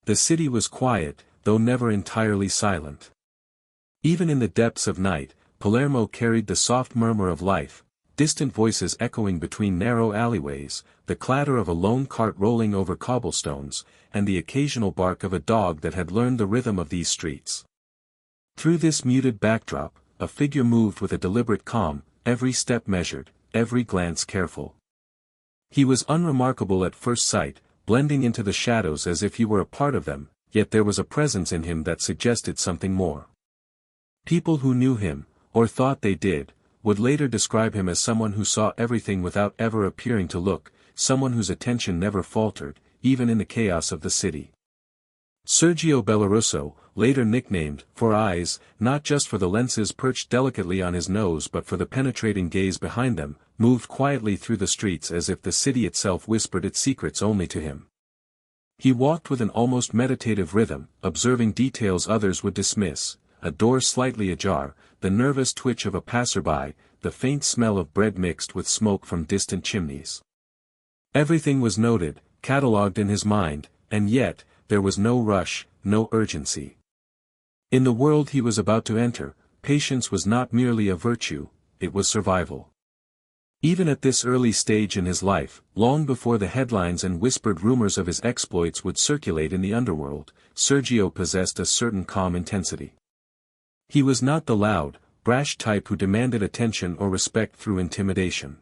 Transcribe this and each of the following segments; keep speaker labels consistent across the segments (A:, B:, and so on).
A: The city was quiet, though never entirely silent. Even in the depths of night, Palermo carried the soft murmur of life, distant voices echoing between narrow alleyways, the clatter of a lone cart rolling over cobblestones, and the occasional bark of a dog that had learned the rhythm of these streets. Through this muted backdrop, a figure moved with a deliberate calm, every step measured, every glance careful. He was unremarkable at first sight, blending into the shadows as if he were a part of them, yet there was a presence in him that suggested something more. People who knew him, or thought they did, would later describe him as someone who saw everything without ever appearing to look, someone whose attention never faltered, even in the chaos of the city. Sergio Bellaruso, later nicknamed Four Eyes, not just for the lenses perched delicately on his nose but for the penetrating gaze behind them, moved quietly through the streets as if the city itself whispered its secrets only to him. He walked with an almost meditative rhythm, observing details others would dismiss, a door slightly ajar, the nervous twitch of a passerby, the faint smell of bread mixed with smoke from distant chimneys. Everything was noted, catalogued in his mind, and yet, there was no rush, no urgency. In the world he was about to enter, patience was not merely a virtue, it was survival. Even at this early stage in his life, long before the headlines and whispered rumors of his exploits would circulate in the underworld, Sergio possessed a certain calm intensity. He was not the loud, brash type who demanded attention or respect through intimidation.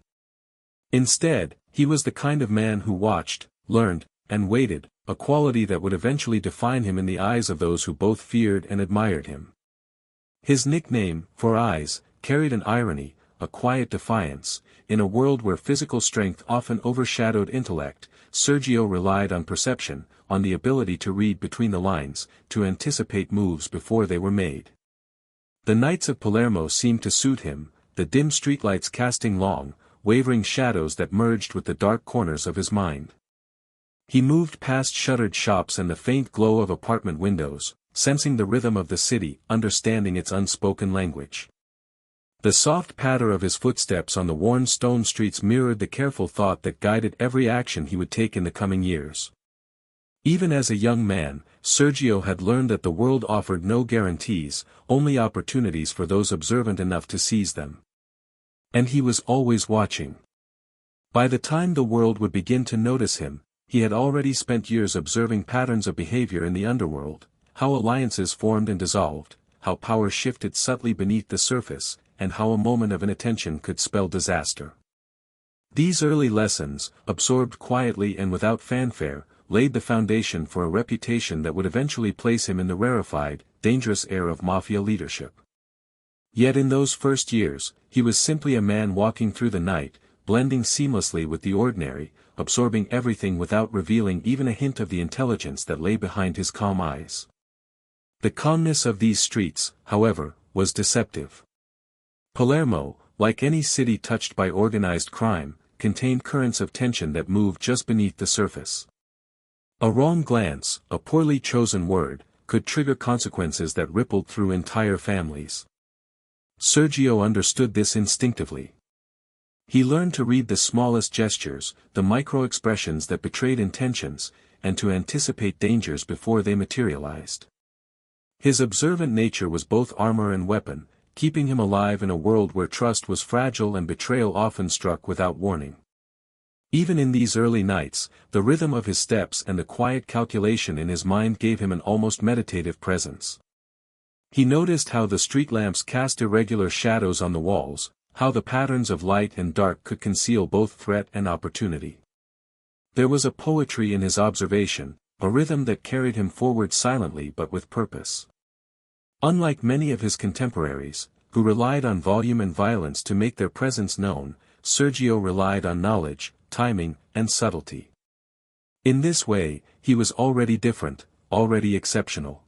A: Instead, he was the kind of man who watched, learned, and waited, a quality that would eventually define him in the eyes of those who both feared and admired him. His nickname, Four Eyes, carried an irony, a quiet defiance. In a world where physical strength often overshadowed intellect, Sergio relied on perception, on the ability to read between the lines, to anticipate moves before they were made. The nights of Palermo seemed to suit him, the dim streetlights casting long, wavering shadows that merged with the dark corners of his mind. He moved past shuttered shops and the faint glow of apartment windows, sensing the rhythm of the city, understanding its unspoken language. The soft patter of his footsteps on the worn stone streets mirrored the careful thought that guided every action he would take in the coming years. Even as a young man, Sergio had learned that the world offered no guarantees, only opportunities for those observant enough to seize them. And he was always watching. By the time the world would begin to notice him, he had already spent years observing patterns of behavior in the underworld, how alliances formed and dissolved, how power shifted subtly beneath the surface, and how a moment of inattention could spell disaster. These early lessons, absorbed quietly and without fanfare, laid the foundation for a reputation that would eventually place him in the rarefied, dangerous air of mafia leadership. Yet in those first years, he was simply a man walking through the night, blending seamlessly with the ordinary, absorbing everything without revealing even a hint of the intelligence that lay behind his calm eyes. The calmness of these streets, however, was deceptive. Palermo, like any city touched by organized crime, contained currents of tension that moved just beneath the surface. A wrong glance, a poorly chosen word, could trigger consequences that rippled through entire families. Sergio understood this instinctively. He learned to read the smallest gestures, the micro-expressions that betrayed intentions, and to anticipate dangers before they materialized. His observant nature was both armor and weapon, keeping him alive in a world where trust was fragile and betrayal often struck without warning. Even in these early nights, the rhythm of his steps and the quiet calculation in his mind gave him an almost meditative presence. He noticed how the street lamps cast irregular shadows on the walls, how the patterns of light and dark could conceal both threat and opportunity. There was a poetry in his observation, a rhythm that carried him forward silently but with purpose. Unlike many of his contemporaries, who relied on volume and violence to make their presence known, Sergio relied on knowledge, timing, and subtlety. In this way, he was already different, already exceptional.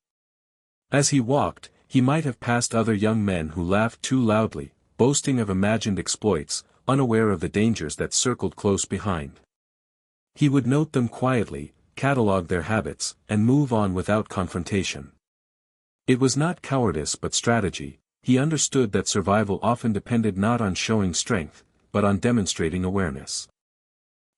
A: As he walked, he might have passed other young men who laughed too loudly, boasting of imagined exploits, unaware of the dangers that circled close behind. He would note them quietly, catalogue their habits, and move on without confrontation. It was not cowardice but strategy. He understood that survival often depended not on showing strength, but on demonstrating awareness.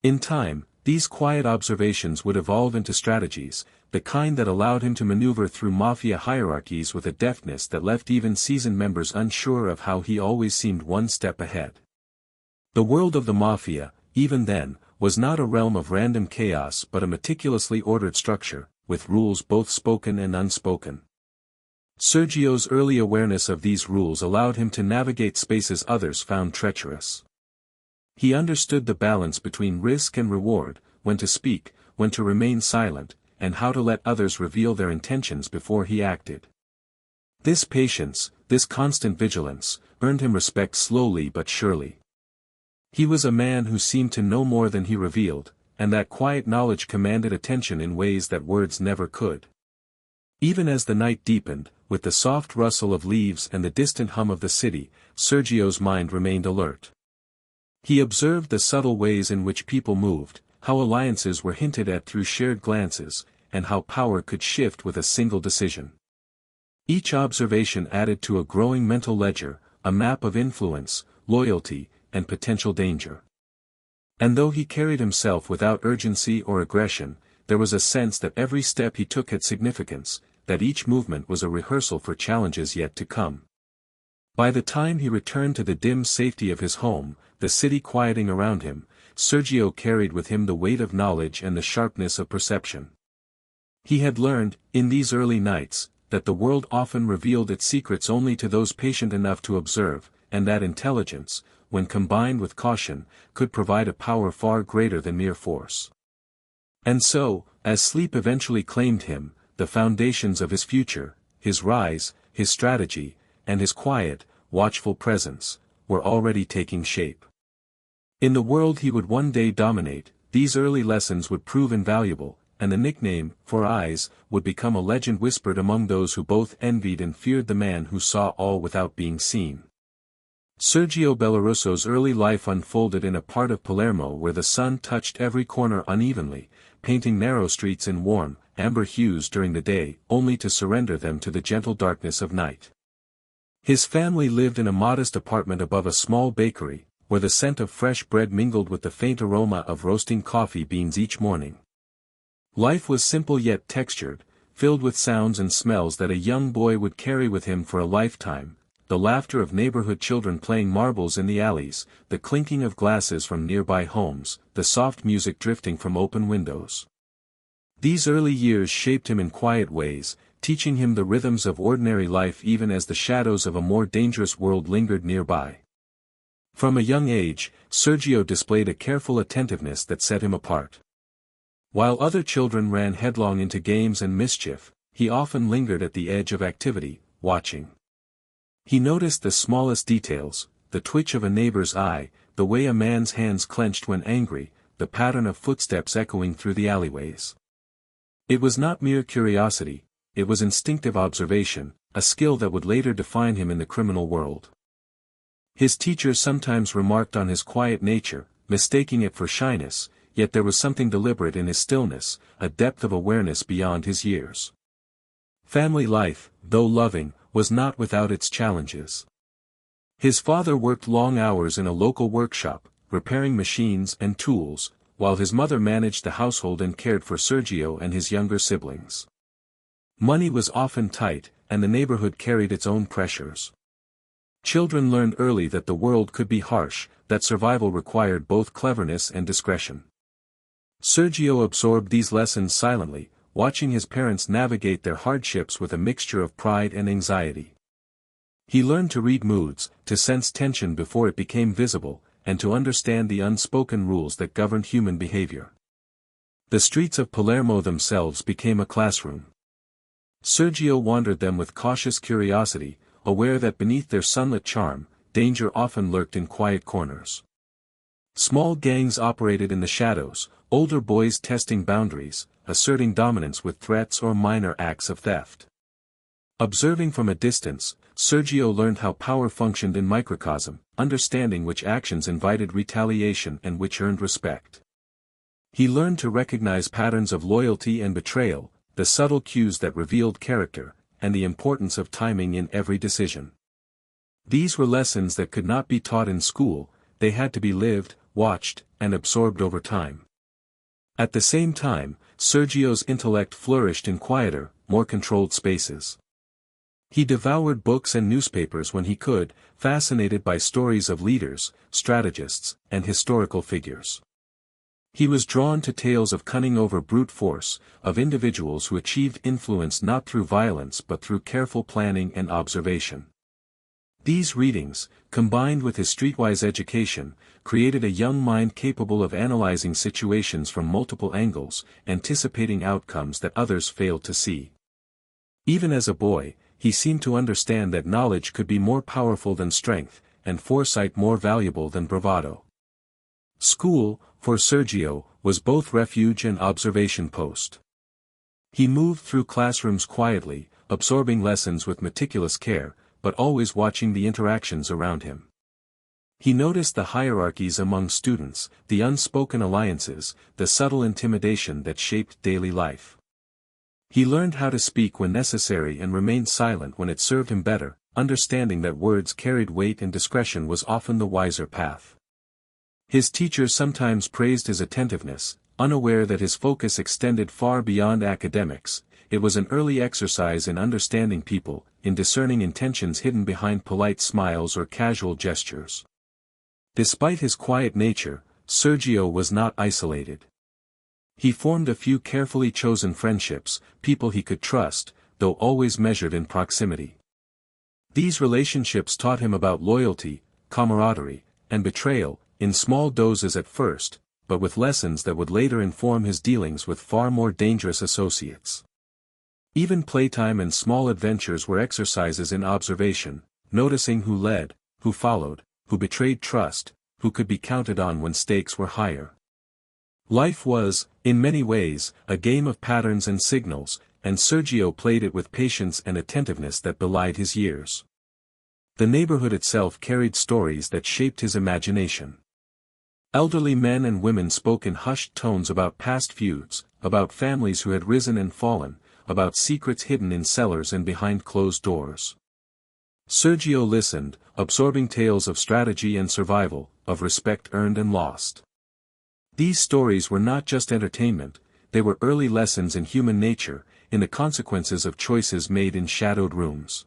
A: In time, These quiet observations would evolve into strategies, the kind that allowed him to maneuver through mafia hierarchies with a deftness that left even seasoned members unsure of how he always seemed one step ahead. The world of the mafia, even then, was not a realm of random chaos but a meticulously ordered structure, with rules both spoken and unspoken. Sergio's early awareness of these rules allowed him to navigate spaces others found treacherous. He understood the balance between risk and reward, when to speak, when to remain silent, and how to let others reveal their intentions before he acted. This patience, this constant vigilance, earned him respect slowly but surely. He was a man who seemed to know more than he revealed, and that quiet knowledge commanded attention in ways that words never could. Even as the night deepened, with the soft rustle of leaves and the distant hum of the city, Sergio's mind remained alert. He observed the subtle ways in which people moved, how alliances were hinted at through shared glances, and how power could shift with a single decision. Each observation added to a growing mental ledger, a map of influence, loyalty, and potential danger. And though he carried himself without urgency or aggression, there was a sense that every step he took had significance, that each movement was a rehearsal for challenges yet to come. By the time he returned to the dim safety of his home, the city quieting around him, Sergio carried with him the weight of knowledge and the sharpness of perception. He had learned, in these early nights, that the world often revealed its secrets only to those patient enough to observe, and that intelligence, when combined with caution, could provide a power far greater than mere force. And so, as sleep eventually claimed him, the foundations of his future, his rise, his strategy, and his quiet, watchful presence, were already taking shape. In the world he would one day dominate, these early lessons would prove invaluable, and the nickname, For Eyes, would become a legend whispered among those who both envied and feared the man who saw all without being seen. Sergio Bellaruso's early life unfolded in a part of Palermo where the sun touched every corner unevenly, painting narrow streets in warm, amber hues during the day, only to surrender them to the gentle darkness of night. His family lived in a modest apartment above a small bakery, where the scent of fresh bread mingled with the faint aroma of roasting coffee beans each morning. Life was simple yet textured, filled with sounds and smells that a young boy would carry with him for a lifetime, the laughter of neighborhood children playing marbles in the alleys, the clinking of glasses from nearby homes, the soft music drifting from open windows. These early years shaped him in quiet ways, teaching him the rhythms of ordinary life even as the shadows of a more dangerous world lingered nearby. From a young age, Sergio displayed a careful attentiveness that set him apart. While other children ran headlong into games and mischief, he often lingered at the edge of activity, watching. He noticed the smallest details, the twitch of a neighbor's eye, the way a man's hands clenched when angry, the pattern of footsteps echoing through the alleyways. It was not mere curiosity, it was instinctive observation, a skill that would later define him in the criminal world. His teachers sometimes remarked on his quiet nature, mistaking it for shyness, yet there was something deliberate in his stillness, a depth of awareness beyond his years. Family life, though loving, was not without its challenges. His father worked long hours in a local workshop, repairing machines and tools, while his mother managed the household and cared for Sergio and his younger siblings. Money was often tight, and the neighborhood carried its own pressures. Children learned early that the world could be harsh, that survival required both cleverness and discretion. Sergio absorbed these lessons silently, watching his parents navigate their hardships with a mixture of pride and anxiety. He learned to read moods, to sense tension before it became visible, and to understand the unspoken rules that governed human behavior. The streets of Palermo themselves became a classroom. Sergio wandered them with cautious curiosity, aware that beneath their sunlit charm, danger often lurked in quiet corners. Small gangs operated in the shadows, older boys testing boundaries, asserting dominance with threats or minor acts of theft. Observing from a distance, Sergio learned how power functioned in microcosm, understanding which actions invited retaliation and which earned respect. He learned to recognize patterns of loyalty and betrayal, the subtle cues that revealed character, and the importance of timing in every decision. These were lessons that could not be taught in school, they had to be lived, watched, and absorbed over time. At the same time, Sergio's intellect flourished in quieter, more controlled spaces. He devoured books and newspapers when he could, fascinated by stories of leaders, strategists, and historical figures. He was drawn to tales of cunning over brute force, of individuals who achieved influence not through violence but through careful planning and observation. These readings, combined with his streetwise education, created a young mind capable of analyzing situations from multiple angles, anticipating outcomes that others failed to see. Even as a boy, he seemed to understand that knowledge could be more powerful than strength, and foresight more valuable than bravado. School, for Sergio, was both refuge and observation post. He moved through classrooms quietly, absorbing lessons with meticulous care, but always watching the interactions around him. He noticed the hierarchies among students, the unspoken alliances, the subtle intimidation that shaped daily life. He learned how to speak when necessary and remain silent when it served him better, understanding that words carried weight and discretion was often the wiser path. His teachers sometimes praised his attentiveness, unaware that his focus extended far beyond academics. It was an early exercise in understanding people, in discerning intentions hidden behind polite smiles or casual gestures. Despite his quiet nature, Sergio was not isolated. He formed a few carefully chosen friendships, people he could trust, though always measured in proximity. These relationships taught him about loyalty, camaraderie, and betrayal, in small doses at first, but with lessons that would later inform his dealings with far more dangerous associates. Even playtime and small adventures were exercises in observation, noticing who led, who followed, who betrayed trust, who could be counted on when stakes were higher. Life was, in many ways, a game of patterns and signals, and Sergio played it with patience and attentiveness that belied his years. The neighborhood itself carried stories that shaped his imagination. Elderly men and women spoke in hushed tones about past feuds, about families who had risen and fallen, about secrets hidden in cellars and behind closed doors. Sergio listened, absorbing tales of strategy and survival, of respect earned and lost. These stories were not just entertainment, they were early lessons in human nature, in the consequences of choices made in shadowed rooms.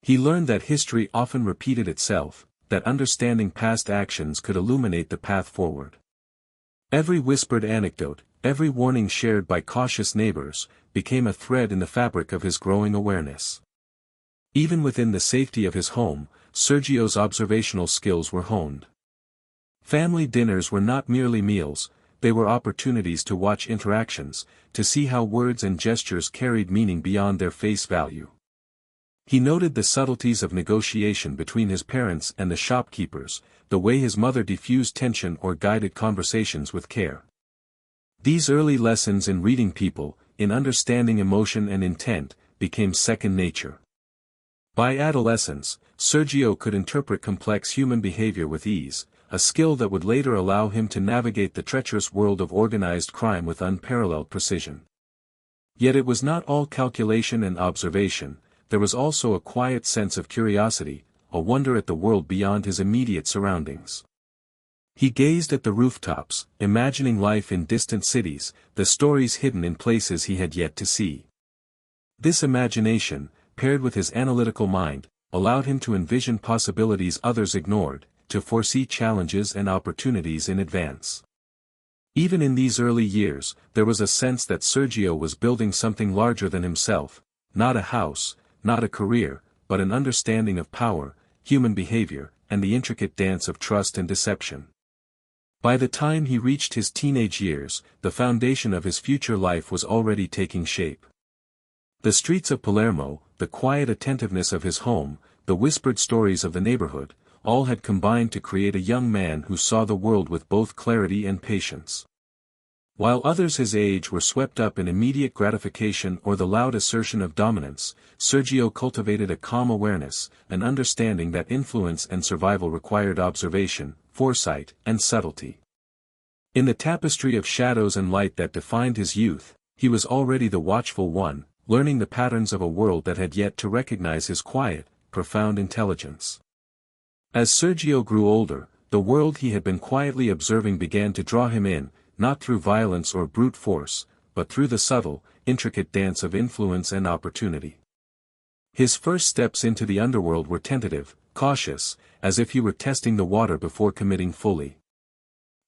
A: He learned that history often repeated itself, that understanding past actions could illuminate the path forward. Every whispered anecdote, every warning shared by cautious neighbors, became a thread in the fabric of his growing awareness. Even within the safety of his home, Sergio's observational skills were honed. Family dinners were not merely meals, they were opportunities to watch interactions, to see how words and gestures carried meaning beyond their face value. He noted the subtleties of negotiation between his parents and the shopkeepers, the way his mother diffused tension or guided conversations with care. These early lessons in reading people, in understanding emotion and intent, became second nature. By adolescence, Sergio could interpret complex human behavior with ease, a skill that would later allow him to navigate the treacherous world of organized crime with unparalleled precision. Yet it was not all calculation and observation, there was also a quiet sense of curiosity, a wonder at the world beyond his immediate surroundings. He gazed at the rooftops, imagining life in distant cities, the stories hidden in places he had yet to see. This imagination, paired with his analytical mind, allowed him to envision possibilities others ignored, to foresee challenges and opportunities in advance. Even in these early years, there was a sense that Sergio was building something larger than himself, not a house, not a career, but an understanding of power, human behavior, and the intricate dance of trust and deception. By the time he reached his teenage years, the foundation of his future life was already taking shape. The streets of Palermo, the quiet attentiveness of his home, the whispered stories of the neighborhood, all had combined to create a young man who saw the world with both clarity and patience. While others his age were swept up in immediate gratification or the loud assertion of dominance, Sergio cultivated a calm awareness, an understanding that influence and survival required observation, foresight, and subtlety. In the tapestry of shadows and light that defined his youth, he was already the watchful one, learning the patterns of a world that had yet to recognize his quiet, profound intelligence. As Sergio grew older, the world he had been quietly observing began to draw him in, not through violence or brute force, but through the subtle, intricate dance of influence and opportunity. His first steps into the underworld were tentative, cautious, as if he were testing the water before committing fully.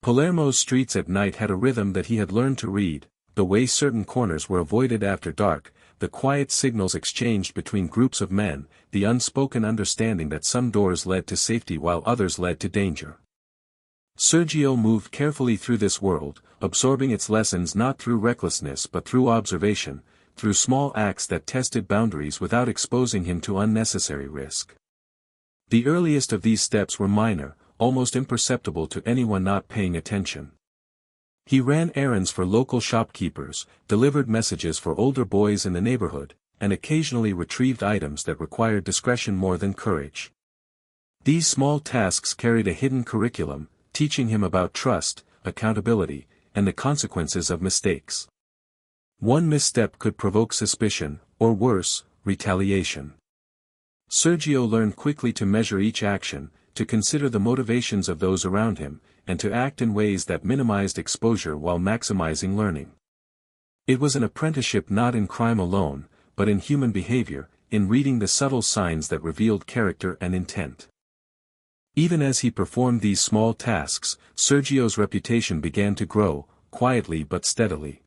A: Palermo's streets at night had a rhythm that he had learned to read, the way certain corners were avoided after dark, the quiet signals exchanged between groups of men, the unspoken understanding that some doors led to safety while others led to danger. Sergio moved carefully through this world, absorbing its lessons not through recklessness but through observation, through small acts that tested boundaries without exposing him to unnecessary risk. The earliest of these steps were minor, almost imperceptible to anyone not paying attention. He ran errands for local shopkeepers, delivered messages for older boys in the neighborhood, and occasionally retrieved items that required discretion more than courage. These small tasks carried a hidden curriculum, teaching him about trust, accountability, and the consequences of mistakes. One misstep could provoke suspicion, or worse, retaliation. Sergio learned quickly to measure each action, to consider the motivations of those around him, and to act in ways that minimized exposure while maximizing learning. It was an apprenticeship not in crime alone, but in human behavior, in reading the subtle signs that revealed character and intent. Even as he performed these small tasks, Sergio's reputation began to grow, quietly but steadily.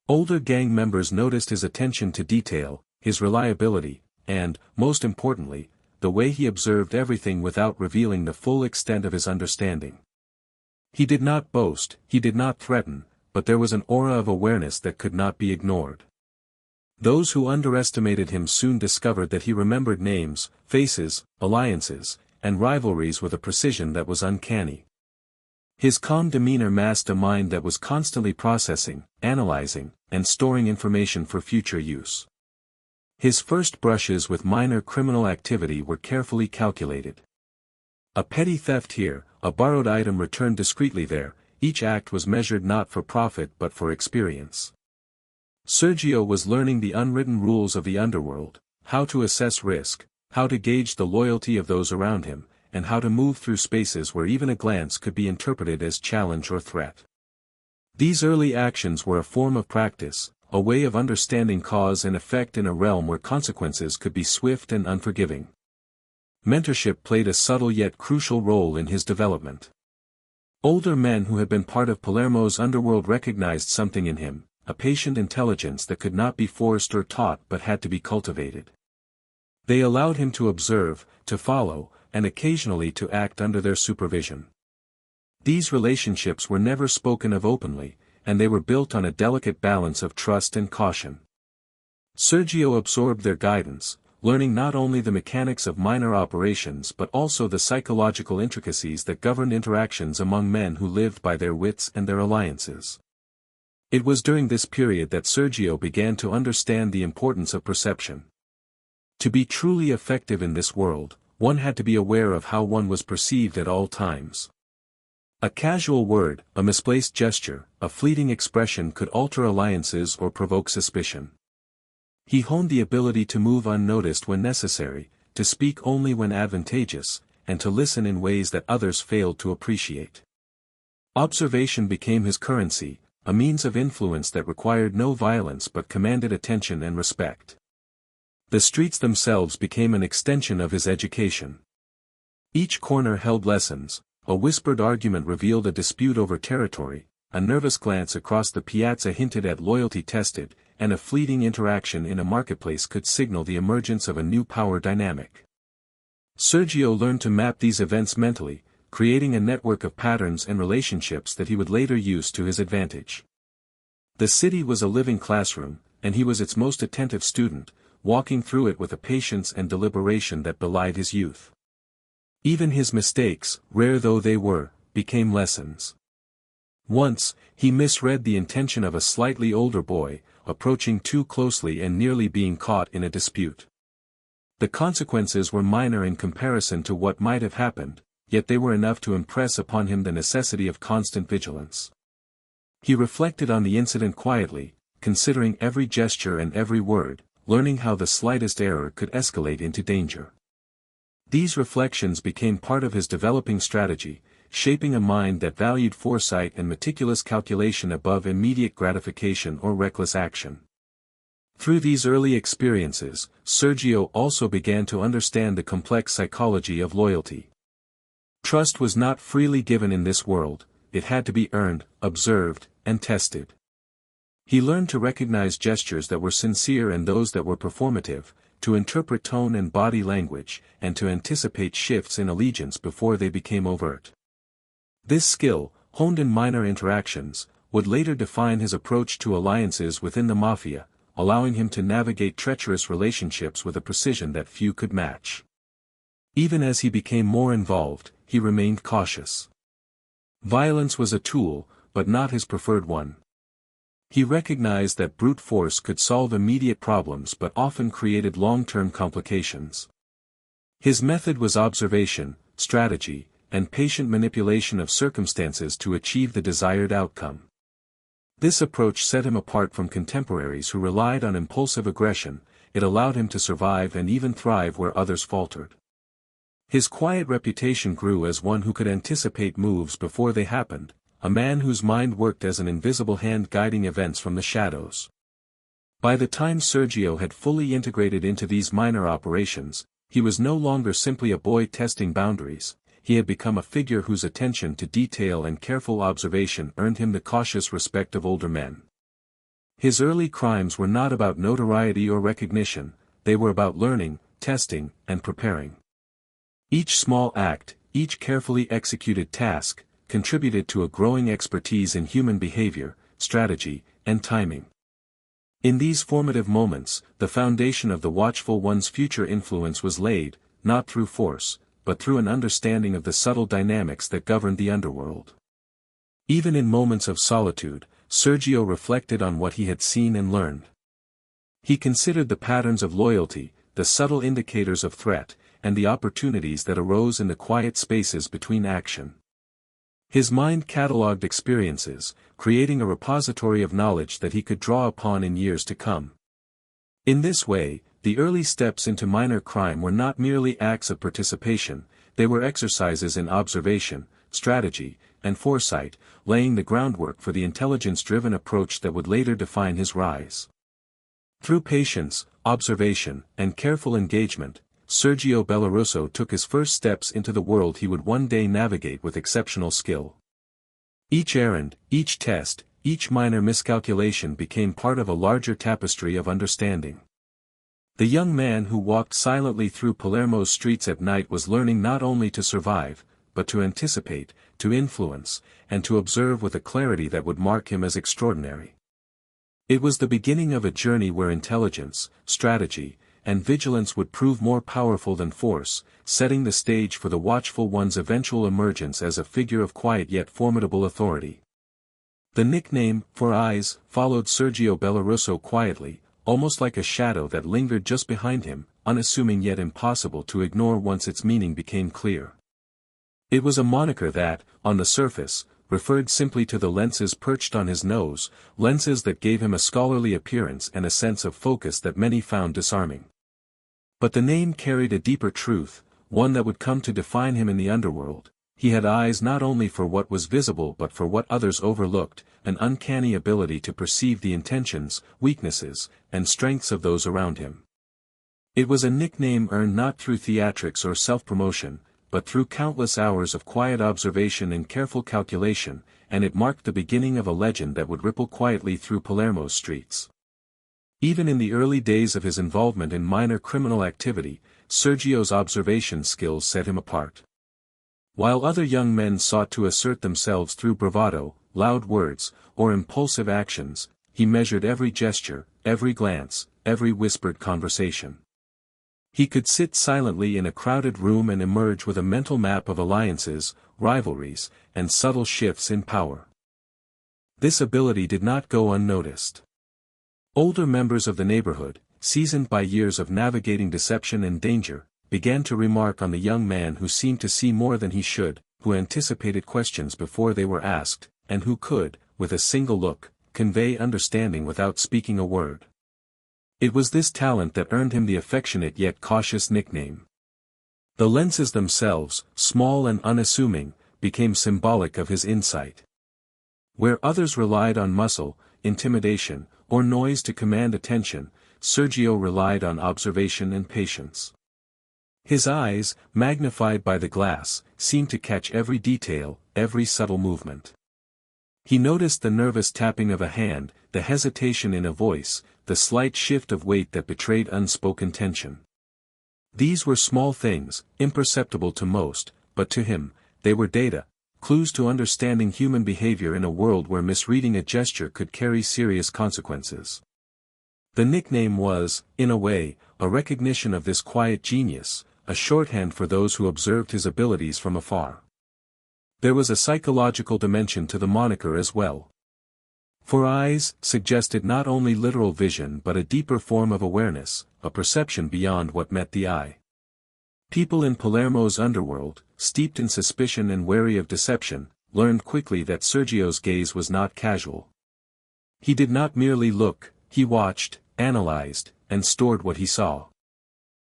A: Older gang members noticed his attention to detail, his reliability, and, most importantly, the way he observed everything without revealing the full extent of his understanding. He did not boast, he did not threaten, but there was an aura of awareness that could not be ignored. Those who underestimated him soon discovered that he remembered names, faces, alliances, and rivalries with a precision that was uncanny. His calm demeanor masked a mind that was constantly processing, analyzing, and storing information for future use. His first brushes with minor criminal activity were carefully calculated. A petty theft here, a borrowed item returned discreetly there, each act was measured not for profit but for experience. Sergio was learning the unwritten rules of the underworld, how to assess risk, how to gauge the loyalty of those around him, and how to move through spaces where even a glance could be interpreted as challenge or threat. These early actions were a form of practice, a way of understanding cause and effect in a realm where consequences could be swift and unforgiving. Mentorship played a subtle yet crucial role in his development. Older men who had been part of Palermo's underworld recognized something in him, a patient intelligence that could not be forced or taught but had to be cultivated. They allowed him to observe, to follow, and occasionally to act under their supervision. These relationships were never spoken of openly, and they were built on a delicate balance of trust and caution. Sergio absorbed their guidance, learning not only the mechanics of minor operations but also the psychological intricacies that governed interactions among men who lived by their wits and their alliances. It was during this period that Sergio began to understand the importance of perception. To be truly effective in this world, one had to be aware of how one was perceived at all times. A casual word, a misplaced gesture, a fleeting expression could alter alliances or provoke suspicion. He honed the ability to move unnoticed when necessary, to speak only when advantageous, and to listen in ways that others failed to appreciate. Observation became his currency, a means of influence that required no violence but commanded attention and respect. The streets themselves became an extension of his education. Each corner held lessons, a whispered argument revealed a dispute over territory, a nervous glance across the piazza hinted at loyalty tested, and a fleeting interaction in a marketplace could signal the emergence of a new power dynamic. Sergio learned to map these events mentally, creating a network of patterns and relationships that he would later use to his advantage. The city was a living classroom, and he was its most attentive student, walking through it with a patience and deliberation that belied his youth. Even his mistakes, rare though they were, became lessons. Once, he misread the intention of a slightly older boy, approaching too closely and nearly being caught in a dispute. The consequences were minor in comparison to what might have happened, yet they were enough to impress upon him the necessity of constant vigilance. He reflected on the incident quietly, considering every gesture and every word, learning how the slightest error could escalate into danger. These reflections became part of his developing strategy, shaping a mind that valued foresight and meticulous calculation above immediate gratification or reckless action. Through these early experiences, Sergio also began to understand the complex psychology of loyalty. Trust was not freely given in this world, it had to be earned, observed, and tested. He learned to recognize gestures that were sincere and those that were performative, to interpret tone and body language, and to anticipate shifts in allegiance before they became overt. This skill, honed in minor interactions, would later define his approach to alliances within the mafia, allowing him to navigate treacherous relationships with a precision that few could match. Even as he became more involved, he remained cautious. Violence was a tool, but not his preferred one. He recognized that brute force could solve immediate problems but often created long-term complications. His method was observation, strategy, and patient manipulation of circumstances to achieve the desired outcome. This approach set him apart from contemporaries who relied on impulsive aggression. It allowed him to survive and even thrive where others faltered. His quiet reputation grew as one who could anticipate moves before they happened, a man whose mind worked as an invisible hand guiding events from the shadows. By the time Sergio had fully integrated into these minor operations, he was no longer simply a boy testing boundaries. He had become a figure whose attention to detail and careful observation earned him the cautious respect of older men. His early crimes were not about notoriety or recognition, they were about learning, testing, and preparing. Each small act, each carefully executed task, contributed to a growing expertise in human behavior, strategy, and timing. In these formative moments, the foundation of the Watchful One's future influence was laid, not through force, but through an understanding of the subtle dynamics that governed the underworld. Even in moments of solitude, Sergio reflected on what he had seen and learned. He considered the patterns of loyalty, the subtle indicators of threat, and the opportunities that arose in the quiet spaces between action. His mind catalogued experiences, creating a repository of knowledge that he could draw upon in years to come. In this way, the early steps into minor crime were not merely acts of participation, they were exercises in observation, strategy, and foresight, laying the groundwork for the intelligence-driven approach that would later define his rise. Through patience, observation, and careful engagement, Sergio Bellaruso took his first steps into the world he would one day navigate with exceptional skill. Each errand, each test, each minor miscalculation became part of a larger tapestry of understanding. The young man who walked silently through Palermo's streets at night was learning not only to survive, but to anticipate, to influence, and to observe with a clarity that would mark him as extraordinary. It was the beginning of a journey where intelligence, strategy, and vigilance would prove more powerful than force, setting the stage for the Watchful One's eventual emergence as a figure of quiet yet formidable authority. The nickname, "For Eyes," followed Sergio Bellaruso quietly, almost like a shadow that lingered just behind him, unassuming yet impossible to ignore once its meaning became clear. It was a moniker that, on the surface, referred simply to the lenses perched on his nose, lenses that gave him a scholarly appearance and a sense of focus that many found disarming. But the name carried a deeper truth, one that would come to define him in the underworld. He had eyes not only for what was visible but for what others overlooked, an uncanny ability to perceive the intentions, weaknesses, and strengths of those around him. It was a nickname earned not through theatrics or self-promotion, but through countless hours of quiet observation and careful calculation, and it marked the beginning of a legend that would ripple quietly through Palermo's streets. Even in the early days of his involvement in minor criminal activity, Sergio's observation skills set him apart. While other young men sought to assert themselves through bravado, loud words, or impulsive actions, he measured every gesture, every glance, every whispered conversation. He could sit silently in a crowded room and emerge with a mental map of alliances, rivalries, and subtle shifts in power. This ability did not go unnoticed. Older members of the neighborhood, seasoned by years of navigating deception and danger, began to remark on the young man who seemed to see more than he should, who anticipated questions before they were asked, and who could, with a single look, convey understanding without speaking a word. It was this talent that earned him the affectionate yet cautious nickname. The lenses themselves, small and unassuming, became symbolic of his insight. Where others relied on muscle, intimidation, or noise to command attention, Sergio relied on observation and patience. His eyes, magnified by the glass, seemed to catch every detail, every subtle movement. He noticed the nervous tapping of a hand, the hesitation in a voice, the slight shift of weight that betrayed unspoken tension. These were small things, imperceptible to most, but to him, they were data, clues to understanding human behavior in a world where misreading a gesture could carry serious consequences. The nickname was, in a way, a recognition of this quiet genius, a shorthand for those who observed his abilities from afar. There was a psychological dimension to the moniker as well. For eyes suggested not only literal vision but a deeper form of awareness, a perception beyond what met the eye. People in Palermo's underworld, steeped in suspicion and wary of deception, learned quickly that Sergio's gaze was not casual. He did not merely look, he watched, analyzed, and stored what he saw.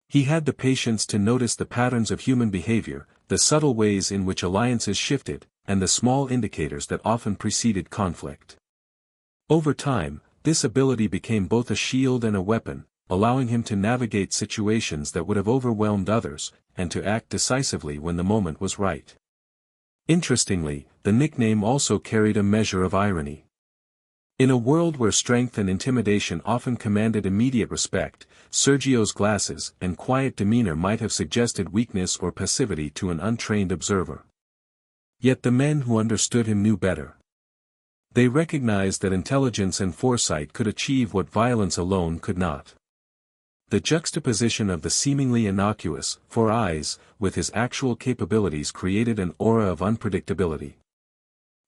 A: He had the patience to notice the patterns of human behavior, the subtle ways in which alliances shifted, and the small indicators that often preceded conflict. Over time, this ability became both a shield and a weapon, allowing him to navigate situations that would have overwhelmed others, and to act decisively when the moment was right. Interestingly, the nickname also carried a measure of irony. In a world where strength and intimidation often commanded immediate respect, Sergio's glasses and quiet demeanor might have suggested weakness or passivity to an untrained observer. Yet the men who understood him knew better. They recognized that intelligence and foresight could achieve what violence alone could not. The juxtaposition of the seemingly innocuous, for eyes, with his actual capabilities created an aura of unpredictability.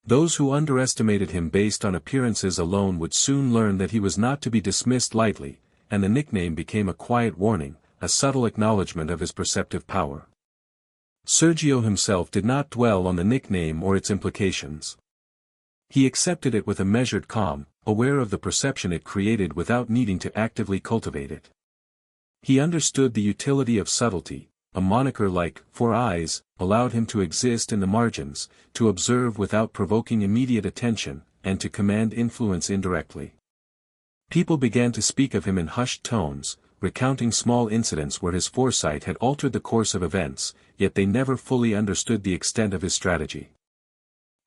A: Those who underestimated him based on appearances alone would soon learn that he was not to be dismissed lightly, and the nickname became a quiet warning, a subtle acknowledgement of his perceptive power. Sergio himself did not dwell on the nickname or its implications. He accepted it with a measured calm, aware of the perception it created without needing to actively cultivate it. He understood the utility of subtlety. A moniker like "For Eyes" allowed him to exist in the margins, to observe without provoking immediate attention, and to command influence indirectly. People began to speak of him in hushed tones, recounting small incidents where his foresight had altered the course of events, yet they never fully understood the extent of his strategy.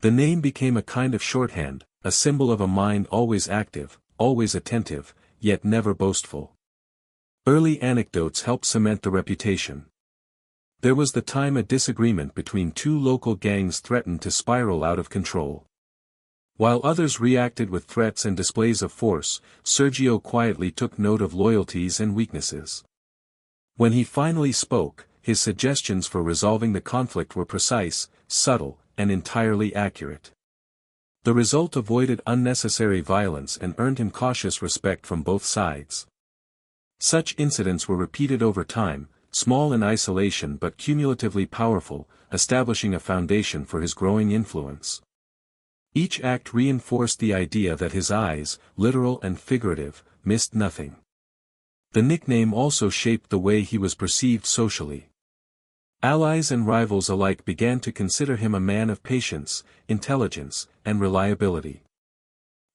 A: The name became a kind of shorthand, a symbol of a mind always active, always attentive, yet never boastful. Early anecdotes helped cement the reputation. There was the time a disagreement between two local gangs threatened to spiral out of control. While others reacted with threats and displays of force, Sergio quietly took note of loyalties and weaknesses. When he finally spoke, his suggestions for resolving the conflict were precise, subtle, and entirely accurate. The result avoided unnecessary violence and earned him cautious respect from both sides. Such incidents were repeated over time, small in isolation but cumulatively powerful, establishing a foundation for his growing influence. Each act reinforced the idea that his eyes, literal and figurative, missed nothing. The nickname also shaped the way he was perceived socially. Allies and rivals alike began to consider him a man of patience, intelligence, and reliability.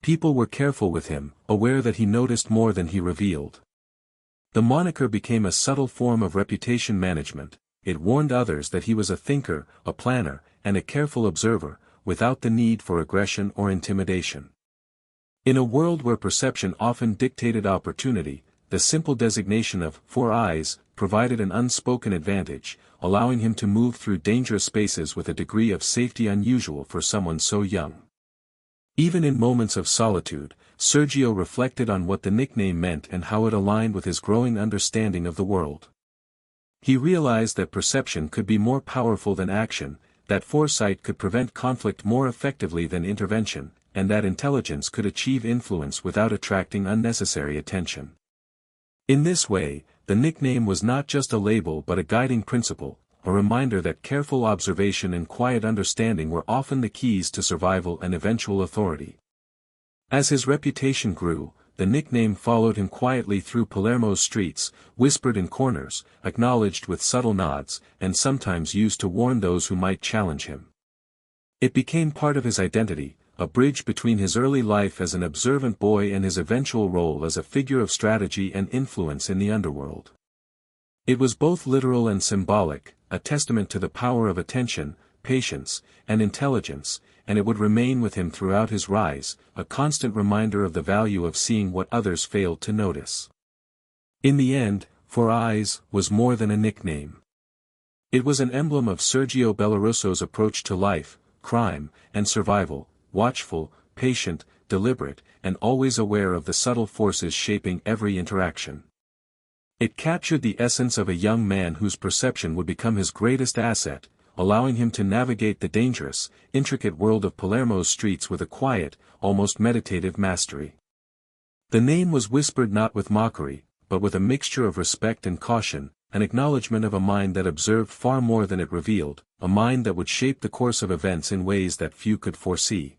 A: People were careful with him, aware that he noticed more than he revealed. The moniker became a subtle form of reputation management. It warned others that he was a thinker, a planner, and a careful observer, without the need for aggression or intimidation. In a world where perception often dictated opportunity, the simple designation of "For Eyes" provided an unspoken advantage, allowing him to move through dangerous spaces with a degree of safety unusual for someone so young. Even in moments of solitude, Sergio reflected on what the nickname meant and how it aligned with his growing understanding of the world. He realized that perception could be more powerful than action, that foresight could prevent conflict more effectively than intervention, and that intelligence could achieve influence without attracting unnecessary attention. In this way, the nickname was not just a label but a guiding principle, a reminder that careful observation and quiet understanding were often the keys to survival and eventual authority. As his reputation grew, the nickname followed him quietly through Palermo's streets, whispered in corners, acknowledged with subtle nods, and sometimes used to warn those who might challenge him. It became part of his identity, a bridge between his early life as an observant boy and his eventual role as a figure of strategy and influence in the underworld. It was both literal and symbolic, a testament to the power of attention, patience, and intelligence, and it would remain with him throughout his rise, a constant reminder of the value of seeing what others failed to notice. In the end, Four Eyes was more than a nickname. It was an emblem of Sergio Bellaruso's approach to life, crime, and survival, watchful, patient, deliberate, and always aware of the subtle forces shaping every interaction. It captured the essence of a young man whose perception would become his greatest asset, allowing him to navigate the dangerous, intricate world of Palermo's streets with a quiet, almost meditative mastery. The name was whispered not with mockery, but with a mixture of respect and caution, an acknowledgement of a mind that observed far more than it revealed, a mind that would shape the course of events in ways that few could foresee.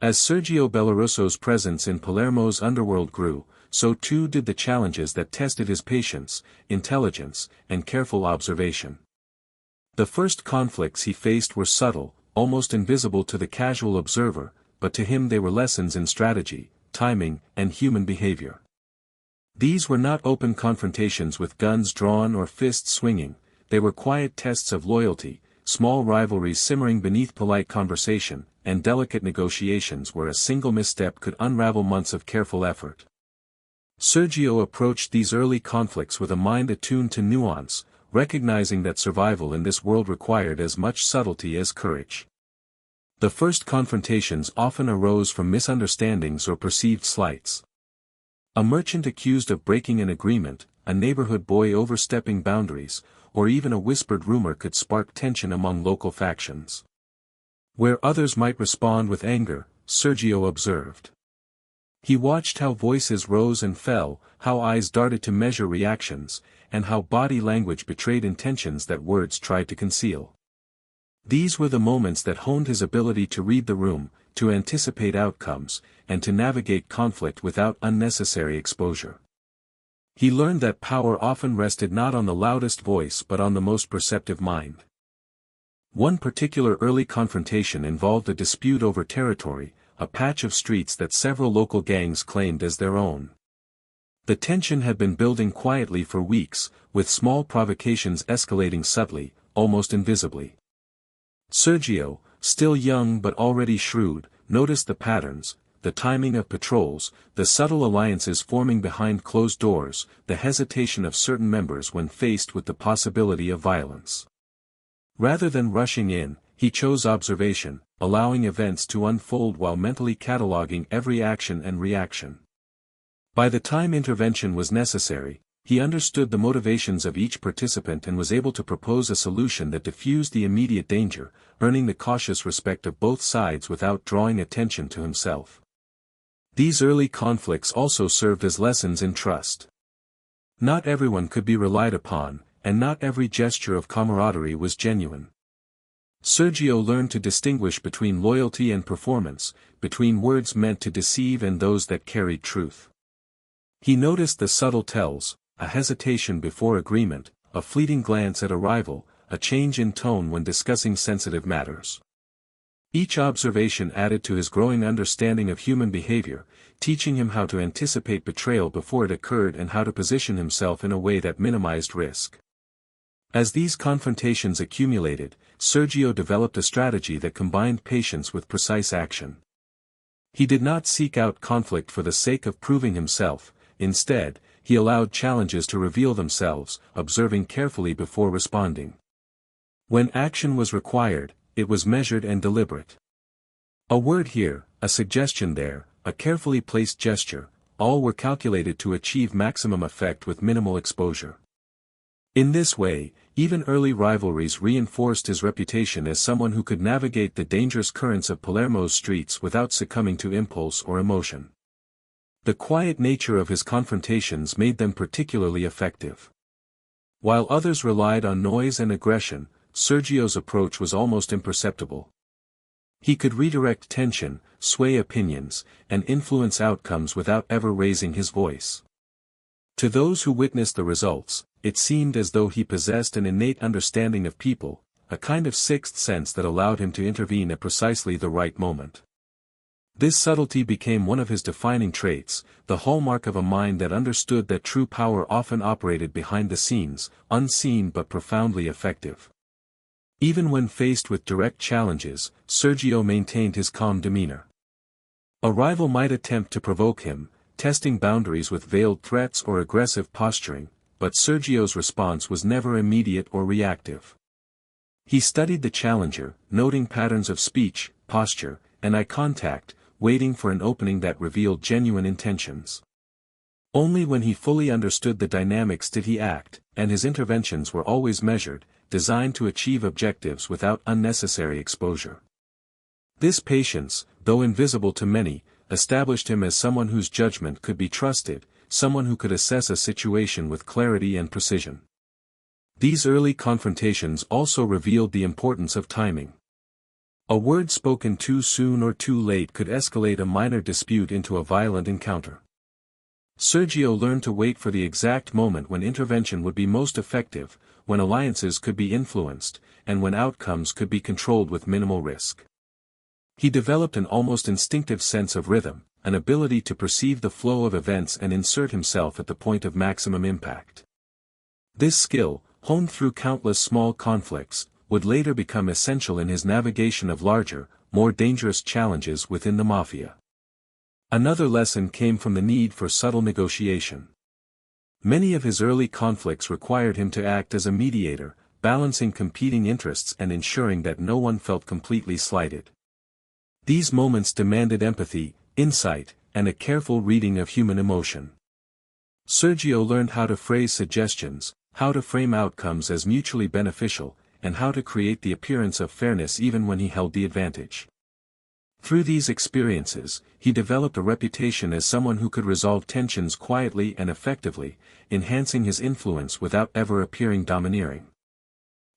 A: As Sergio Bellaruso's presence in Palermo's underworld grew, so too did the challenges that tested his patience, intelligence, and careful observation. The first conflicts he faced were subtle, almost invisible to the casual observer, but to him they were lessons in strategy, timing, and human behavior. These were not open confrontations with guns drawn or fists swinging, they were quiet tests of loyalty, small rivalries simmering beneath polite conversation, and delicate negotiations where a single misstep could unravel months of careful effort. Sergio approached these early conflicts with a mind attuned to nuance, recognizing that survival in this world required as much subtlety as courage. The first confrontations often arose from misunderstandings or perceived slights. A merchant accused of breaking an agreement, a neighborhood boy overstepping boundaries, or even a whispered rumor could spark tension among local factions. Where others might respond with anger, Sergio observed. He watched how voices rose and fell, how eyes darted to measure reactions, and how body language betrayed intentions that words tried to conceal. These were the moments that honed his ability to read the room, to anticipate outcomes, and to navigate conflict without unnecessary exposure. He learned that power often rested not on the loudest voice but on the most perceptive mind. One particular early confrontation involved a dispute over territory, a patch of streets that several local gangs claimed as their own. The tension had been building quietly for weeks, with small provocations escalating subtly, almost invisibly. Sergio, still young but already shrewd, noticed the patterns, the timing of patrols, the subtle alliances forming behind closed doors, the hesitation of certain members when faced with the possibility of violence. Rather than rushing in, he chose observation, allowing events to unfold while mentally cataloging every action and reaction. By the time intervention was necessary, he understood the motivations of each participant and was able to propose a solution that diffused the immediate danger, earning the cautious respect of both sides without drawing attention to himself. These early conflicts also served as lessons in trust. Not everyone could be relied upon, and not every gesture of camaraderie was genuine. Sergio learned to distinguish between loyalty and performance, between words meant to deceive and those that carried truth. He noticed the subtle tells, a hesitation before agreement, a fleeting glance at a rival, a change in tone when discussing sensitive matters. Each observation added to his growing understanding of human behavior, teaching him how to anticipate betrayal before it occurred and how to position himself in a way that minimized risk. As these confrontations accumulated, Sergio developed a strategy that combined patience with precise action. He did not seek out conflict for the sake of proving himself, instead, he allowed challenges to reveal themselves, observing carefully before responding. When action was required, it was measured and deliberate. A word here, a suggestion there, a carefully placed gesture, all were calculated to achieve maximum effect with minimal exposure. In this way, even early rivalries reinforced his reputation as someone who could navigate the dangerous currents of Palermo's streets without succumbing to impulse or emotion. The quiet nature of his confrontations made them particularly effective. While others relied on noise and aggression, Sergio's approach was almost imperceptible. He could redirect tension, sway opinions, and influence outcomes without ever raising his voice. To those who witnessed the results, it seemed as though he possessed an innate understanding of people, a kind of sixth sense that allowed him to intervene at precisely the right moment. This subtlety became one of his defining traits, the hallmark of a mind that understood that true power often operated behind the scenes, unseen but profoundly effective. Even when faced with direct challenges, Sergio maintained his calm demeanor. A rival might attempt to provoke him, testing boundaries with veiled threats or aggressive posturing, but Sergio's response was never immediate or reactive. He studied the challenger, noting patterns of speech, posture, and eye contact, waiting for an opening that revealed genuine intentions. Only when he fully understood the dynamics did he act, and his interventions were always measured, designed to achieve objectives without unnecessary exposure. This patience, though invisible to many, established him as someone whose judgment could be trusted, someone who could assess a situation with clarity and precision. These early confrontations also revealed the importance of timing. A word spoken too soon or too late could escalate a minor dispute into a violent encounter. Sergio learned to wait for the exact moment when intervention would be most effective, when alliances could be influenced, and when outcomes could be controlled with minimal risk. He developed an almost instinctive sense of rhythm, an ability to perceive the flow of events and insert himself at the point of maximum impact. This skill, honed through countless small conflicts, would later become essential in his navigation of larger, more dangerous challenges within the mafia. Another lesson came from the need for subtle negotiation. Many of his early conflicts required him to act as a mediator, balancing competing interests and ensuring that no one felt completely slighted. These moments demanded empathy, insight, and a careful reading of human emotion. Sergio learned how to phrase suggestions, how to frame outcomes as mutually beneficial, and how to create the appearance of fairness even when he held the advantage. Through these experiences, he developed a reputation as someone who could resolve tensions quietly and effectively, enhancing his influence without ever appearing domineering.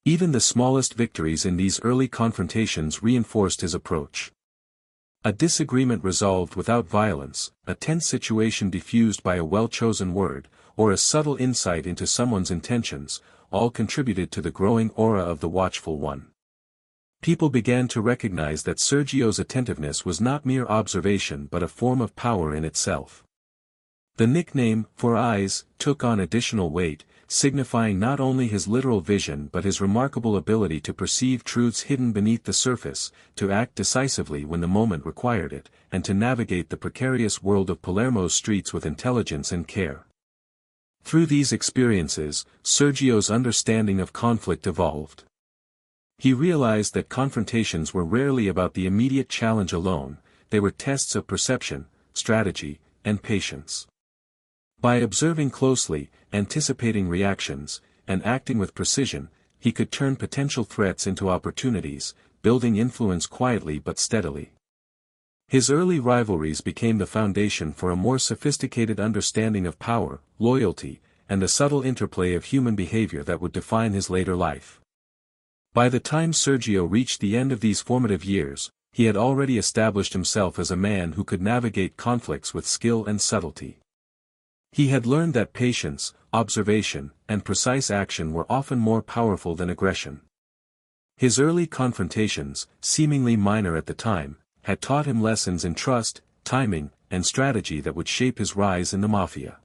A: Even the smallest victories in these early confrontations reinforced his approach. A disagreement resolved without violence, a tense situation diffused by a well-chosen word, or a subtle insight into someone's intentions, all contributed to the growing aura of the Watchful One. People began to recognize that Sergio's attentiveness was not mere observation but a form of power in itself. The nickname, "Four Eyes," took on additional weight, signifying not only his literal vision but his remarkable ability to perceive truths hidden beneath the surface, to act decisively when the moment required it, and to navigate the precarious world of Palermo's streets with intelligence and care. Through these experiences, Sergio's understanding of conflict evolved. He realized that confrontations were rarely about the immediate challenge alone, they were tests of perception, strategy, and patience. By observing closely, anticipating reactions, and acting with precision, he could turn potential threats into opportunities, building influence quietly but steadily. His early rivalries became the foundation for a more sophisticated understanding of power, loyalty, and the subtle interplay of human behavior that would define his later life. By the time Sergio reached the end of these formative years, he had already established himself as a man who could navigate conflicts with skill and subtlety. He had learned that patience, observation, and precise action were often more powerful than aggression. His early confrontations, seemingly minor at the time, had taught him lessons in trust, timing, and strategy that would shape his rise in the mafia.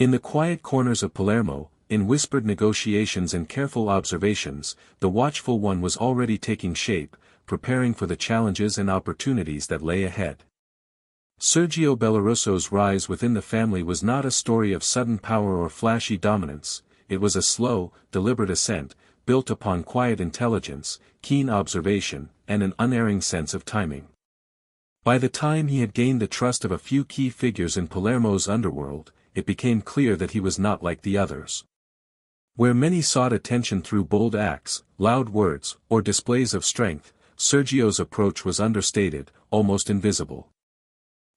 A: In the quiet corners of Palermo, in whispered negotiations and careful observations, the Watchful One was already taking shape, preparing for the challenges and opportunities that lay ahead. Sergio Bellaruso's rise within the family was not a story of sudden power or flashy dominance, it was a slow, deliberate ascent, built upon quiet intelligence, keen observation, and an unerring sense of timing. By the time he had gained the trust of a few key figures in Palermo's underworld, it became clear that he was not like the others. Where many sought attention through bold acts, loud words, or displays of strength, Sergio's approach was understated, almost invisible.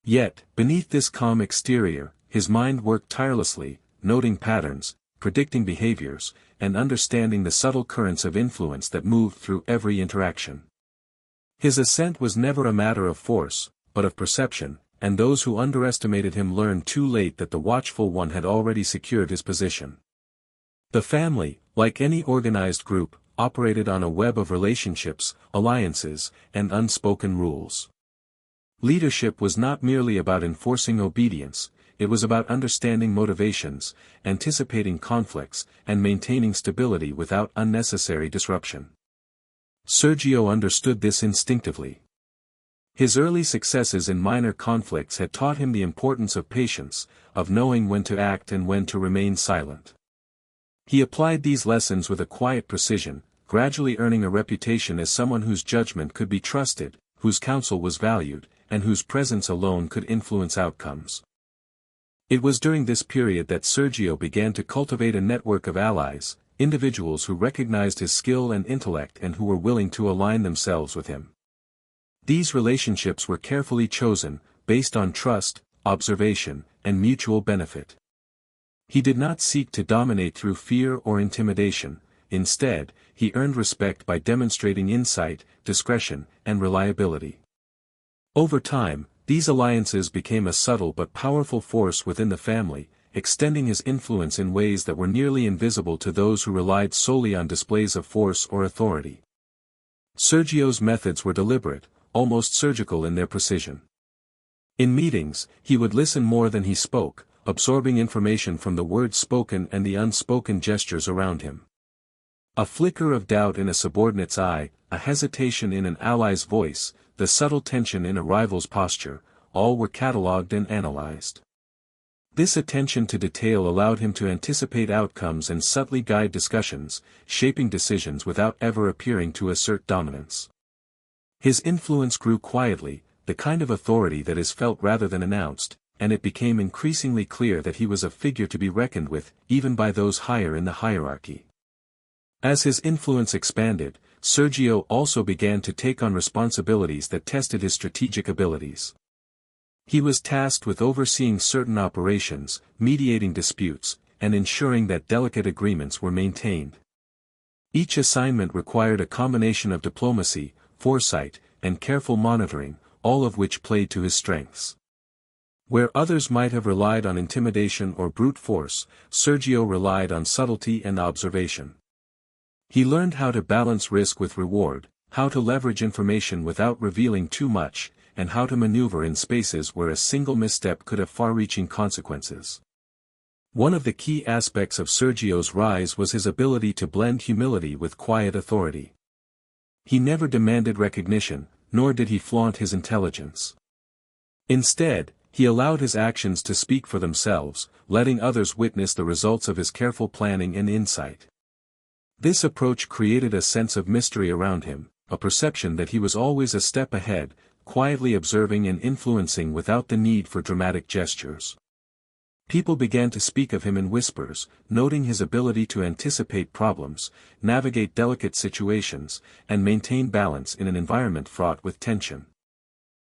A: Yet, beneath this calm exterior, his mind worked tirelessly, noting patterns, predicting behaviors, and understanding the subtle currents of influence that moved through every interaction. His ascent was never a matter of force, but of perception, and those who underestimated him learned too late that the Watchful One had already secured his position. The family, like any organized group, operated on a web of relationships, alliances, and unspoken rules. Leadership was not merely about enforcing obedience, it was about understanding motivations, anticipating conflicts, and maintaining stability without unnecessary disruption. Sergio understood this instinctively. His early successes in minor conflicts had taught him the importance of patience, of knowing when to act and when to remain silent. He applied these lessons with a quiet precision, gradually earning a reputation as someone whose judgment could be trusted, whose counsel was valued, and whose presence alone could influence outcomes. It was during this period that Sergio began to cultivate a network of allies, individuals who recognized his skill and intellect and who were willing to align themselves with him. These relationships were carefully chosen, based on trust, observation, and mutual benefit. He did not seek to dominate through fear or intimidation, instead, he earned respect by demonstrating insight, discretion, and reliability. Over time, these alliances became a subtle but powerful force within the family, extending his influence in ways that were nearly invisible to those who relied solely on displays of force or authority. Sergio's methods were deliberate, almost surgical in their precision. In meetings, he would listen more than he spoke, absorbing information from the words spoken and the unspoken gestures around him. A flicker of doubt in a subordinate's eye, a hesitation in an ally's voice, the subtle tension in a rival's posture, all were catalogued and analyzed. This attention to detail allowed him to anticipate outcomes and subtly guide discussions, shaping decisions without ever appearing to assert dominance. His influence grew quietly, the kind of authority that is felt rather than announced, and it became increasingly clear that he was a figure to be reckoned with, even by those higher in the hierarchy. As his influence expanded, Sergio also began to take on responsibilities that tested his strategic abilities. He was tasked with overseeing certain operations, mediating disputes, and ensuring that delicate agreements were maintained. Each assignment required a combination of diplomacy, foresight, and careful monitoring, all of which played to his strengths. Where others might have relied on intimidation or brute force, Sergio relied on subtlety and observation. He learned how to balance risk with reward, how to leverage information without revealing too much, and how to maneuver in spaces where a single misstep could have far-reaching consequences. One of the key aspects of Sergio's rise was his ability to blend humility with quiet authority. He never demanded recognition, nor did he flaunt his intelligence. Instead, he allowed his actions to speak for themselves, letting others witness the results of his careful planning and insight. This approach created a sense of mystery around him, a perception that he was always a step ahead, quietly observing and influencing without the need for dramatic gestures. People began to speak of him in whispers, noting his ability to anticipate problems, navigate delicate situations, and maintain balance in an environment fraught with tension.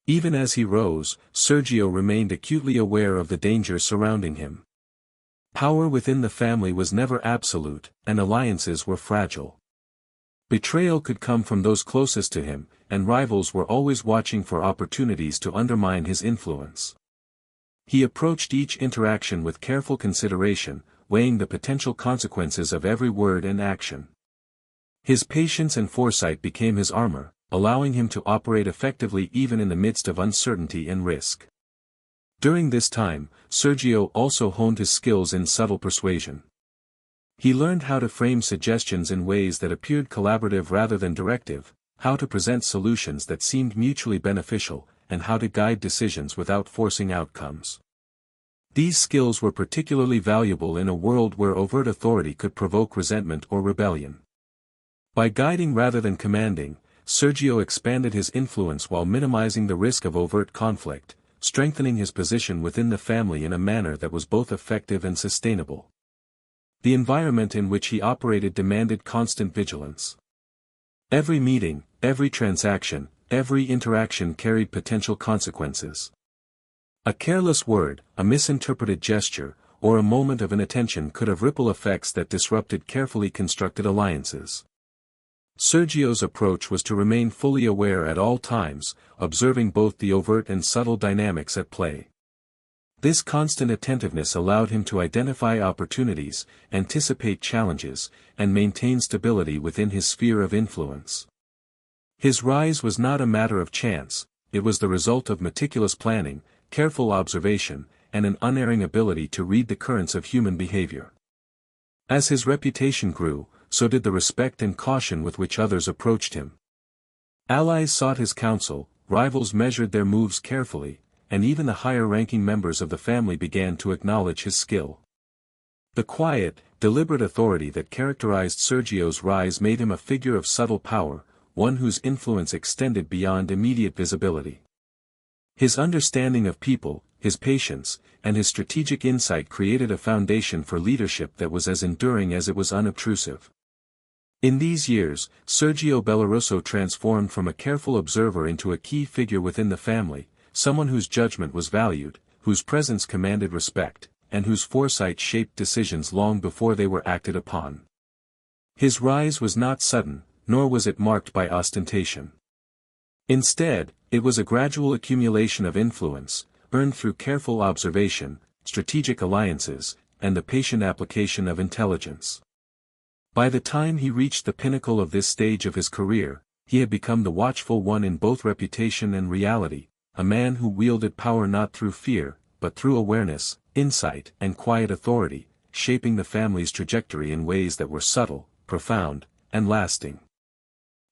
A: Even as he rose, Sergio remained acutely aware of the dangers surrounding him. Power within the family was never absolute, and alliances were fragile. Betrayal could come from those closest to him, and rivals were always watching for opportunities to undermine his influence. He approached each interaction with careful consideration, weighing the potential consequences of every word and action. His patience and foresight became his armor, allowing him to operate effectively even in the midst of uncertainty and risk. During this time, Sergio also honed his skills in subtle persuasion. He learned how to frame suggestions in ways that appeared collaborative rather than directive, how to present solutions that seemed mutually beneficial, and how to guide decisions without forcing outcomes. These skills were particularly valuable in a world where overt authority could provoke resentment or rebellion. By guiding rather than commanding, Sergio expanded his influence while minimizing the risk of overt conflict, strengthening his position within the family in a manner that was both effective and sustainable. The environment in which he operated demanded constant vigilance. Every meeting, every transaction, every interaction carried potential consequences. A careless word, a misinterpreted gesture, or a moment of inattention could have ripple effects that disrupted carefully constructed alliances. Sergio's approach was to remain fully aware at all times, observing both the overt and subtle dynamics at play. This constant attentiveness allowed him to identify opportunities, anticipate challenges, and maintain stability within his sphere of influence. His rise was not a matter of chance, it was the result of meticulous planning, careful observation, and an unerring ability to read the currents of human behavior. As his reputation grew, so did the respect and caution with which others approached him. Allies sought his counsel, rivals measured their moves carefully, and even the higher-ranking members of the family began to acknowledge his skill. The quiet, deliberate authority that characterized Sergio's rise made him a figure of subtle power, one whose influence extended beyond immediate visibility. His understanding of people, his patience, and his strategic insight created a foundation for leadership that was as enduring as it was unobtrusive. In these years, Sergio Bellaruso transformed from a careful observer into a key figure within the family, someone whose judgment was valued, whose presence commanded respect, and whose foresight shaped decisions long before they were acted upon. His rise was not sudden, nor was it marked by ostentation. Instead, it was a gradual accumulation of influence, earned through careful observation, strategic alliances, and the patient application of intelligence. By the time he reached the pinnacle of this stage of his career, he had become the watchful one in both reputation and reality, a man who wielded power not through fear, but through awareness, insight, and quiet authority, shaping the family's trajectory in ways that were subtle, profound, and lasting.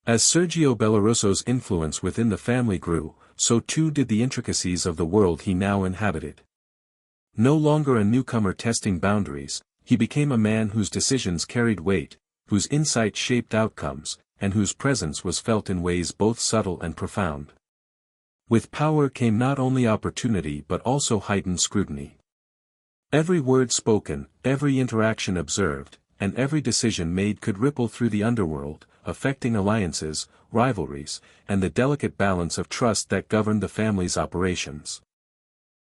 A: As Sergio Bellaruso's influence within the family grew, so too did the intricacies of the world he now inhabited. No longer a newcomer testing boundaries, he became a man whose decisions carried weight, whose insight shaped outcomes, and whose presence was felt in ways both subtle and profound. With power came not only opportunity but also heightened scrutiny. Every word spoken, every interaction observed, and every decision made could ripple through the underworld, affecting alliances, rivalries, and the delicate balance of trust that governed the family's operations.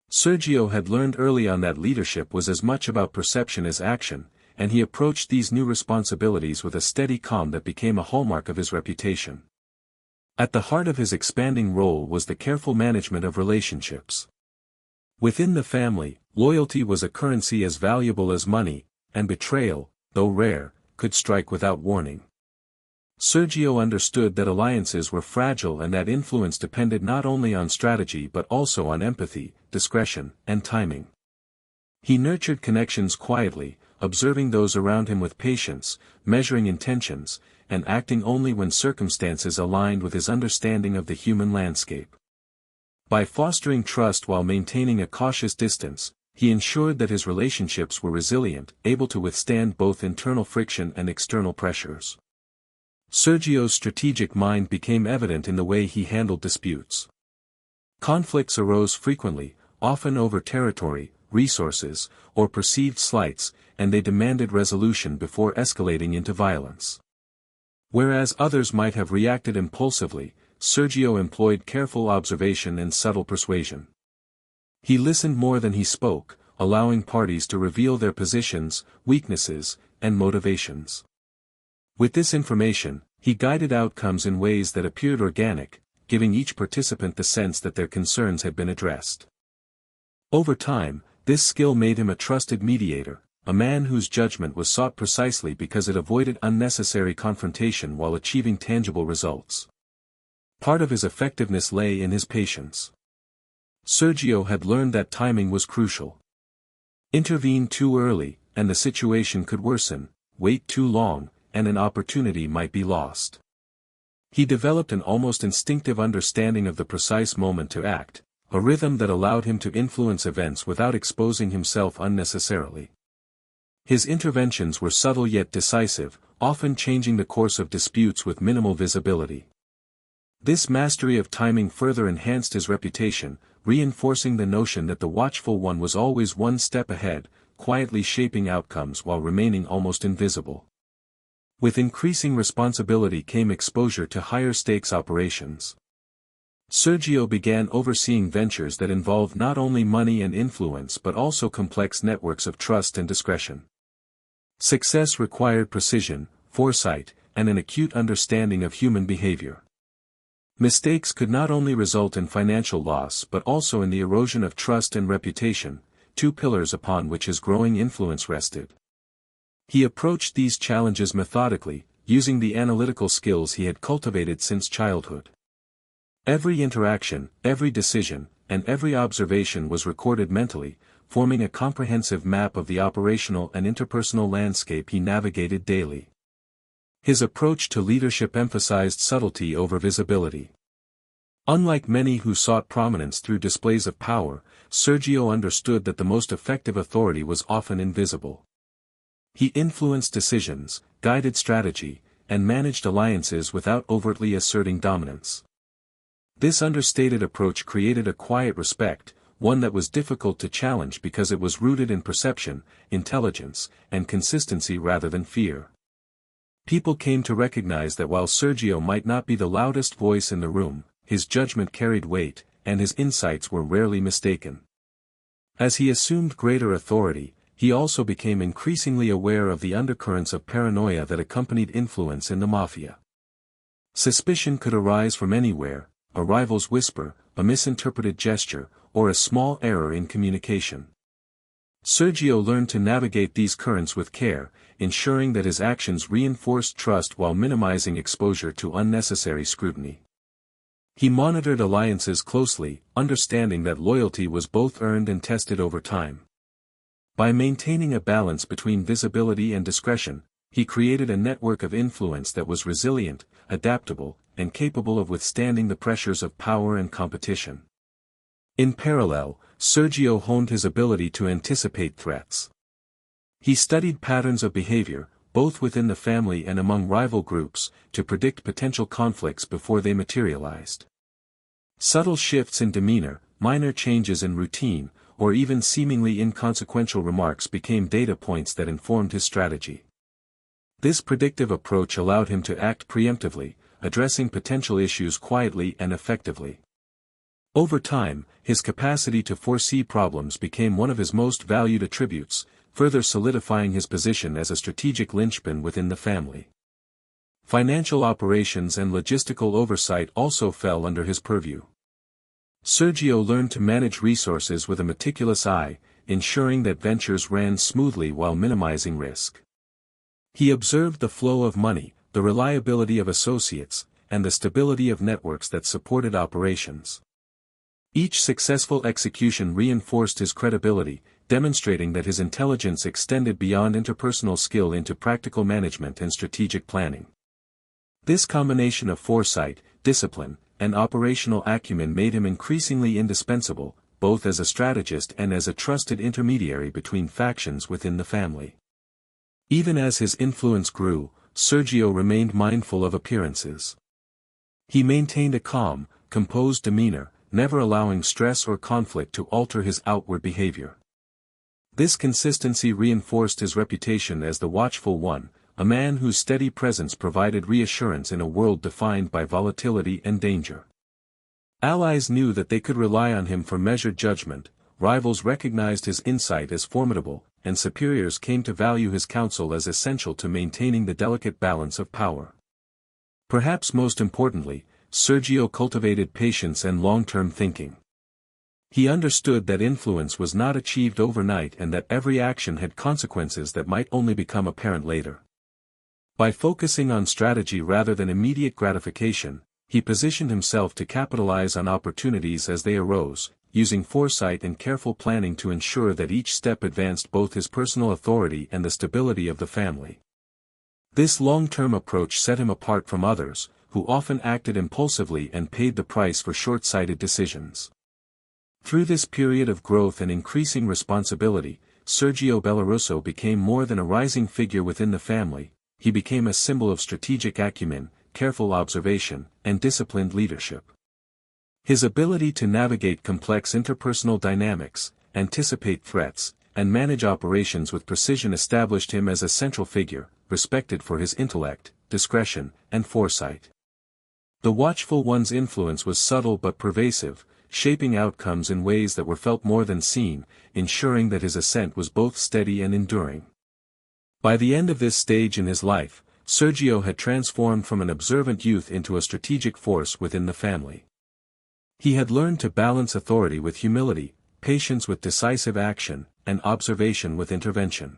A: Sergio had learned early on that leadership was as much about perception as action, and he approached these new responsibilities with a steady calm that became a hallmark of his reputation. At the heart of his expanding role was the careful management of relationships. Within the family, loyalty was a currency as valuable as money, and betrayal, though rare, could strike without warning. Sergio understood that alliances were fragile and that influence depended not only on strategy but also on empathy, discretion, and timing. He nurtured connections quietly, observing those around him with patience, measuring intentions, and acting only when circumstances aligned with his understanding of the human landscape. By fostering trust while maintaining a cautious distance, he ensured that his relationships were resilient, able to withstand both internal friction and external pressures. Sergio's strategic mind became evident in the way he handled disputes. Conflicts arose frequently, often over territory, resources, or perceived slights, and they demanded resolution before escalating into violence. Whereas others might have reacted impulsively, Sergio employed careful observation and subtle persuasion. He listened more than he spoke, allowing parties to reveal their positions, weaknesses, and motivations. With this information, he guided outcomes in ways that appeared organic, giving each participant the sense that their concerns had been addressed. Over time, this skill made him a trusted mediator, a man whose judgment was sought precisely because it avoided unnecessary confrontation while achieving tangible results. Part of his effectiveness lay in his patience. Sergio had learned that timing was crucial. Intervene too early, and the situation could worsen; wait too long, and an opportunity might be lost. He developed an almost instinctive understanding of the precise moment to act, a rhythm that allowed him to influence events without exposing himself unnecessarily. His interventions were subtle yet decisive, often changing the course of disputes with minimal visibility. This mastery of timing further enhanced his reputation, reinforcing the notion that the watchful one was always one step ahead, quietly shaping outcomes while remaining almost invisible. With increasing responsibility came exposure to higher-stakes operations. Sergio began overseeing ventures that involved not only money and influence but also complex networks of trust and discretion. Success required precision, foresight, and an acute understanding of human behavior. Mistakes could not only result in financial loss but also in the erosion of trust and reputation, two pillars upon which his growing influence rested. He approached these challenges methodically, using the analytical skills he had cultivated since childhood. Every interaction, every decision, and every observation was recorded mentally, forming a comprehensive map of the operational and interpersonal landscape he navigated daily. His approach to leadership emphasized subtlety over visibility. Unlike many who sought prominence through displays of power, Sergio understood that the most effective authority was often invisible. He influenced decisions, guided strategy, and managed alliances without overtly asserting dominance. This understated approach created a quiet respect, one that was difficult to challenge because it was rooted in perception, intelligence, and consistency rather than fear. People came to recognize that while Sergio might not be the loudest voice in the room, his judgment carried weight, and his insights were rarely mistaken. As he assumed greater authority, he also became increasingly aware of the undercurrents of paranoia that accompanied influence in the mafia. Suspicion could arise from anywhere, a rival's whisper, a misinterpreted gesture, or a small error in communication. Sergio learned to navigate these currents with care, ensuring that his actions reinforced trust while minimizing exposure to unnecessary scrutiny. He monitored alliances closely, understanding that loyalty was both earned and tested over time. By maintaining a balance between visibility and discretion, he created a network of influence that was resilient, adaptable, and capable of withstanding the pressures of power and competition. In parallel, Sergio honed his ability to anticipate threats. He studied patterns of behavior, both within the family and among rival groups, to predict potential conflicts before they materialized. Subtle shifts in demeanor, minor changes in routine, or even seemingly inconsequential remarks became data points that informed his strategy. This predictive approach allowed him to act preemptively, addressing potential issues quietly and effectively. Over time, his capacity to foresee problems became one of his most valued attributes, further solidifying his position as a strategic linchpin within the family. Financial operations and logistical oversight also fell under his purview. Sergio learned to manage resources with a meticulous eye, ensuring that ventures ran smoothly while minimizing risk. He observed the flow of money, the reliability of associates, and the stability of networks that supported operations. Each successful execution reinforced his credibility, demonstrating that his intelligence extended beyond interpersonal skill into practical management and strategic planning. This combination of foresight, discipline, and operational acumen made him increasingly indispensable, both as a strategist and as a trusted intermediary between factions within the family. Even as his influence grew, Sergio remained mindful of appearances. He maintained a calm, composed demeanor, never allowing stress or conflict to alter his outward behavior. This consistency reinforced his reputation as the watchful one, a man whose steady presence provided reassurance in a world defined by volatility and danger. Allies knew that they could rely on him for measured judgment, rivals recognized his insight as formidable, and superiors came to value his counsel as essential to maintaining the delicate balance of power. Perhaps most importantly, Sergio cultivated patience and long-term thinking. He understood that influence was not achieved overnight and that every action had consequences that might only become apparent later. By focusing on strategy rather than immediate gratification, he positioned himself to capitalize on opportunities as they arose, using foresight and careful planning to ensure that each step advanced both his personal authority and the stability of the family. This long-term approach set him apart from others, who often acted impulsively and paid the price for short-sighted decisions. Through this period of growth and increasing responsibility, Sergio Bellaruso became more than a rising figure within the family. He became a symbol of strategic acumen, careful observation, and disciplined leadership. His ability to navigate complex interpersonal dynamics, anticipate threats, and manage operations with precision established him as a central figure, respected for his intellect, discretion, and foresight. The watchful one's influence was subtle but pervasive, shaping outcomes in ways that were felt more than seen, ensuring that his ascent was both steady and enduring. By the end of this stage in his life, Sergio had transformed from an observant youth into a strategic force within the family. He had learned to balance authority with humility, patience with decisive action, and observation with intervention.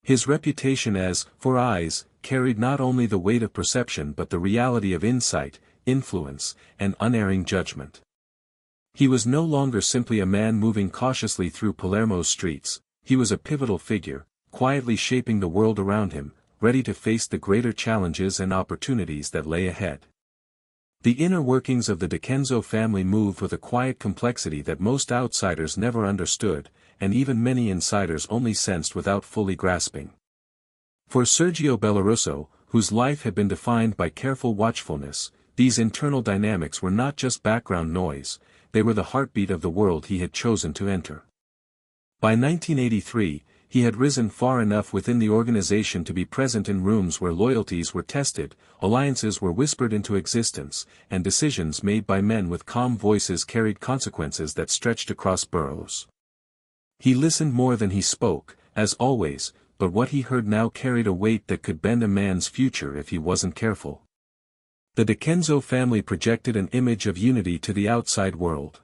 A: His reputation as "for eyes" carried not only the weight of perception but the reality of insight, influence, and unerring judgment. He was no longer simply a man moving cautiously through Palermo's streets, he was a pivotal figure, quietly shaping the world around him, ready to face the greater challenges and opportunities that lay ahead. The inner workings of the Decenzo family moved with a quiet complexity that most outsiders never understood, and even many insiders only sensed without fully grasping. For Sergio Bellaruso, whose life had been defined by careful watchfulness, these internal dynamics were not just background noise, they were the heartbeat of the world he had chosen to enter. By 1983, he had risen far enough within the organization to be present in rooms where loyalties were tested, alliances were whispered into existence, and decisions made by men with calm voices carried consequences that stretched across boroughs. He listened more than he spoke, as always, but what he heard now carried a weight that could bend a man's future if he wasn't careful. The Decenzo family projected an image of unity to the outside world.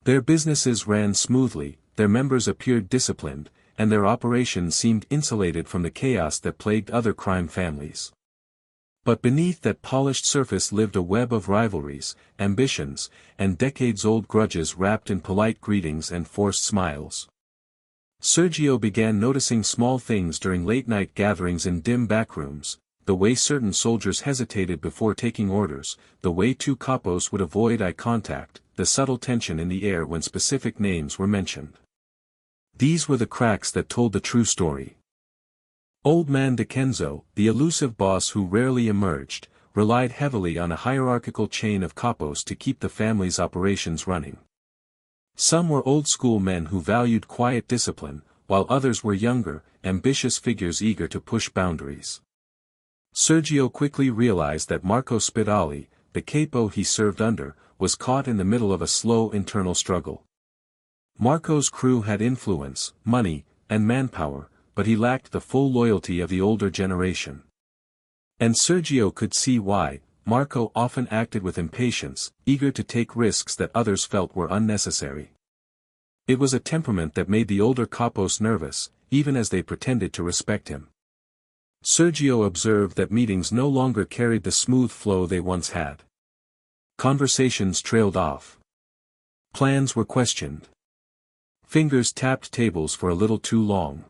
A: Their businesses ran smoothly, their members appeared disciplined, and their operations seemed insulated from the chaos that plagued other crime families. But beneath that polished surface lived a web of rivalries, ambitions, and decades-old grudges wrapped in polite greetings and forced smiles. Sergio began noticing small things during late-night gatherings in dim backrooms, the way certain soldiers hesitated before taking orders, the way two capos would avoid eye contact, the subtle tension in the air when specific names were mentioned. These were the cracks that told the true story. Old man Decenzo, the elusive boss who rarely emerged, relied heavily on a hierarchical chain of capos to keep the family's operations running. Some were old-school men who valued quiet discipline, while others were younger, ambitious figures eager to push boundaries. Sergio quickly realized that Marco Spidali, the capo he served under, was caught in the middle of a slow internal struggle. Marco's crew had influence, money, and manpower, but he lacked the full loyalty of the older generation. And Sergio could see why. Marco often acted with impatience, eager to take risks that others felt were unnecessary. It was a temperament that made the older capos nervous, even as they pretended to respect him. Sergio observed that meetings no longer carried the smooth flow they once had. Conversations trailed off. Plans were questioned. Fingers tapped tables for a little too long.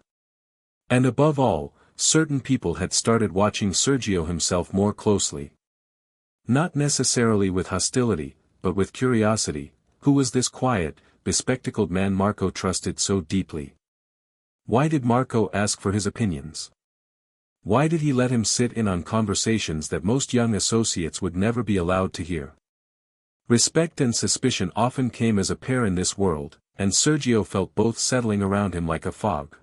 A: And above all, certain people had started watching Sergio himself more closely. Not necessarily with hostility, but with curiosity. Who was this quiet, bespectacled man Marco trusted so deeply? Why did Marco ask for his opinions? Why did he let him sit in on conversations that most young associates would never be allowed to hear? Respect and suspicion often came as a pair in this world, and Sergio felt both settling around him like a fog.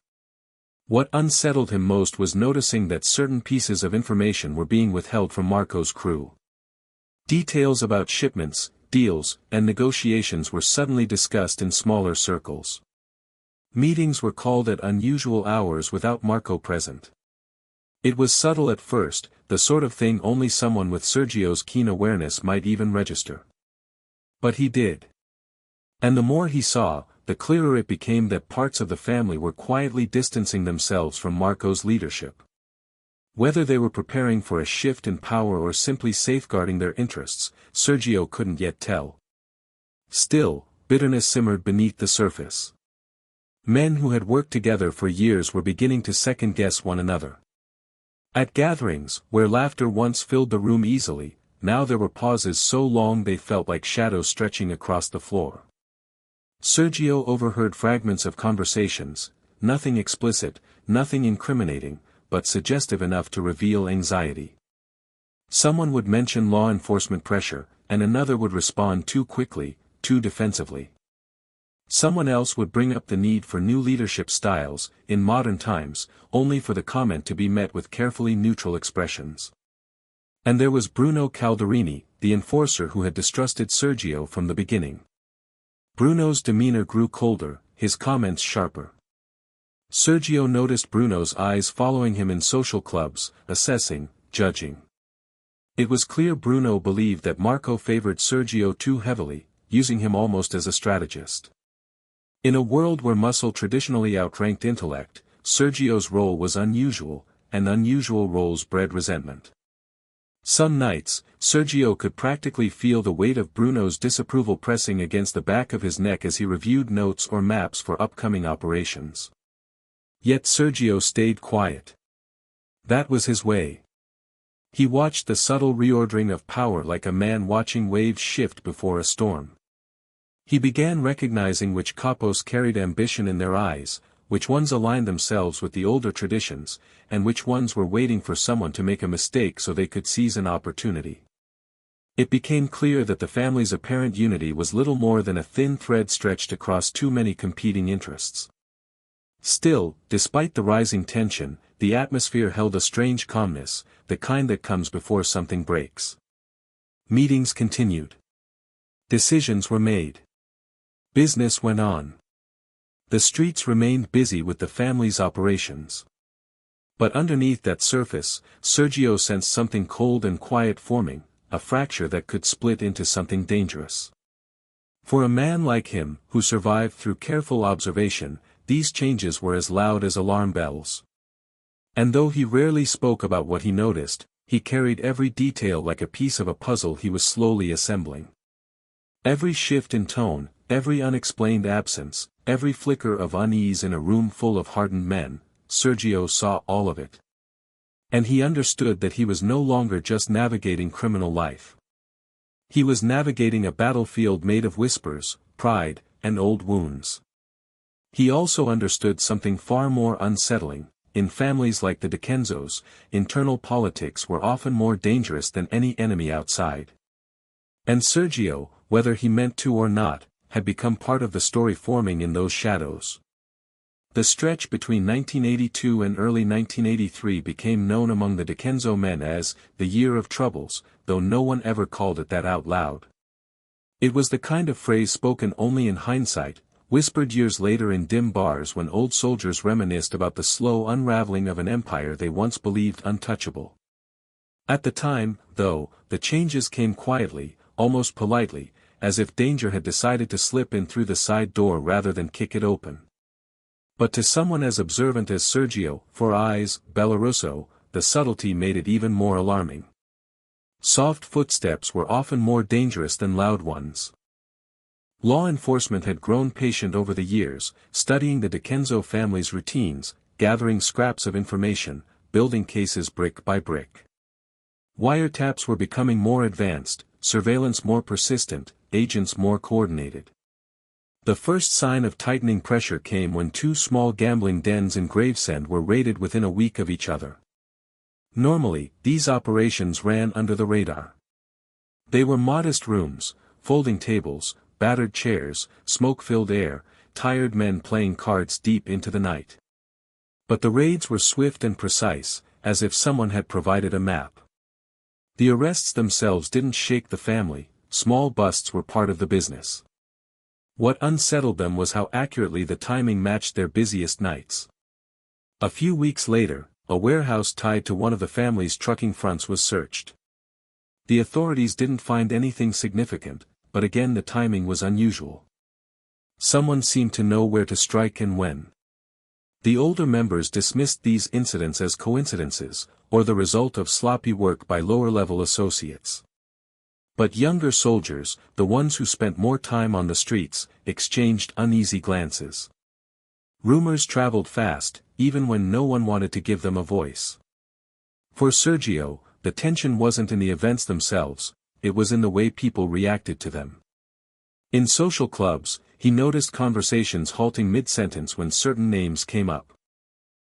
A: What unsettled him most was noticing that certain pieces of information were being withheld from Marco's crew. Details about shipments, deals, and negotiations were suddenly discussed in smaller circles. Meetings were called at unusual hours without Marco present. It was subtle at first, the sort of thing only someone with Sergio's keen awareness might even register. But he did. And the more he saw, the clearer it became that parts of the family were quietly distancing themselves from Marco's leadership. Whether they were preparing for a shift in power or simply safeguarding their interests, Sergio couldn't yet tell. Still, bitterness simmered beneath the surface. Men who had worked together for years were beginning to second-guess one another. At gatherings, where laughter once filled the room easily, now there were pauses so long they felt like shadows stretching across the floor. Sergio overheard fragments of conversations, nothing explicit, nothing incriminating, but suggestive enough to reveal anxiety. Someone would mention law enforcement pressure, and another would respond too quickly, too defensively. Someone else would bring up the need for new leadership styles, in modern times, only for the comment to be met with carefully neutral expressions. And there was Bruno Calderini, the enforcer who had distrusted Sergio from the beginning. Bruno's demeanor grew colder, his comments sharper. Sergio noticed Bruno's eyes following him in social clubs, assessing, judging. It was clear Bruno believed that Marco favored Sergio too heavily, using him almost as a strategist. In a world where muscle traditionally outranked intellect, Sergio's role was unusual, and unusual roles bred resentment. Some nights, Sergio could practically feel the weight of Bruno's disapproval pressing against the back of his neck as he reviewed notes or maps for upcoming operations. Yet Sergio stayed quiet. That was his way. He watched the subtle reordering of power like a man watching waves shift before a storm. He began recognizing which capos carried ambition in their eyes, which ones aligned themselves with the older traditions, and which ones were waiting for someone to make a mistake so they could seize an opportunity. It became clear that the family's apparent unity was little more than a thin thread stretched across too many competing interests. Still, despite the rising tension, the atmosphere held a strange calmness, the kind that comes before something breaks. Meetings continued. Decisions were made. Business went on. The streets remained busy with the family's operations. But underneath that surface, Sergio sensed something cold and quiet forming, a fracture that could split into something dangerous. For a man like him, who survived through careful observation, these changes were as loud as alarm bells. And though he rarely spoke about what he noticed, he carried every detail like a piece of a puzzle he was slowly assembling. Every shift in tone, every unexplained absence, every flicker of unease in a room full of hardened men, Sergio saw all of it. And he understood that he was no longer just navigating criminal life. He was navigating a battlefield made of whispers, pride, and old wounds. He also understood something far more unsettling. In families like the Dickenzos, internal politics were often more dangerous than any enemy outside. And Sergio, whether he meant to or not, had become part of the story forming in those shadows. The stretch between 1982 and early 1983 became known among the Dickenzo men as the Year of Troubles, though no one ever called it that out loud. It was the kind of phrase spoken only in hindsight, whispered years later in dim bars when old soldiers reminisced about the slow unraveling of an empire they once believed untouchable. At the time, though, the changes came quietly, almost politely, as if danger had decided to slip in through the side door rather than kick it open. But to someone as observant as Sergio, for eyes, Bellaruso, the subtlety made it even more alarming. Soft footsteps were often more dangerous than loud ones. Law enforcement had grown patient over the years, studying the Dickenzo family's routines, gathering scraps of information, building cases brick by brick. Wiretaps were becoming more advanced, surveillance more persistent, agents more coordinated. The first sign of tightening pressure came when two small gambling dens in Gravesend were raided within a week of each other. Normally, these operations ran under the radar. They were modest rooms, folding tables, battered chairs, smoke-filled air, tired men playing cards deep into the night. But the raids were swift and precise, as if someone had provided a map. The arrests themselves didn't shake the family, small busts were part of the business. What unsettled them was how accurately the timing matched their busiest nights. A few weeks later, a warehouse tied to one of the family's trucking fronts was searched. The authorities didn't find anything significant, but again the timing was unusual. Someone seemed to know where to strike and when. The older members dismissed these incidents as coincidences, or the result of sloppy work by lower-level associates. But younger soldiers, the ones who spent more time on the streets, exchanged uneasy glances. Rumors traveled fast, even when no one wanted to give them a voice. For Sergio, the tension wasn't in the events themselves, it was in the way people reacted to them. In social clubs, he noticed conversations halting mid-sentence when certain names came up.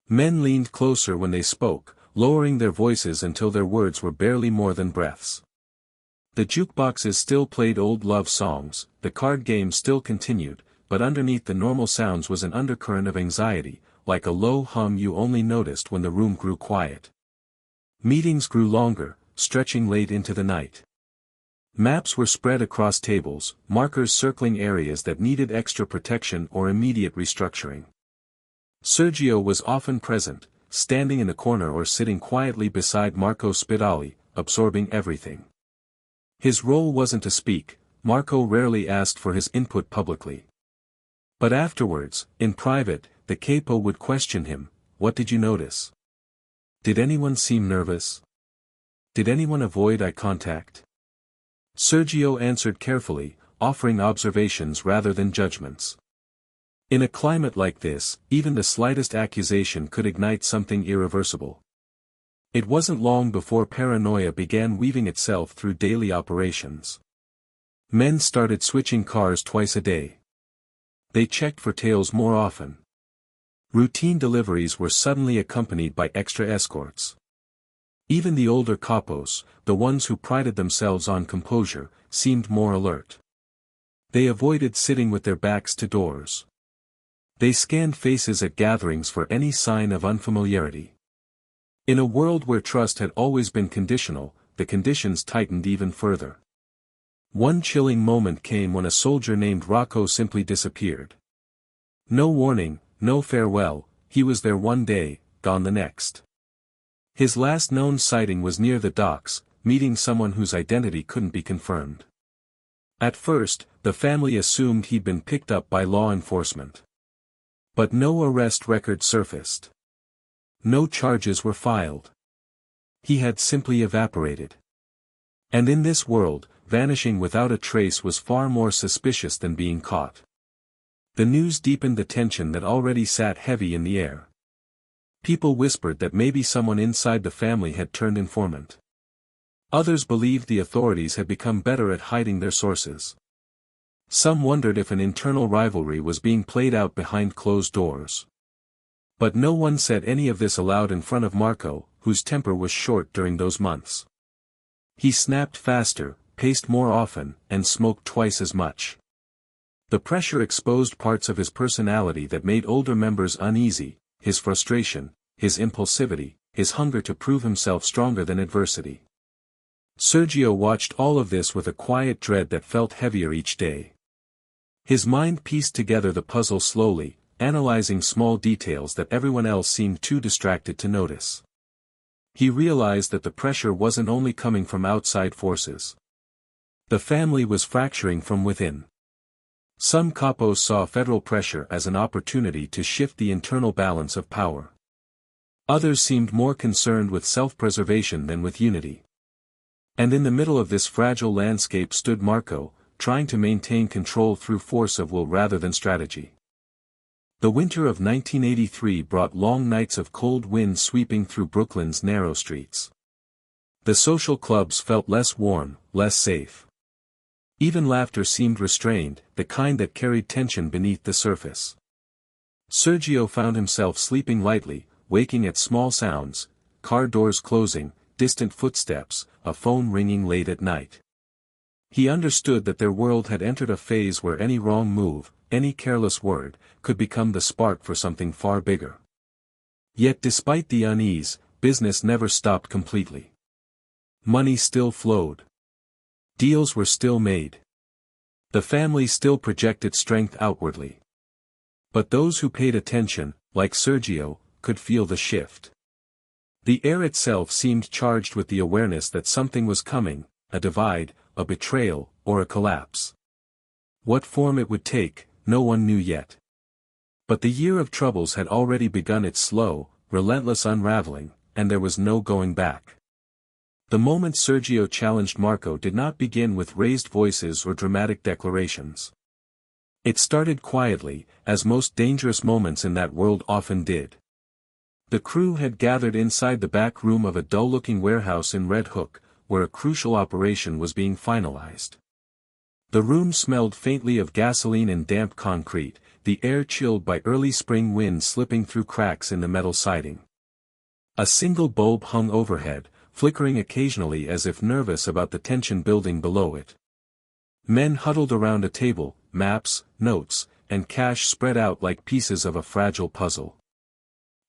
A: Men leaned closer when they spoke, lowering their voices until their words were barely more than breaths. The jukeboxes still played old love songs, the card game still continued, but underneath the normal sounds was an undercurrent of anxiety, like a low hum you only noticed when the room grew quiet. Meetings grew longer, stretching late into the night. Maps were spread across tables, markers circling areas that needed extra protection or immediate restructuring. Sergio was often present, standing in a corner or sitting quietly beside Marco Spidali, absorbing everything. His role wasn't to speak, Marco rarely asked for his input publicly. But afterwards, in private, the capo would question him, "What did you notice? Did anyone seem nervous? Did anyone avoid eye contact?" Sergio answered carefully, offering observations rather than judgments. In a climate like this, even the slightest accusation could ignite something irreversible. It wasn't long before paranoia began weaving itself through daily operations. Men started switching cars twice a day. They checked for tails more often. Routine deliveries were suddenly accompanied by extra escorts. Even the older capos, the ones who prided themselves on composure, seemed more alert. They avoided sitting with their backs to doors. They scanned faces at gatherings for any sign of unfamiliarity. In a world where trust had always been conditional, the conditions tightened even further. One chilling moment came when a soldier named Rocco simply disappeared. No warning, no farewell, he was there one day, gone the next. His last known sighting was near the docks, meeting someone whose identity couldn't be confirmed. At first, the family assumed he'd been picked up by law enforcement. But no arrest record surfaced. No charges were filed. He had simply evaporated. And in this world, vanishing without a trace was far more suspicious than being caught. The news deepened the tension that already sat heavy in the air. People whispered that maybe someone inside the family had turned informant. Others believed the authorities had become better at hiding their sources. Some wondered if an internal rivalry was being played out behind closed doors. But no one said any of this aloud in front of Marco, whose temper was short during those months. He snapped faster, paced more often, and smoked twice as much. The pressure exposed parts of his personality that made older members uneasy, his frustration, his impulsivity, his hunger to prove himself stronger than adversity. Sergio watched all of this with a quiet dread that felt heavier each day. His mind pieced together the puzzle slowly, analyzing small details that everyone else seemed too distracted to notice. He realized that the pressure wasn't only coming from outside forces. The family was fracturing from within. Some capos saw federal pressure as an opportunity to shift the internal balance of power. Others seemed more concerned with self-preservation than with unity. And in the middle of this fragile landscape stood Marco, trying to maintain control through force of will rather than strategy. The winter of 1983 brought long nights of cold wind sweeping through Brooklyn's narrow streets. The social clubs felt less warm, less safe. Even laughter seemed restrained, the kind that carried tension beneath the surface. Sergio found himself sleeping lightly, waking at small sounds, car doors closing, distant footsteps, a phone ringing late at night. He understood that their world had entered a phase where any wrong move, any careless word, could become the spark for something far bigger. Yet despite the unease, business never stopped completely. Money still flowed. Deals were still made. The family still projected strength outwardly. But those who paid attention, like Sergio, could feel the shift. The air itself seemed charged with the awareness that something was coming, a divide, a betrayal, or a collapse. What form it would take, no one knew yet. But the year of troubles had already begun its slow, relentless unraveling, and there was no going back. The moment Sergio challenged Marco did not begin with raised voices or dramatic declarations. It started quietly, as most dangerous moments in that world often did. The crew had gathered inside the back room of a dull-looking warehouse in Red Hook, where a crucial operation was being finalized. The room smelled faintly of gasoline and damp concrete, the air chilled by early spring winds slipping through cracks in the metal siding. A single bulb hung overhead, flickering occasionally as if nervous about the tension building below it. Men huddled around a table, maps, notes, and cash spread out like pieces of a fragile puzzle.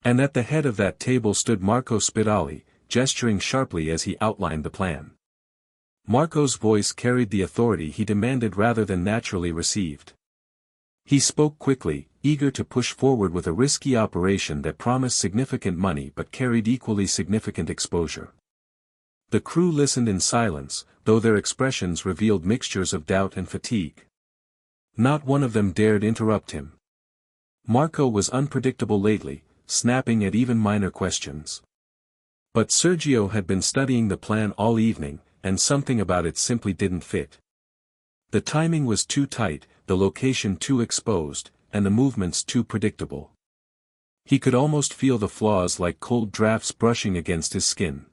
A: And at the head of that table stood Marco Spidali, gesturing sharply as he outlined the plan. Marco's voice carried the authority he demanded rather than naturally received. He spoke quickly, eager to push forward with a risky operation that promised significant money but carried equally significant exposure. The crew listened in silence, though their expressions revealed mixtures of doubt and fatigue. Not one of them dared interrupt him. Marco was unpredictable lately, snapping at even minor questions. But Sergio had been studying the plan all evening, and something about it simply didn't fit. The timing was too tight, the location too exposed, and the movements too predictable. He could almost feel the flaws like cold drafts brushing against his skin.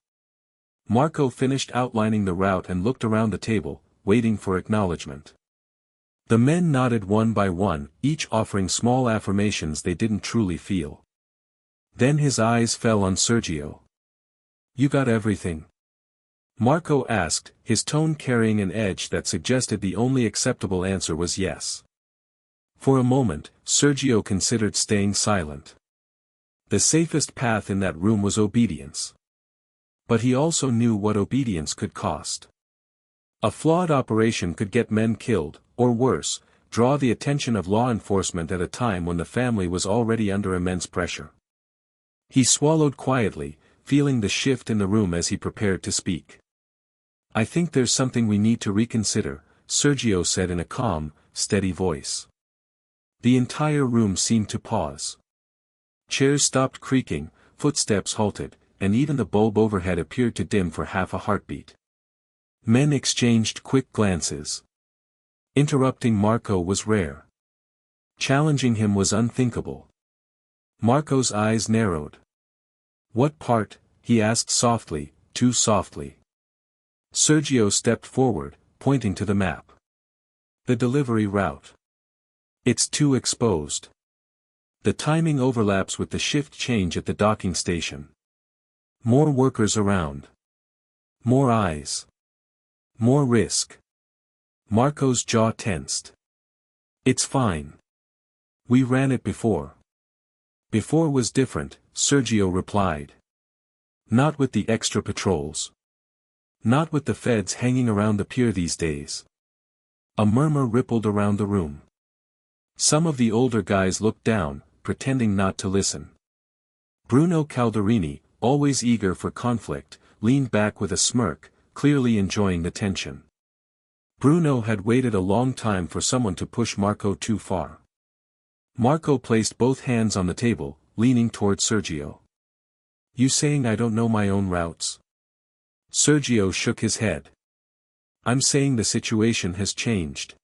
A: Marco finished outlining the route and looked around the table, waiting for acknowledgement. The men nodded one by one, each offering small affirmations they didn't truly feel. Then his eyes fell on Sergio. "You got everything?" Marco asked, his tone carrying an edge that suggested the only acceptable answer was yes. For a moment, Sergio considered staying silent. The safest path in that room was obedience. But he also knew what obedience could cost. A flawed operation could get men killed, or worse, draw the attention of law enforcement at a time when the family was already under immense pressure. He swallowed quietly, feeling the shift in the room as he prepared to speak. "I think there's something we need to reconsider," Sergio said in a calm, steady voice. The entire room seemed to pause. Chairs stopped creaking, footsteps halted, and even the bulb overhead appeared to dim for half a heartbeat. Men exchanged quick glances. Interrupting Marco was rare. Challenging him was unthinkable. Marco's eyes narrowed. "What part?" he asked softly, too softly. Sergio stepped forward, pointing to the map. "The delivery route. It's too exposed. The timing overlaps with the shift change at the docking station. More workers around. More eyes. More risk." Marco's jaw tensed. "It's fine. We ran it before." "Before was different," Sergio replied. "Not with the extra patrols. Not with the feds hanging around the pier these days." A murmur rippled around the room. Some of the older guys looked down, pretending not to listen. Bruno Calderini, always eager for conflict, leaned back with a smirk, clearly enjoying the tension. Bruno had waited a long time for someone to push Marco too far. Marco placed both hands on the table, leaning toward Sergio. "You saying I don't know my own routes?" Sergio shook his head. "I'm saying the situation has changed.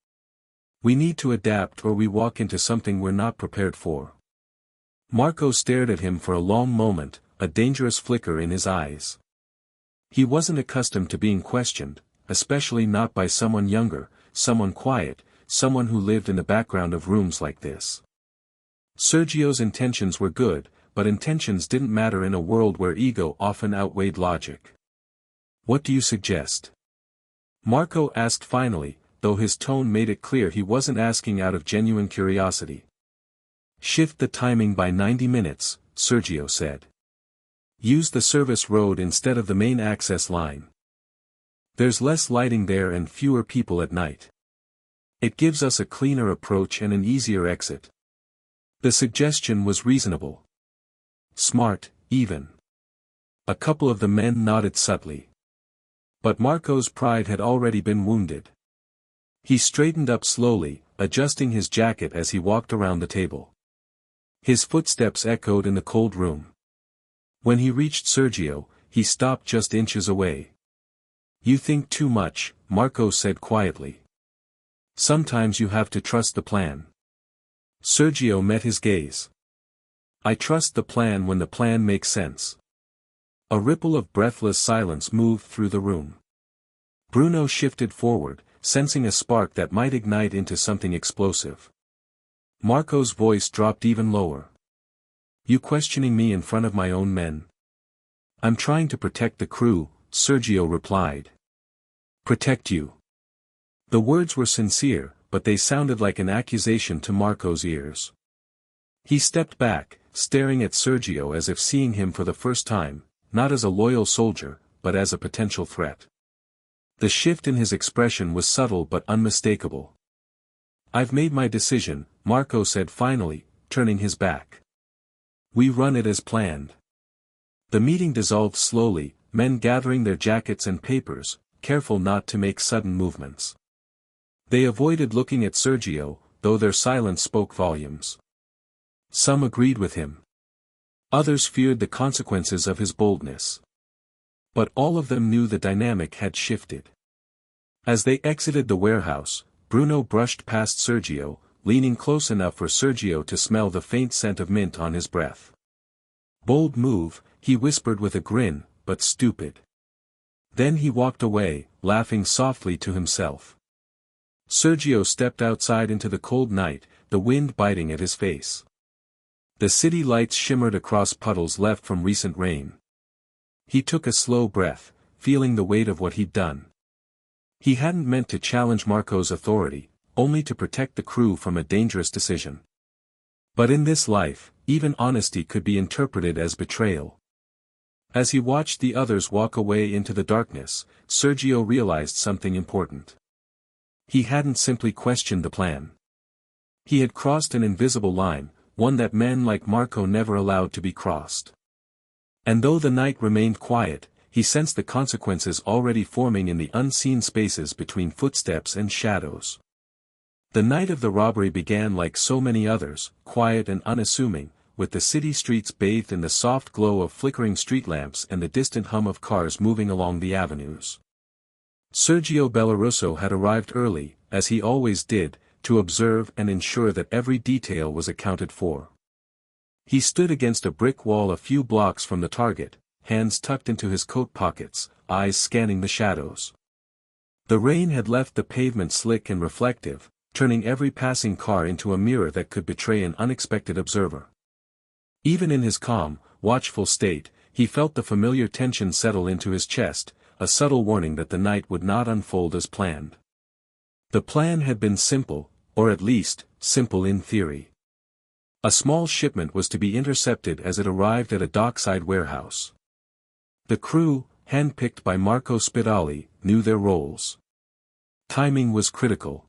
A: We need to adapt or we walk into something we're not prepared for." Marco stared at him for a long moment, a dangerous flicker in his eyes. He wasn't accustomed to being questioned, especially not by someone younger, someone quiet, someone who lived in the background of rooms like this. Sergio's intentions were good, but intentions didn't matter in a world where ego often outweighed logic. "What do you suggest?" Marco asked finally, though his tone made it clear he wasn't asking out of genuine curiosity. "Shift the timing by 90 minutes, Sergio said. "Use the service road instead of the main access line. There's less lighting there and fewer people at night. It gives us a cleaner approach and an easier exit." The suggestion was reasonable. Smart, even. A couple of the men nodded subtly. But Marco's pride had already been wounded. He straightened up slowly, adjusting his jacket as he walked around the table. His footsteps echoed in the cold room. When he reached Sergio, he stopped just inches away. "You think too much," Marco said quietly. "Sometimes you have to trust the plan." Sergio met his gaze. "I trust the plan when the plan makes sense." A ripple of breathless silence moved through the room. Bruno shifted forward, sensing a spark that might ignite into something explosive. Marco's voice dropped even lower. "You questioning me in front of my own men?" "I'm trying to protect the crew," Sergio replied. "Protect you." The words were sincere, but they sounded like an accusation to Marco's ears. He stepped back, staring at Sergio as if seeing him for the first time, not as a loyal soldier, but as a potential threat. The shift in his expression was subtle but unmistakable. "I've made my decision," Marco said finally, turning his back. "We run it as planned." The meeting dissolved slowly, men gathering their jackets and papers, careful not to make sudden movements. They avoided looking at Sergio, though their silence spoke volumes. Some agreed with him. Others feared the consequences of his boldness. But all of them knew the dynamic had shifted. As they exited the warehouse, Bruno brushed past Sergio, leaning close enough for Sergio to smell the faint scent of mint on his breath. "Bold move," he whispered with a grin, "but stupid." Then he walked away, laughing softly to himself. Sergio stepped outside into the cold night, the wind biting at his face. The city lights shimmered across puddles left from recent rain. He took a slow breath, feeling the weight of what he'd done. He hadn't meant to challenge Marco's authority, only to protect the crew from a dangerous decision. But in this life, even honesty could be interpreted as betrayal. As he watched the others walk away into the darkness, Sergio realized something important. He hadn't simply questioned the plan. He had crossed an invisible line, one that men like Marco never allowed to be crossed. And though the night remained quiet, he sensed the consequences already forming in the unseen spaces between footsteps and shadows. The night of the robbery began like so many others, quiet and unassuming, with the city streets bathed in the soft glow of flickering street lamps and the distant hum of cars moving along the avenues. Sergio Bellaruso had arrived early, as he always did, to observe and ensure that every detail was accounted for. He stood against a brick wall a few blocks from the target, hands tucked into his coat pockets, eyes scanning the shadows. The rain had left the pavement slick and reflective, turning every passing car into a mirror that could betray an unexpected observer. Even in his calm, watchful state, he felt the familiar tension settle into his chest, a subtle warning that the night would not unfold as planned. The plan had been simple, or at least, simple in theory. A small shipment was to be intercepted as it arrived at a dockside warehouse. The crew, handpicked by Marco Spidali, knew their roles. Timing was critical.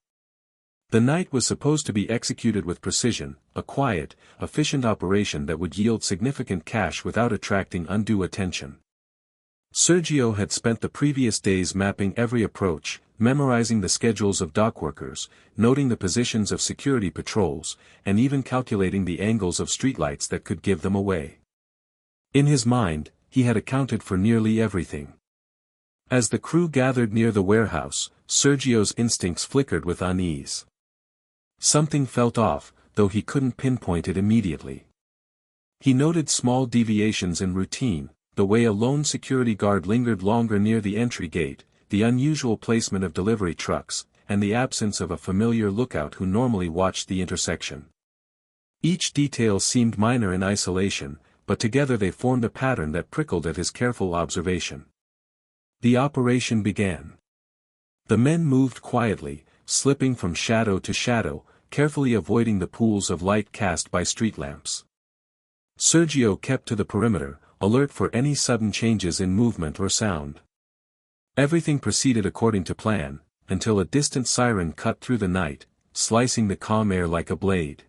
A: The night was supposed to be executed with precision, a quiet, efficient operation that would yield significant cash without attracting undue attention. Sergio had spent the previous days mapping every approach, memorizing the schedules of dockworkers, noting the positions of security patrols, and even calculating the angles of streetlights that could give them away. In his mind, he had accounted for nearly everything. As the crew gathered near the warehouse, Sergio's instincts flickered with unease. Something felt off, though he couldn't pinpoint it immediately. He noted small deviations in routine, the way a lone security guard lingered longer near the entry gate, the unusual placement of delivery trucks, and the absence of a familiar lookout who normally watched the intersection. Each detail seemed minor in isolation, but together they formed a pattern that prickled at his careful observation. The operation began. The men moved quietly, slipping from shadow to shadow, carefully avoiding the pools of light cast by street lamps. Sergio kept to the perimeter, alert for any sudden changes in movement or sound. Everything proceeded according to plan, until a distant siren cut through the night, slicing the calm air like a blade.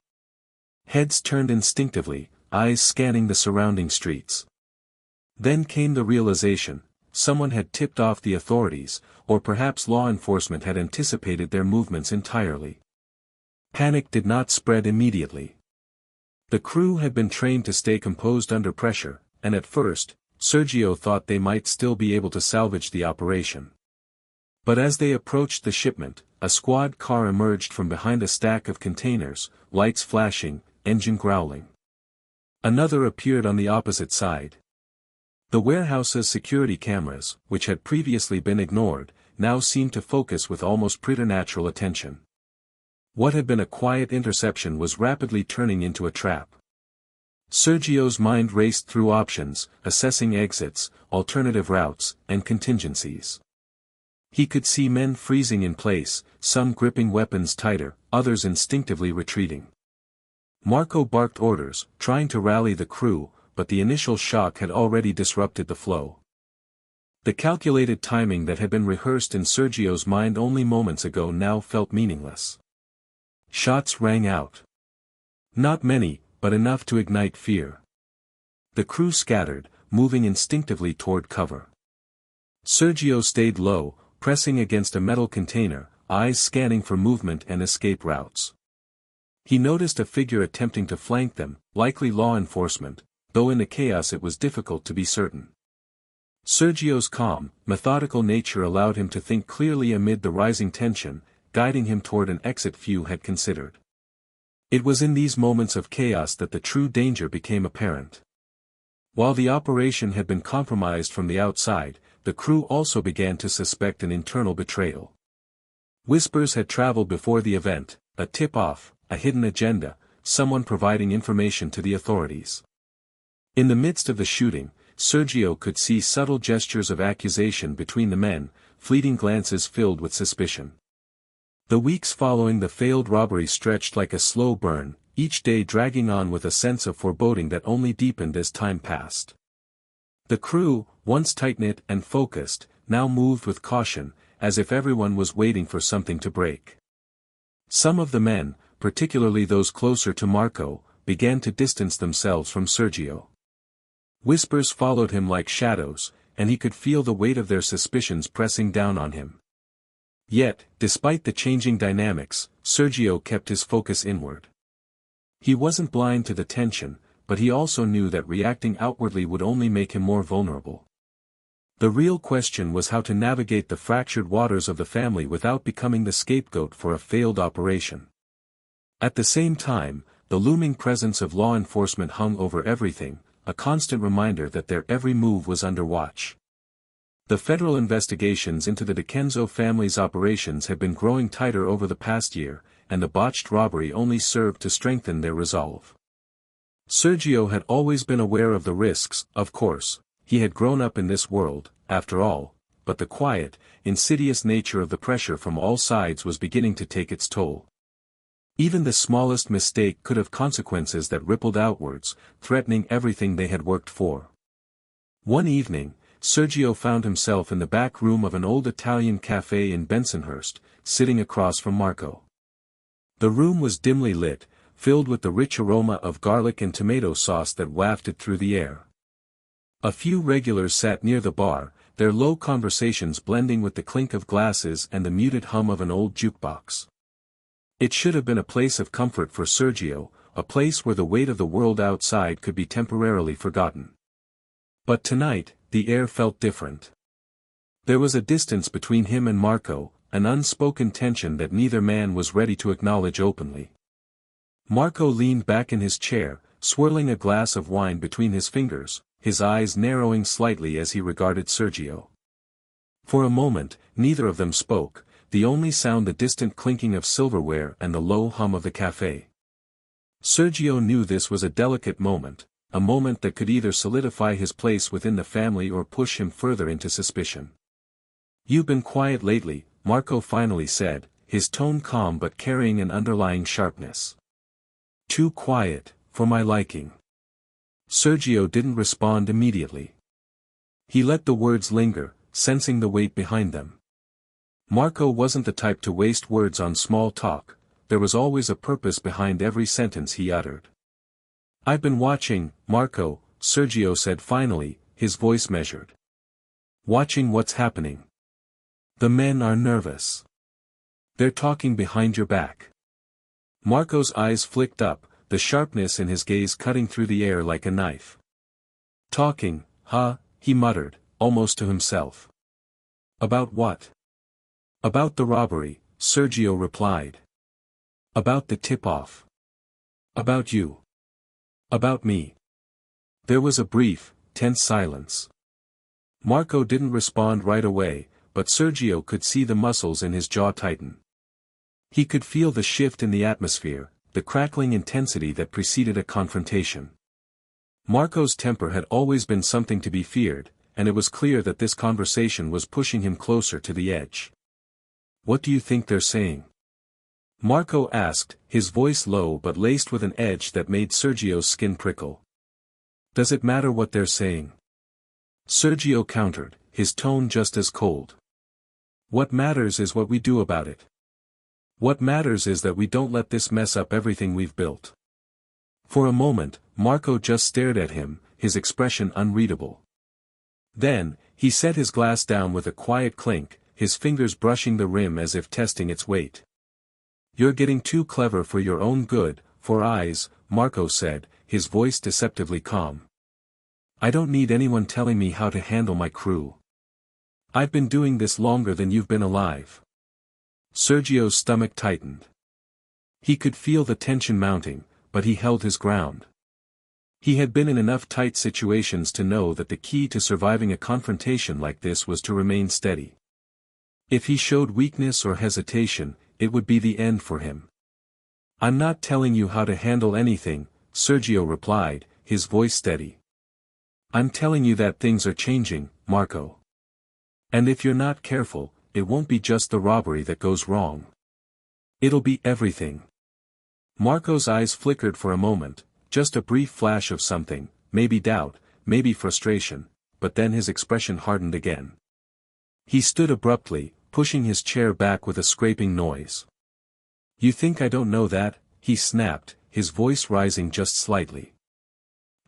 A: Heads turned instinctively, eyes scanning the surrounding streets. Then came the realization: someone had tipped off the authorities, or perhaps law enforcement had anticipated their movements entirely. Panic did not spread immediately. The crew had been trained to stay composed under pressure, and at first, Sergio thought they might still be able to salvage the operation. But as they approached the shipment, a squad car emerged from behind a stack of containers, lights flashing, engine growling. Another appeared on the opposite side. The warehouse's security cameras, which had previously been ignored, now seemed to focus with almost preternatural attention. What had been a quiet interception was rapidly turning into a trap. Sergio's mind raced through options, assessing exits, alternative routes, and contingencies. He could see men freezing in place, some gripping weapons tighter, others instinctively retreating. Marco barked orders, trying to rally the crew, but the initial shock had already disrupted the flow. The calculated timing that had been rehearsed in Sergio's mind only moments ago now felt meaningless. Shots rang out. Not many, but enough to ignite fear. The crew scattered, moving instinctively toward cover. Sergio stayed low, pressing against a metal container, eyes scanning for movement and escape routes. He noticed a figure attempting to flank them, likely law enforcement, though in the chaos it was difficult to be certain. Sergio's calm, methodical nature allowed him to think clearly amid the rising tension, guiding him toward an exit few had considered. It was in these moments of chaos that the true danger became apparent. While the operation had been compromised from the outside, the crew also began to suspect an internal betrayal. Whispers had traveled before the event, a tip-off, a hidden agenda, someone providing information to the authorities. In the midst of the shooting, Sergio could see subtle gestures of accusation between the men, fleeting glances filled with suspicion. The weeks following the failed robbery stretched like a slow burn, each day dragging on with a sense of foreboding that only deepened as time passed. The crew, once tight-knit and focused, now moved with caution, as if everyone was waiting for something to break. Some of the men, particularly those closer to Marco, began to distance themselves from Sergio. Whispers followed him like shadows, and he could feel the weight of their suspicions pressing down on him. Yet, despite the changing dynamics, Sergio kept his focus inward. He wasn't blind to the tension, but he also knew that reacting outwardly would only make him more vulnerable. The real question was how to navigate the fractured waters of the family without becoming the scapegoat for a failed operation. At the same time, the looming presence of law enforcement hung over everything, a constant reminder that their every move was under watch. The federal investigations into the DiCenzo family's operations had been growing tighter over the past year, and the botched robbery only served to strengthen their resolve. Sergio had always been aware of the risks, of course, he had grown up in this world, after all, but the quiet, insidious nature of the pressure from all sides was beginning to take its toll. Even the smallest mistake could have consequences that rippled outwards, threatening everything they had worked for. One evening, Sergio found himself in the back room of an old Italian cafe in Bensonhurst, sitting across from Marco. The room was dimly lit, filled with the rich aroma of garlic and tomato sauce that wafted through the air. A few regulars sat near the bar, their low conversations blending with the clink of glasses and the muted hum of an old jukebox. It should have been a place of comfort for Sergio, a place where the weight of the world outside could be temporarily forgotten. But tonight, the air felt different. There was a distance between him and Marco, an unspoken tension that neither man was ready to acknowledge openly. Marco leaned back in his chair, swirling a glass of wine between his fingers, his eyes narrowing slightly as he regarded Sergio. For a moment, neither of them spoke, the only sound the distant clinking of silverware and the low hum of the cafe. Sergio knew this was a delicate moment, a moment that could either solidify his place within the family or push him further into suspicion. "You've been quiet lately," Marco finally said, his tone calm but carrying an underlying sharpness. "Too quiet, for my liking." Sergio didn't respond immediately. He let the words linger, sensing the weight behind them. Marco wasn't the type to waste words on small talk, there was always a purpose behind every sentence he uttered. "I've been watching, Marco," Sergio said finally, his voice measured. "Watching what's happening. The men are nervous. They're talking behind your back." Marco's eyes flicked up, the sharpness in his gaze cutting through the air like a knife. "Talking, huh?" he muttered, almost to himself. "About what?" "About the robbery," Sergio replied. "About the tip-off. About you. About me." There was a brief, tense silence. Marco didn't respond right away, but Sergio could see the muscles in his jaw tighten. He could feel the shift in the atmosphere, the crackling intensity that preceded a confrontation. Marco's temper had always been something to be feared, and it was clear that this conversation was pushing him closer to the edge. "What do you think they're saying?" Marco asked, his voice low but laced with an edge that made Sergio's skin prickle. "Does it matter what they're saying?" Sergio countered, his tone just as cold. "What matters is what we do about it. What matters is that we don't let this mess up everything we've built." For a moment, Marco just stared at him, his expression unreadable. Then, he set his glass down with a quiet clink, his fingers brushing the rim as if testing its weight. You're getting too clever for your own good, for eyes, Marco said, his voice deceptively calm. I don't need anyone telling me how to handle my crew. I've been doing this longer than you've been alive. Sergio's stomach tightened. He could feel the tension mounting, but he held his ground. He had been in enough tight situations to know that the key to surviving a confrontation like this was to remain steady. If he showed weakness or hesitation, it would be the end for him. I'm not telling you how to handle anything, Sergio replied, his voice steady. I'm telling you that things are changing, Marco. And if you're not careful, it won't be just the robbery that goes wrong. It'll be everything. Marco's eyes flickered for a moment, just a brief flash of something, maybe doubt, maybe frustration, but then his expression hardened again. He stood abruptly, pushing his chair back with a scraping noise. You think I don't know that? He snapped, his voice rising just slightly.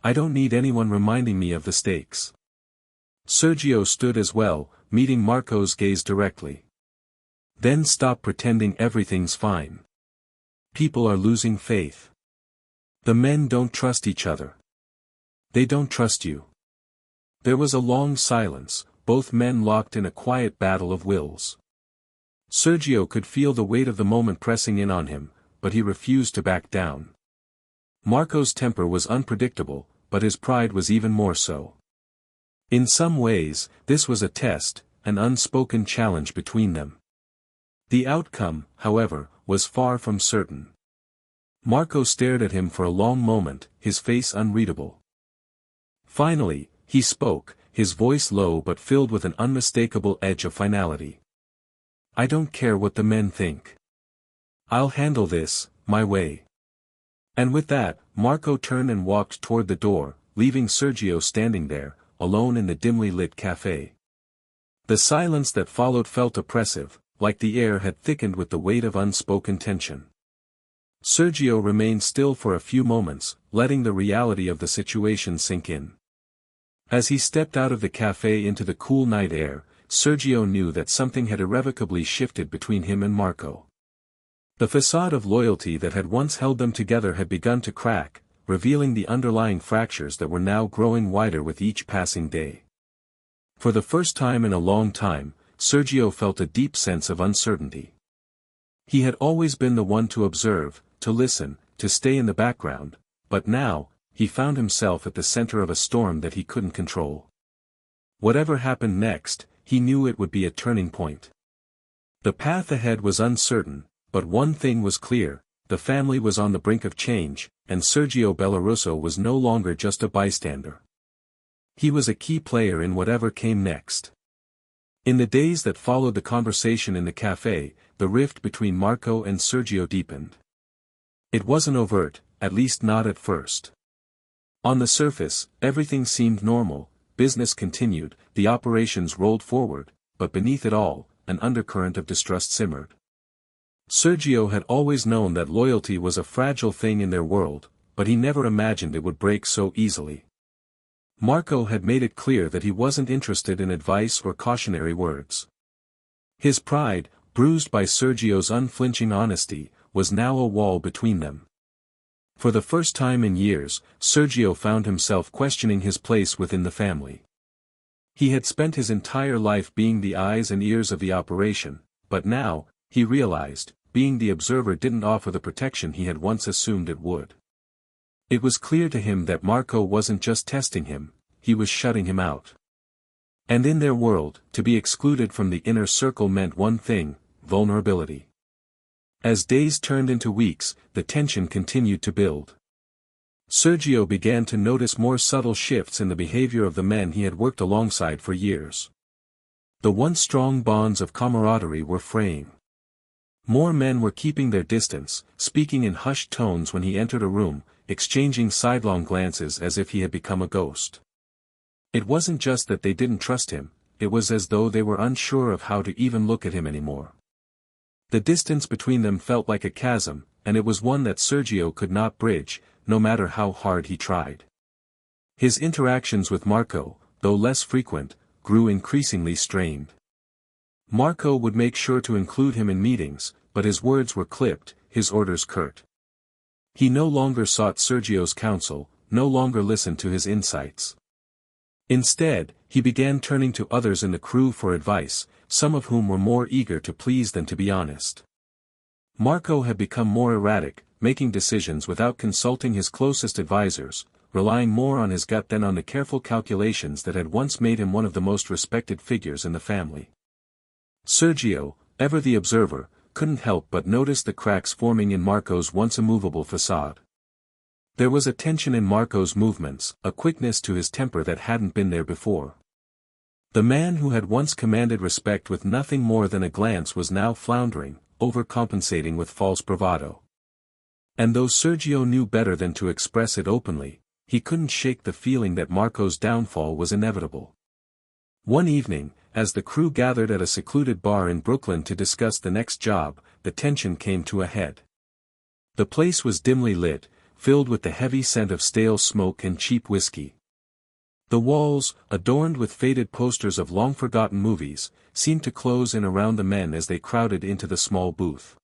A: I don't need anyone reminding me of the stakes. Sergio stood as well, meeting Marco's gaze directly. Then stop pretending everything's fine. People are losing faith. The men don't trust each other. They don't trust you. There was a long silence, both men locked in a quiet battle of wills. Sergio could feel the weight of the moment pressing in on him, but he refused to back down. Marco's temper was unpredictable, but his pride was even more so. In some ways, this was a test, an unspoken challenge between them. The outcome, however, was far from certain. Marco stared at him for a long moment, his face unreadable. Finally, he spoke, his voice low but filled with an unmistakable edge of finality. I don't care what the men think. I'll handle this, my way. And with that, Marco turned and walked toward the door, leaving Sergio standing there, alone in the dimly lit cafe. The silence that followed felt oppressive, like the air had thickened with the weight of unspoken tension. Sergio remained still for a few moments, letting the reality of the situation sink in. As he stepped out of the cafe into the cool night air, Sergio knew that something had irrevocably shifted between him and Marco. The facade of loyalty that had once held them together had begun to crack, revealing the underlying fractures that were now growing wider with each passing day. For the first time in a long time, Sergio felt a deep sense of uncertainty. He had always been the one to observe, to listen, to stay in the background, but now, he found himself at the center of a storm that he couldn't control. Whatever happened next, he knew it would be a turning point. The path ahead was uncertain, but one thing was clear, the family was on the brink of change, and Sergio Bellaruso was no longer just a bystander. He was a key player in whatever came next. In the days that followed the conversation in the cafe, the rift between Marco and Sergio deepened. It wasn't overt, at least not at first. On the surface, everything seemed normal, business continued, the operations rolled forward, but beneath it all, an undercurrent of distrust simmered. Sergio had always known that loyalty was a fragile thing in their world, but he never imagined it would break so easily. Marco had made it clear that he wasn't interested in advice or cautionary words. His pride, bruised by Sergio's unflinching honesty, was now a wall between them. For the first time in years, Sergio found himself questioning his place within the family. He had spent his entire life being the eyes and ears of the operation, but now, he realized, being the observer didn't offer the protection he had once assumed it would. It was clear to him that Marco wasn't just testing him, he was shutting him out. And in their world, to be excluded from the inner circle meant one thing: vulnerability. As days turned into weeks, the tension continued to build. Sergio began to notice more subtle shifts in the behavior of the men he had worked alongside for years. The once strong bonds of camaraderie were fraying. More men were keeping their distance, speaking in hushed tones when he entered a room, exchanging sidelong glances as if he had become a ghost. It wasn't just that they didn't trust him, it was as though they were unsure of how to even look at him anymore. The distance between them felt like a chasm, and it was one that Sergio could not bridge, no matter how hard he tried. His interactions with Marco, though less frequent, grew increasingly strained. Marco would make sure to include him in meetings, but his words were clipped, his orders curt. He no longer sought Sergio's counsel, no longer listened to his insights. Instead, he began turning to others in the crew for advice, some of whom were more eager to please than to be honest. Marco had become more erratic, making decisions without consulting his closest advisors, relying more on his gut than on the careful calculations that had once made him one of the most respected figures in the family. Sergio, ever the observer, couldn't help but notice the cracks forming in Marco's once immovable facade. There was a tension in Marco's movements, a quickness to his temper that hadn't been there before. The man who had once commanded respect with nothing more than a glance was now floundering, overcompensating with false bravado. And though Sergio knew better than to express it openly, he couldn't shake the feeling that Marco's downfall was inevitable. One evening, as the crew gathered at a secluded bar in Brooklyn to discuss the next job, the tension came to a head. The place was dimly lit, filled with the heavy scent of stale smoke and cheap whiskey. The walls, adorned with faded posters of long-forgotten movies, seemed to close in around the men as they crowded into the small booth.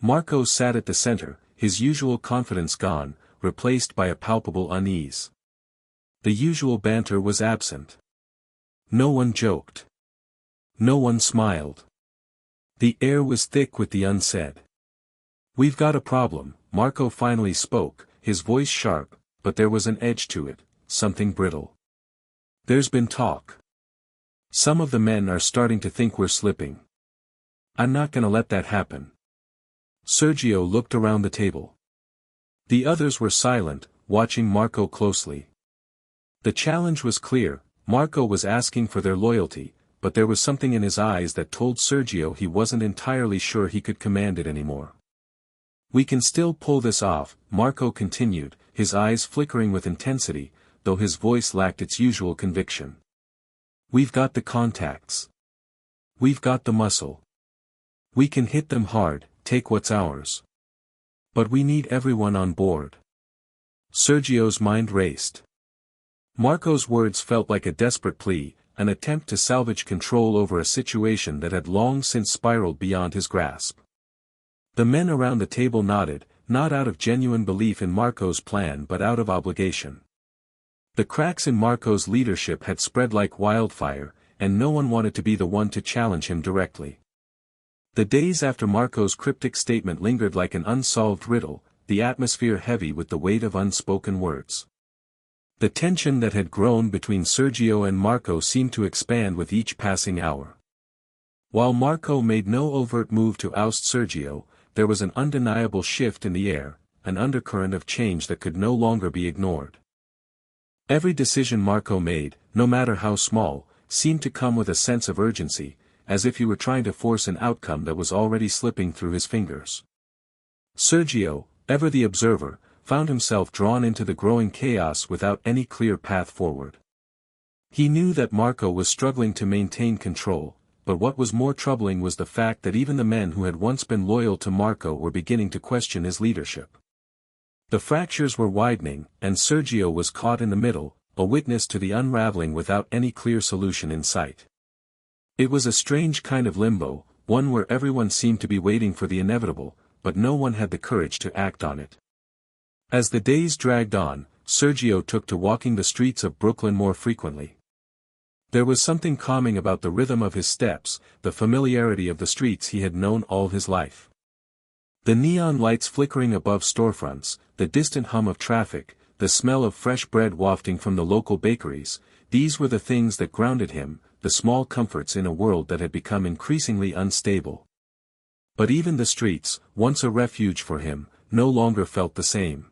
A: Marco sat at the center, his usual confidence gone, replaced by a palpable unease. The usual banter was absent. No one joked. No one smiled. The air was thick with the unsaid. "We've got a problem," Marco finally spoke, his voice sharp, but there was an edge to it, something brittle. "There's been talk. Some of the men are starting to think we're slipping. I'm not gonna let that happen." Sergio looked around the table. The others were silent, watching Marco closely. The challenge was clear, Marco was asking for their loyalty, but there was something in his eyes that told Sergio he wasn't entirely sure he could command it anymore. "We can still pull this off," Marco continued, his eyes flickering with intensity, though his voice lacked its usual conviction. "We've got the contacts. We've got the muscle. We can hit them hard, take what's ours. But we need everyone on board." Sergio's mind raced. Marco's words felt like a desperate plea, an attempt to salvage control over a situation that had long since spiraled beyond his grasp. The men around the table nodded, not out of genuine belief in Marco's plan but out of obligation. The cracks in Marco's leadership had spread like wildfire, and no one wanted to be the one to challenge him directly. The days after Marco's cryptic statement lingered like an unsolved riddle, the atmosphere heavy with the weight of unspoken words. The tension that had grown between Sergio and Marco seemed to expand with each passing hour. While Marco made no overt move to oust Sergio, there was an undeniable shift in the air, an undercurrent of change that could no longer be ignored. Every decision Marco made, no matter how small, seemed to come with a sense of urgency, as if he were trying to force an outcome that was already slipping through his fingers. Sergio, ever the observer, found himself drawn into the growing chaos without any clear path forward. He knew that Marco was struggling to maintain control, but what was more troubling was the fact that even the men who had once been loyal to Marco were beginning to question his leadership. The fractures were widening, and Sergio was caught in the middle, a witness to the unraveling without any clear solution in sight. It was a strange kind of limbo, one where everyone seemed to be waiting for the inevitable, but no one had the courage to act on it. As the days dragged on, Sergio took to walking the streets of Brooklyn more frequently. There was something calming about the rhythm of his steps, the familiarity of the streets he had known all his life. The neon lights flickering above storefronts, the distant hum of traffic, the smell of fresh bread wafting from the local bakeries, these were the things that grounded him, the small comforts in a world that had become increasingly unstable. But even the streets, once a refuge for him, no longer felt the same.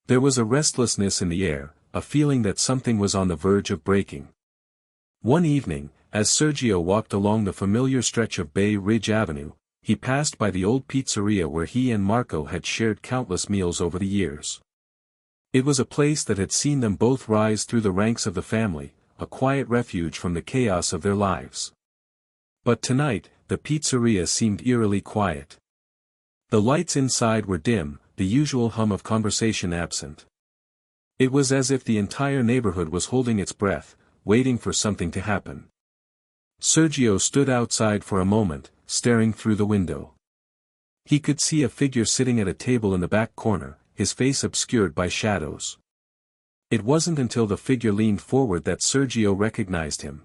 A: There was a restlessness in the air, a feeling that something was on the verge of breaking. One evening, as Sergio walked along the familiar stretch of Bay Ridge Avenue, he passed by the old pizzeria where he and Marco had shared countless meals over the years. It was a place that had seen them both rise through the ranks of the family, a quiet refuge from the chaos of their lives. But tonight, the pizzeria seemed eerily quiet. The lights inside were dim, the usual hum of conversation absent. It was as if the entire neighborhood was holding its breath, waiting for something to happen. Sergio stood outside for a moment, staring through the window. He could see a figure sitting at a table in the back corner, his face obscured by shadows. It wasn't until the figure leaned forward that Sergio recognized him.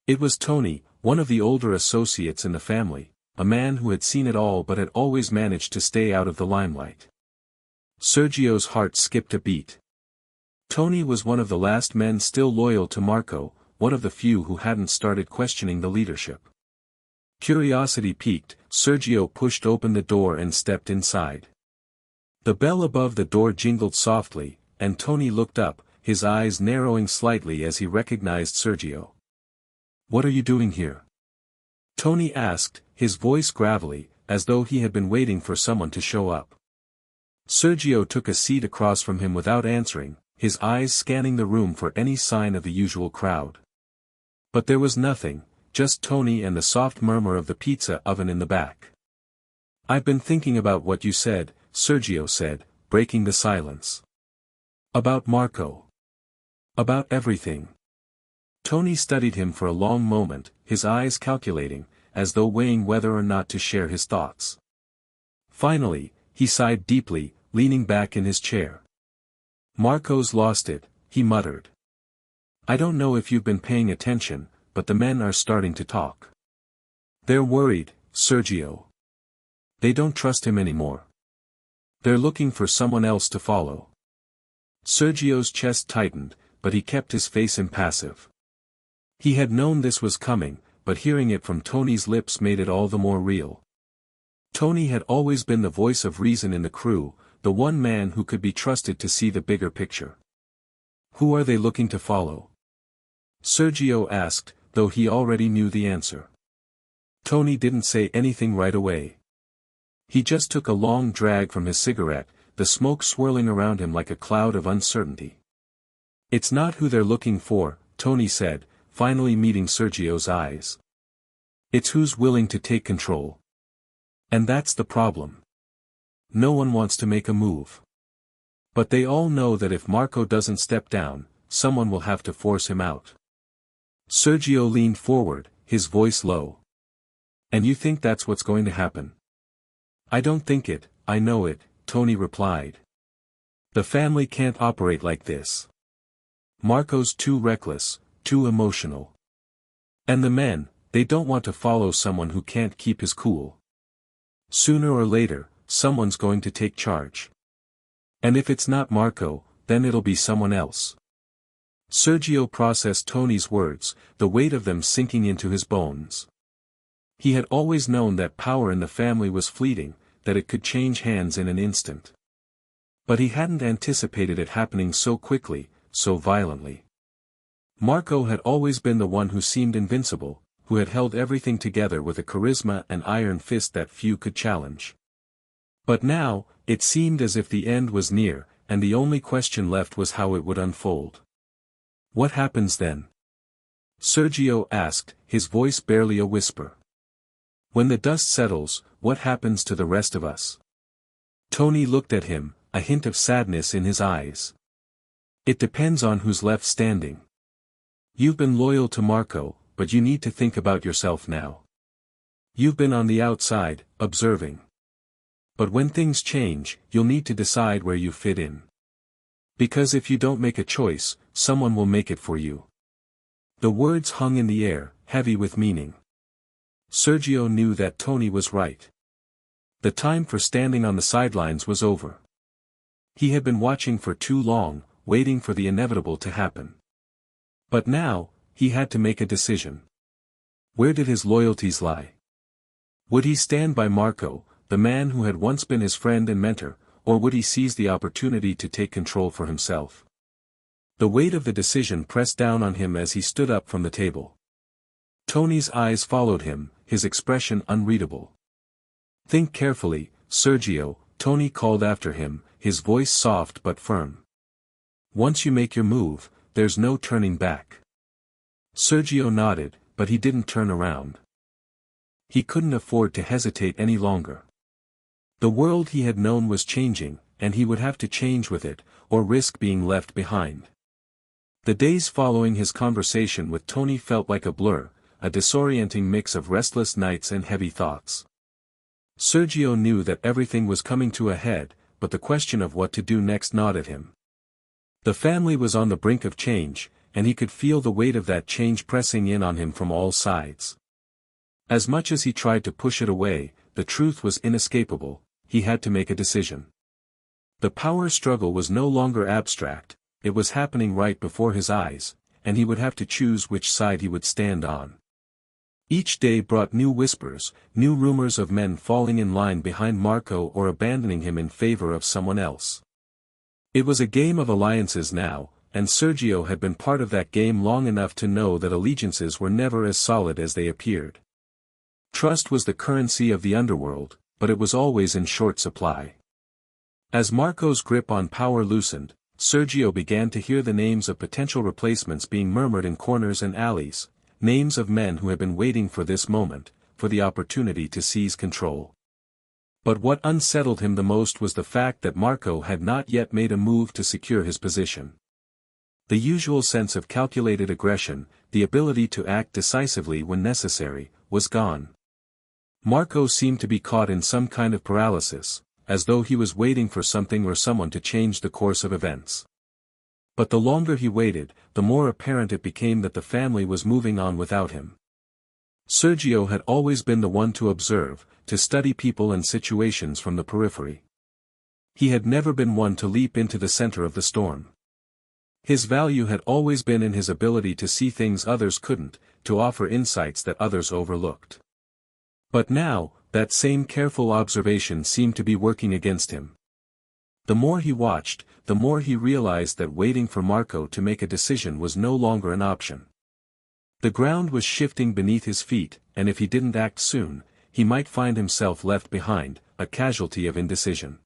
A: It was Tony, one of the older associates in the family, a man who had seen it all but had always managed to stay out of the limelight. Sergio's heart skipped a beat. Tony was one of the last men still loyal to Marco, one of the few who hadn't started questioning the leadership. Curiosity piqued, Sergio pushed open the door and stepped inside. The bell above the door jingled softly, and Tony looked up, his eyes narrowing slightly as he recognized Sergio. "What are you doing here?" Tony asked, his voice gravelly, as though he had been waiting for someone to show up. Sergio took a seat across from him without answering, his eyes scanning the room for any sign of the usual crowd. But there was nothing, just Tony and the soft murmur of the pizza oven in the back. "I've been thinking about what you said," Sergio said, breaking the silence. "About Marco. About everything." Tony studied him for a long moment, his eyes calculating, as though weighing whether or not to share his thoughts. Finally, he sighed deeply, leaning back in his chair. "Marco's lost it," he muttered. "I don't know if you've been paying attention, but the men are starting to talk. They're worried, Sergio. They don't trust him anymore. They're looking for someone else to follow." Sergio's chest tightened, but he kept his face impassive. He had known this was coming, but hearing it from Tony's lips made it all the more real. Tony had always been the voice of reason in the crew, the one man who could be trusted to see the bigger picture. "Who are they looking to follow?" Sergio asked, though he already knew the answer. Tony didn't say anything right away. He just took a long drag from his cigarette, the smoke swirling around him like a cloud of uncertainty. "It's not who they're looking for," Tony said, finally meeting Sergio's eyes. "It's who's willing to take control. And that's the problem. No one wants to make a move. But they all know that if Marco doesn't step down, someone will have to force him out." Sergio leaned forward, his voice low. "And you think that's what's going to happen?" "I don't think it, I know it," Tony replied. "The family can't operate like this. Marco's too reckless, too emotional. And the men, they don't want to follow someone who can't keep his cool. Sooner or later, someone's going to take charge. And if it's not Marco, then it'll be someone else." Sergio processed Tony's words, the weight of them sinking into his bones. He had always known that power in the family was fleeting, that it could change hands in an instant. But he hadn't anticipated it happening so quickly, so violently. Marco had always been the one who seemed invincible, who had held everything together with a charisma and iron fist that few could challenge. But now, it seemed as if the end was near, and the only question left was how it would unfold. "What happens then?" Sergio asked, his voice barely a whisper. "When the dust settles, what happens to the rest of us?" Tony looked at him, a hint of sadness in his eyes. "It depends on who's left standing. You've been loyal to Marco, but you need to think about yourself now. You've been on the outside, observing. But when things change, you'll need to decide where you fit in. Because if you don't make a choice, someone will make it for you." The words hung in the air, heavy with meaning. Sergio knew that Tony was right. The time for standing on the sidelines was over. He had been watching for too long, waiting for the inevitable to happen. But now, he had to make a decision. Where did his loyalties lie? Would he stand by Marco, the man who had once been his friend and mentor, or would he seize the opportunity to take control for himself? The weight of the decision pressed down on him as he stood up from the table. Tony's eyes followed him, his expression unreadable. "Think carefully, Sergio," Tony called after him, his voice soft but firm. "Once you make your move, there's no turning back." Sergio nodded, but he didn't turn around. He couldn't afford to hesitate any longer. The world he had known was changing, and he would have to change with it, or risk being left behind. The days following his conversation with Tony felt like a blur, a disorienting mix of restless nights and heavy thoughts. Sergio knew that everything was coming to a head, but the question of what to do next gnawed at him. The family was on the brink of change, and he could feel the weight of that change pressing in on him from all sides. As much as he tried to push it away, the truth was inescapable. He had to make a decision. The power struggle was no longer abstract, it was happening right before his eyes, and he would have to choose which side he would stand on. Each day brought new whispers, new rumors of men falling in line behind Marco or abandoning him in favor of someone else. It was a game of alliances now, and Sergio had been part of that game long enough to know that allegiances were never as solid as they appeared. Trust was the currency of the underworld, but it was always in short supply. As Marco's grip on power loosened, Sergio began to hear the names of potential replacements being murmured in corners and alleys, names of men who had been waiting for this moment, for the opportunity to seize control. But what unsettled him the most was the fact that Marco had not yet made a move to secure his position. The usual sense of calculated aggression, the ability to act decisively when necessary, was gone. Marco seemed to be caught in some kind of paralysis, as though he was waiting for something or someone to change the course of events. But the longer he waited, the more apparent it became that the family was moving on without him. Sergio had always been the one to observe, to study people and situations from the periphery. He had never been one to leap into the center of the storm. His value had always been in his ability to see things others couldn't, to offer insights that others overlooked. But now, that same careful observation seemed to be working against him. The more he watched, the more he realized that waiting for Marco to make a decision was no longer an option. The ground was shifting beneath his feet, and if he didn't act soon, he might find himself left behind, a casualty of indecision.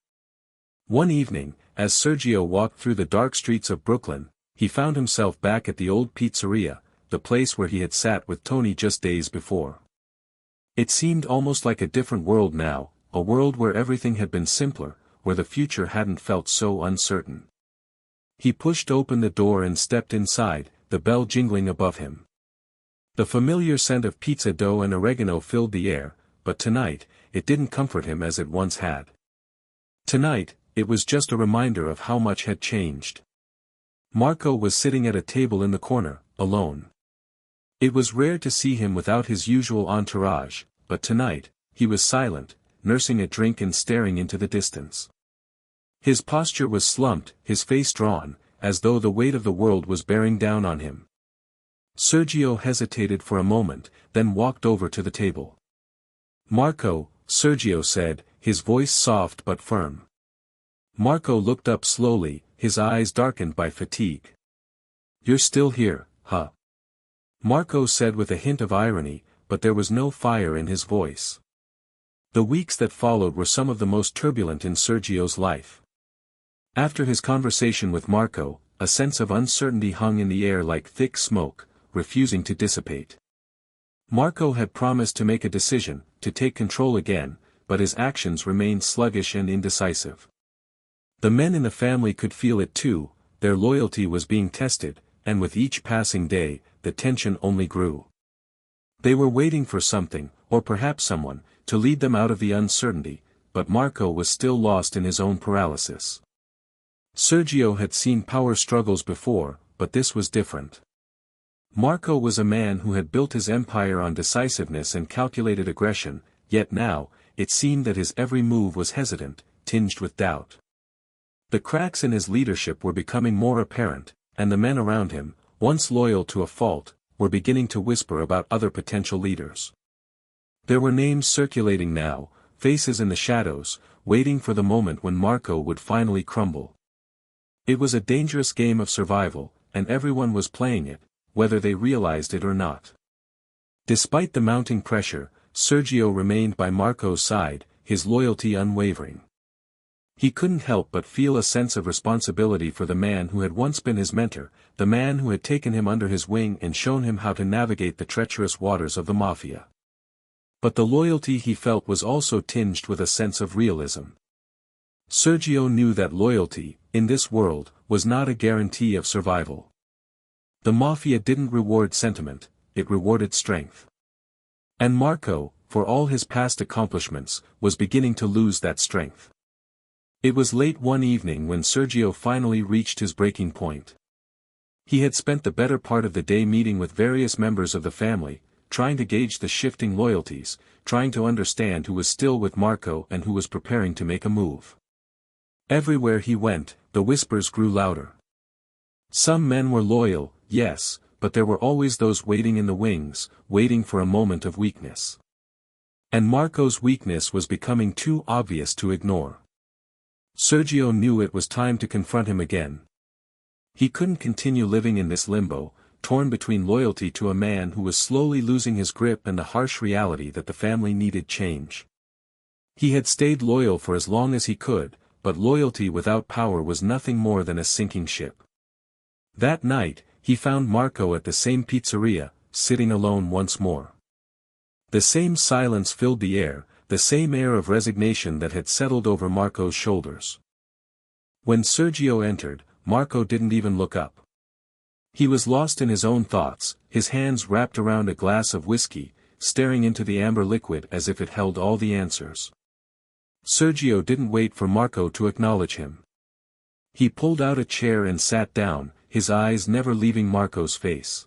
A: One evening, as Sergio walked through the dark streets of Brooklyn, he found himself back at the old pizzeria, the place where he had sat with Tony just days before. It seemed almost like a different world now, a world where everything had been simpler, where the future hadn't felt so uncertain. He pushed open the door and stepped inside, the bell jingling above him. The familiar scent of pizza dough and oregano filled the air, but tonight, it didn't comfort him as it once had. Tonight, it was just a reminder of how much had changed. Marco was sitting at a table in the corner, alone. It was rare to see him without his usual entourage, but tonight, he was silent, nursing a drink and staring into the distance. His posture was slumped, his face drawn, as though the weight of the world was bearing down on him. Sergio hesitated for a moment, then walked over to the table. "Marco," Sergio said, his voice soft but firm. Marco looked up slowly, his eyes darkened by fatigue. "You're still here, huh?" Marco said with a hint of irony, but there was no fire in his voice. The weeks that followed were some of the most turbulent in Sergio's life. After his conversation with Marco, a sense of uncertainty hung in the air like thick smoke, refusing to dissipate. Marco had promised to make a decision, to take control again, but his actions remained sluggish and indecisive. The men in the family could feel it too, their loyalty was being tested, and with each passing day, the tension only grew. They were waiting for something, or perhaps someone, to lead them out of the uncertainty, but Marco was still lost in his own paralysis. Sergio had seen power struggles before, but this was different. Marco was a man who had built his empire on decisiveness and calculated aggression, yet now, it seemed that his every move was hesitant, tinged with doubt. The cracks in his leadership were becoming more apparent, and the men around him, once loyal to a fault, were beginning to whisper about other potential leaders. There were names circulating now, faces in the shadows, waiting for the moment when Marco would finally crumble. It was a dangerous game of survival, and everyone was playing it, whether they realized it or not. Despite the mounting pressure, Sergio remained by Marco's side, his loyalty unwavering. He couldn't help but feel a sense of responsibility for the man who had once been his mentor, the man who had taken him under his wing and shown him how to navigate the treacherous waters of the mafia. But the loyalty he felt was also tinged with a sense of realism. Sergio knew that loyalty, in this world, was not a guarantee of survival. The mafia didn't reward sentiment, it rewarded strength. And Marco, for all his past accomplishments, was beginning to lose that strength. It was late one evening when Sergio finally reached his breaking point. He had spent the better part of the day meeting with various members of the family, trying to gauge the shifting loyalties, trying to understand who was still with Marco and who was preparing to make a move. Everywhere he went, the whispers grew louder. Some men were loyal, yes, but there were always those waiting in the wings, waiting for a moment of weakness. And Marco's weakness was becoming too obvious to ignore. Sergio knew it was time to confront him again. He couldn't continue living in this limbo, torn between loyalty to a man who was slowly losing his grip and the harsh reality that the family needed change. He had stayed loyal for as long as he could, but loyalty without power was nothing more than a sinking ship. That night, he found Marco at the same pizzeria, sitting alone once more. The same silence filled the air, the same air of resignation that had settled over Marco's shoulders. When Sergio entered, Marco didn't even look up. He was lost in his own thoughts, his hands wrapped around a glass of whiskey, staring into the amber liquid as if it held all the answers. Sergio didn't wait for Marco to acknowledge him. He pulled out a chair and sat down, his eyes never leaving Marco's face.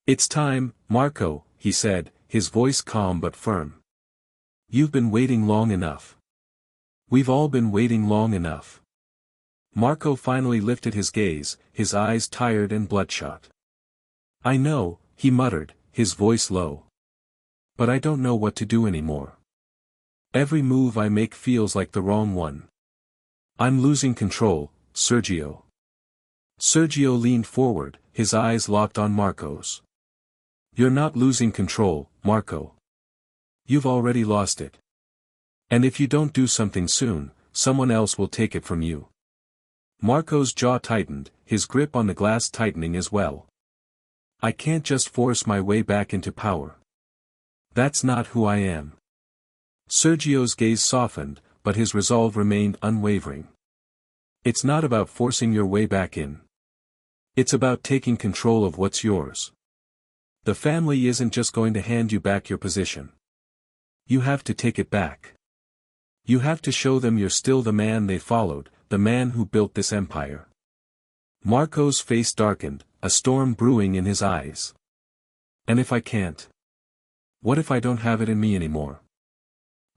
A: "It's time, Marco," he said, his voice calm but firm. "You've been waiting long enough. We've all been waiting long enough." Marco finally lifted his gaze, his eyes tired and bloodshot. "I know," he muttered, his voice low. "But I don't know what to do anymore. Every move I make feels like the wrong one. I'm losing control, Sergio." Sergio leaned forward, his eyes locked on Marco's. "You're not losing control, Marco. You've already lost it. And if you don't do something soon, someone else will take it from you." Marco's jaw tightened, his grip on the glass tightening as well. "I can't just force my way back into power. That's not who I am." Sergio's gaze softened, but his resolve remained unwavering. "It's not about forcing your way back in. It's about taking control of what's yours. The family isn't just going to hand you back your position. You have to take it back. You have to show them you're still the man they followed, the man who built this empire." Marco's face darkened, a storm brewing in his eyes. "And if I can't? What if I don't have it in me anymore?"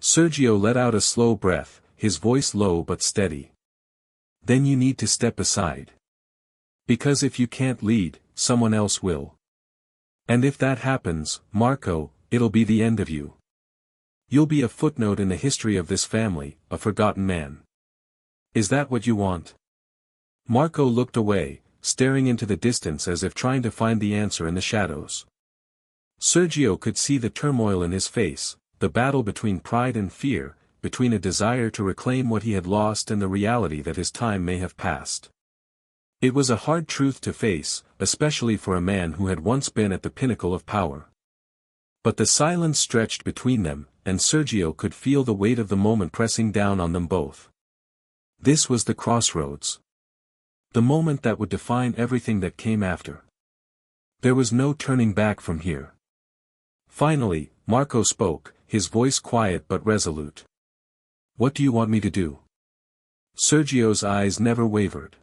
A: Sergio let out a slow breath, his voice low but steady. "Then you need to step aside. Because if you can't lead, someone else will. And if that happens, Marco, it'll be the end of you. You'll be a footnote in the history of this family, a forgotten man. Is that what you want?" Marco looked away, staring into the distance as if trying to find the answer in the shadows. Sergio could see the turmoil in his face, the battle between pride and fear, between a desire to reclaim what he had lost and the reality that his time may have passed. It was a hard truth to face, especially for a man who had once been at the pinnacle of power. But the silence stretched between them, and Sergio could feel the weight of the moment pressing down on them both. This was the crossroads. The moment that would define everything that came after. There was no turning back from here. Finally, Marco spoke, his voice quiet but resolute. "What do you want me to do?" Sergio's eyes never wavered.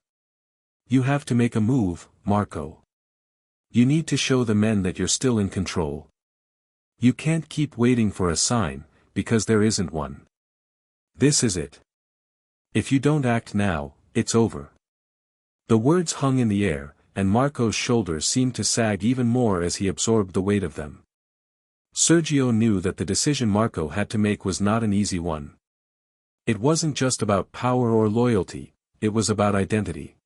A: "You have to make a move, Marco. You need to show the men that you're still in control. You can't keep waiting for a sign, because there isn't one. This is it. If you don't act now, it's over." The words hung in the air, and Marco's shoulders seemed to sag even more as he absorbed the weight of them. Sergio knew that the decision Marco had to make was not an easy one. It wasn't just about power or loyalty, it was about identity.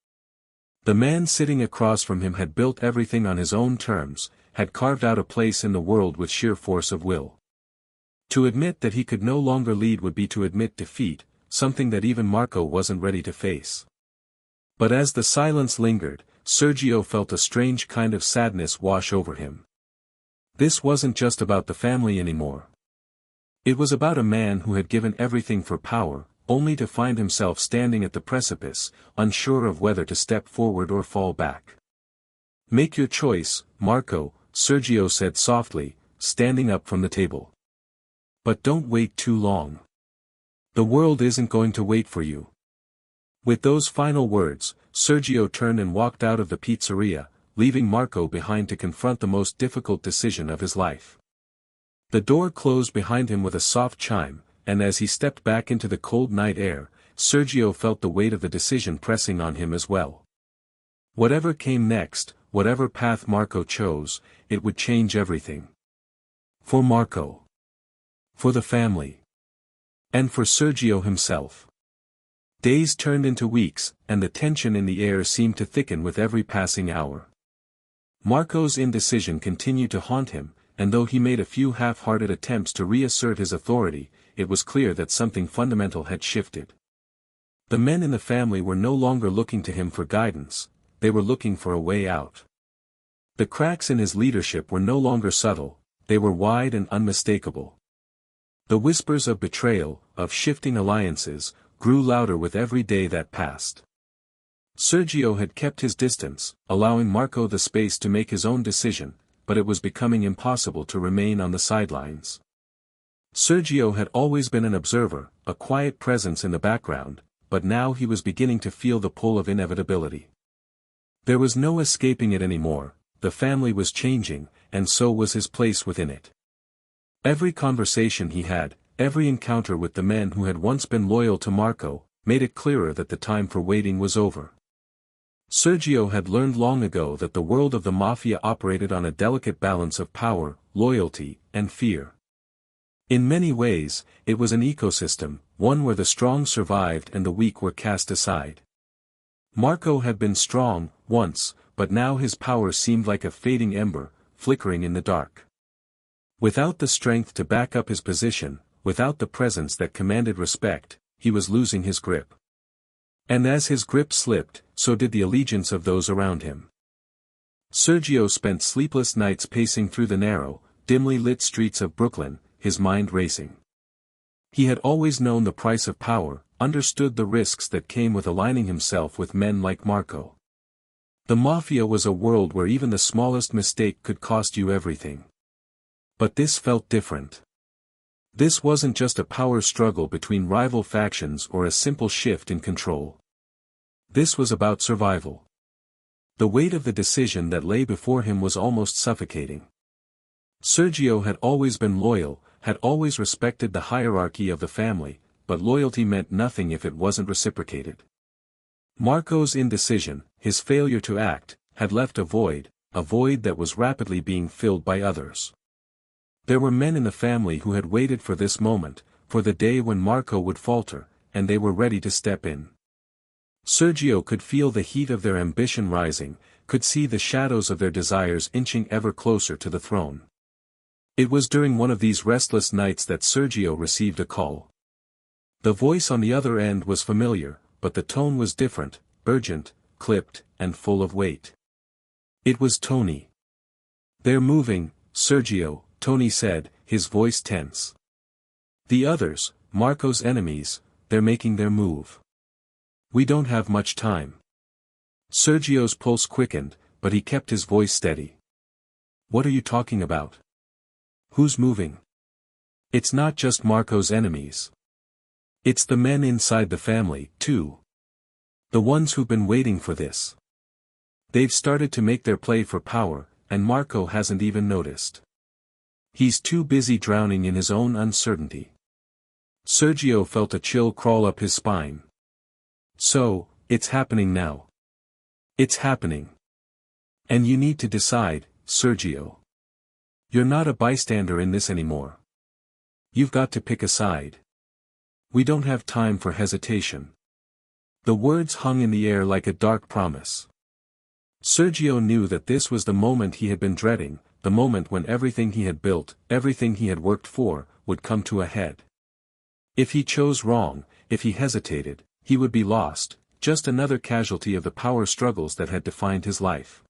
A: The man sitting across from him had built everything on his own terms, had carved out a place in the world with sheer force of will. To admit that he could no longer lead would be to admit defeat, something that even Marco wasn't ready to face. But as the silence lingered, Sergio felt a strange kind of sadness wash over him. This wasn't just about the family anymore. It was about a man who had given everything for power, only to find himself standing at the precipice, unsure of whether to step forward or fall back. "Make your choice, Marco," Sergio said softly, standing up from the table. But don't wait too long. The world isn't going to wait for you. With those final words, Sergio turned and walked out of the pizzeria, leaving Marco behind to confront the most difficult decision of his life. The door closed behind him with a soft chime, and as he stepped back into the cold night air, Sergio felt the weight of the decision pressing on him as well. Whatever came next, whatever path Marco chose, it would change everything. For Marco. For the family. And for Sergio himself. Days turned into weeks, and the tension in the air seemed to thicken with every passing hour. Marco's indecision continued to haunt him, and though he made a few half-hearted attempts to reassert his authority, it was clear that something fundamental had shifted. The men in the family were no longer looking to him for guidance, they were looking for a way out. The cracks in his leadership were no longer subtle, they were wide and unmistakable. The whispers of betrayal, of shifting alliances, grew louder with every day that passed. Sergio had kept his distance, allowing Marco the space to make his own decision, but it was becoming impossible to remain on the sidelines. Sergio had always been an observer, a quiet presence in the background, but now he was beginning to feel the pull of inevitability. There was no escaping it anymore, the family was changing, and so was his place within it. Every conversation he had, every encounter with the men who had once been loyal to Marco, made it clearer that the time for waiting was over. Sergio had learned long ago that the world of the mafia operated on a delicate balance of power, loyalty, and fear. In many ways, it was an ecosystem, one where the strong survived and the weak were cast aside. Marco had been strong, once, but now his power seemed like a fading ember, flickering in the dark. Without the strength to back up his position, without the presence that commanded respect, he was losing his grip. And as his grip slipped, so did the allegiance of those around him. Sergio spent sleepless nights pacing through the narrow, dimly lit streets of Brooklyn, his mind racing. He had always known the price of power, understood the risks that came with aligning himself with men like Marco. The mafia was a world where even the smallest mistake could cost you everything. But this felt different. This wasn't just a power struggle between rival factions or a simple shift in control. This was about survival. The weight of the decision that lay before him was almost suffocating. Sergio had always been loyal, had always respected the hierarchy of the family, but loyalty meant nothing if it wasn't reciprocated. Marco's indecision, his failure to act, had left a void that was rapidly being filled by others. There were men in the family who had waited for this moment, for the day when Marco would falter, and they were ready to step in. Sergio could feel the heat of their ambition rising, could see the shadows of their desires inching ever closer to the throne. It was during one of these restless nights that Sergio received a call. The voice on the other end was familiar, but the tone was different, urgent, clipped, and full of weight. It was Tony. "They're moving, Sergio," Tony said, his voice tense. "The others, Marco's enemies, they're making their move. We don't have much time." Sergio's pulse quickened, but he kept his voice steady. "What are you talking about? Who's moving?" "It's not just Marco's enemies. It's the men inside the family, too. The ones who've been waiting for this. They've started to make their play for power, and Marco hasn't even noticed. He's too busy drowning in his own uncertainty." Sergio felt a chill crawl up his spine. "So, it's happening now. It's happening. And you need to decide, Sergio. You're not a bystander in this anymore. You've got to pick a side. We don't have time for hesitation." The words hung in the air like a dark promise. Sergio knew that this was the moment he had been dreading, the moment when everything he had built, everything he had worked for, would come to a head. If he chose wrong, if he hesitated, he would be lost, just another casualty of the power struggles that had defined his life.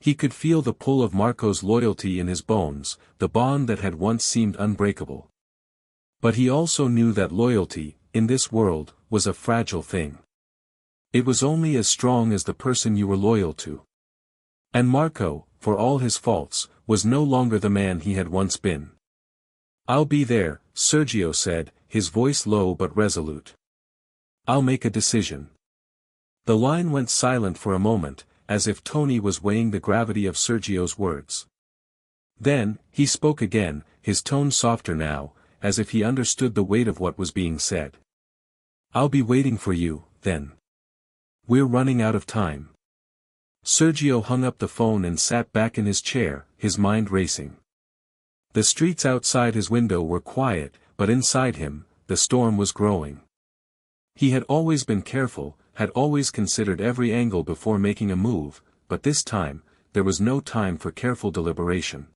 A: He could feel the pull of Marco's loyalty in his bones, the bond that had once seemed unbreakable. But he also knew that loyalty, in this world, was a fragile thing. It was only as strong as the person you were loyal to. And Marco, for all his faults, was no longer the man he had once been. I'll be there, Sergio said, his voice low but resolute. I'll make a decision. The line went silent for a moment, as if Tony was weighing the gravity of Sergio's words. Then, he spoke again, his tone softer now, as if he understood the weight of what was being said. I'll be waiting for you, then. We're running out of time. Sergio hung up the phone and sat back in his chair, his mind racing. The streets outside his window were quiet, but inside him, the storm was growing. He had always been careful, had always considered every angle before making a move, but this time, there was no time for careful deliberation.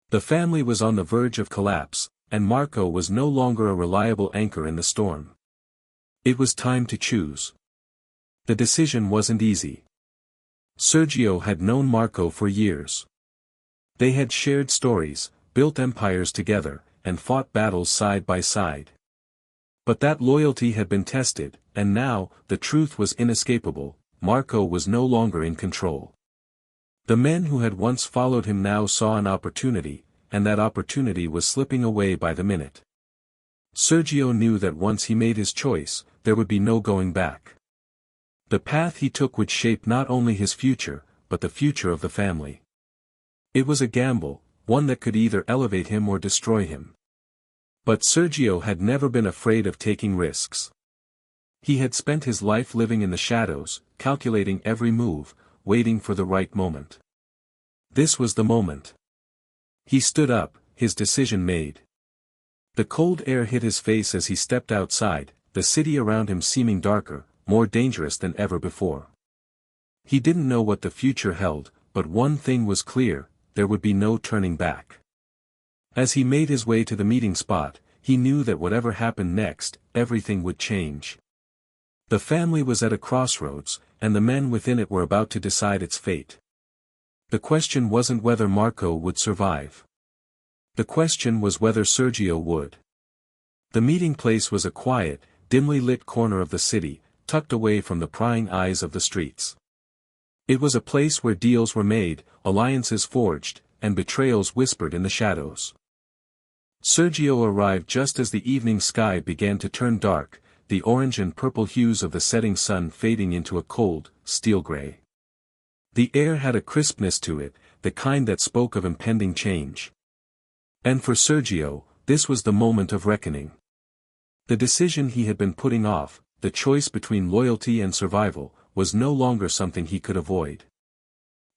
A: The family was on the verge of collapse, and Marco was no longer a reliable anchor in the storm. It was time to choose. The decision wasn't easy. Sergio had known Marco for years. They had shared stories, built empires together, and fought battles side by side. But that loyalty had been tested, and now, the truth was inescapable, Marco was no longer in control. The men who had once followed him now saw an opportunity, and that opportunity was slipping away by the minute. Sergio knew that once he made his choice, there would be no going back. The path he took would shape not only his future, but the future of the family. It was a gamble, one that could either elevate him or destroy him. But Sergio had never been afraid of taking risks. He had spent his life living in the shadows, calculating every move, waiting for the right moment. This was the moment. He stood up, his decision made. The cold air hit his face as he stepped outside, the city around him seeming darker, more dangerous than ever before. He didn't know what the future held, but one thing was clear, there would be no turning back. As he made his way to the meeting spot, he knew that whatever happened next, everything would change. The family was at a crossroads, and the men within it were about to decide its fate. The question wasn't whether Marco would survive. The question was whether Sergio would. The meeting place was a quiet, dimly lit corner of the city, tucked away from the prying eyes of the streets. It was a place where deals were made, alliances forged, and betrayals whispered in the shadows. Sergio arrived just as the evening sky began to turn dark, the orange and purple hues of the setting sun fading into a cold, steel gray. The air had a crispness to it, the kind that spoke of impending change. And for Sergio, this was the moment of reckoning. The decision he had been putting off, the choice between loyalty and survival, was no longer something he could avoid.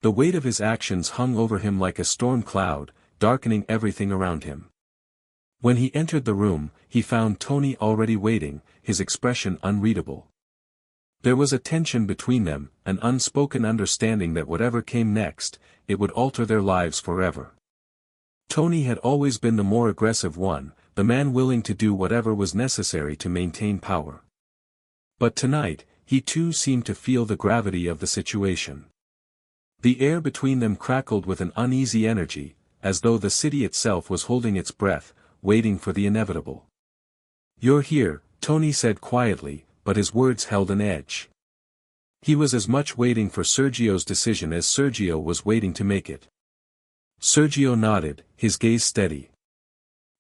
A: The weight of his actions hung over him like a storm cloud, darkening everything around him. When he entered the room, he found Tony already waiting, his expression unreadable. There was a tension between them, an unspoken understanding that whatever came next, it would alter their lives forever. Tony had always been the more aggressive one, the man willing to do whatever was necessary to maintain power. But tonight, he too seemed to feel the gravity of the situation. The air between them crackled with an uneasy energy, as though the city itself was holding its breath, waiting for the inevitable. "You're here," Tony said quietly, but his words held an edge. He was as much waiting for Sergio's decision as Sergio was waiting to make it. Sergio nodded, his gaze steady.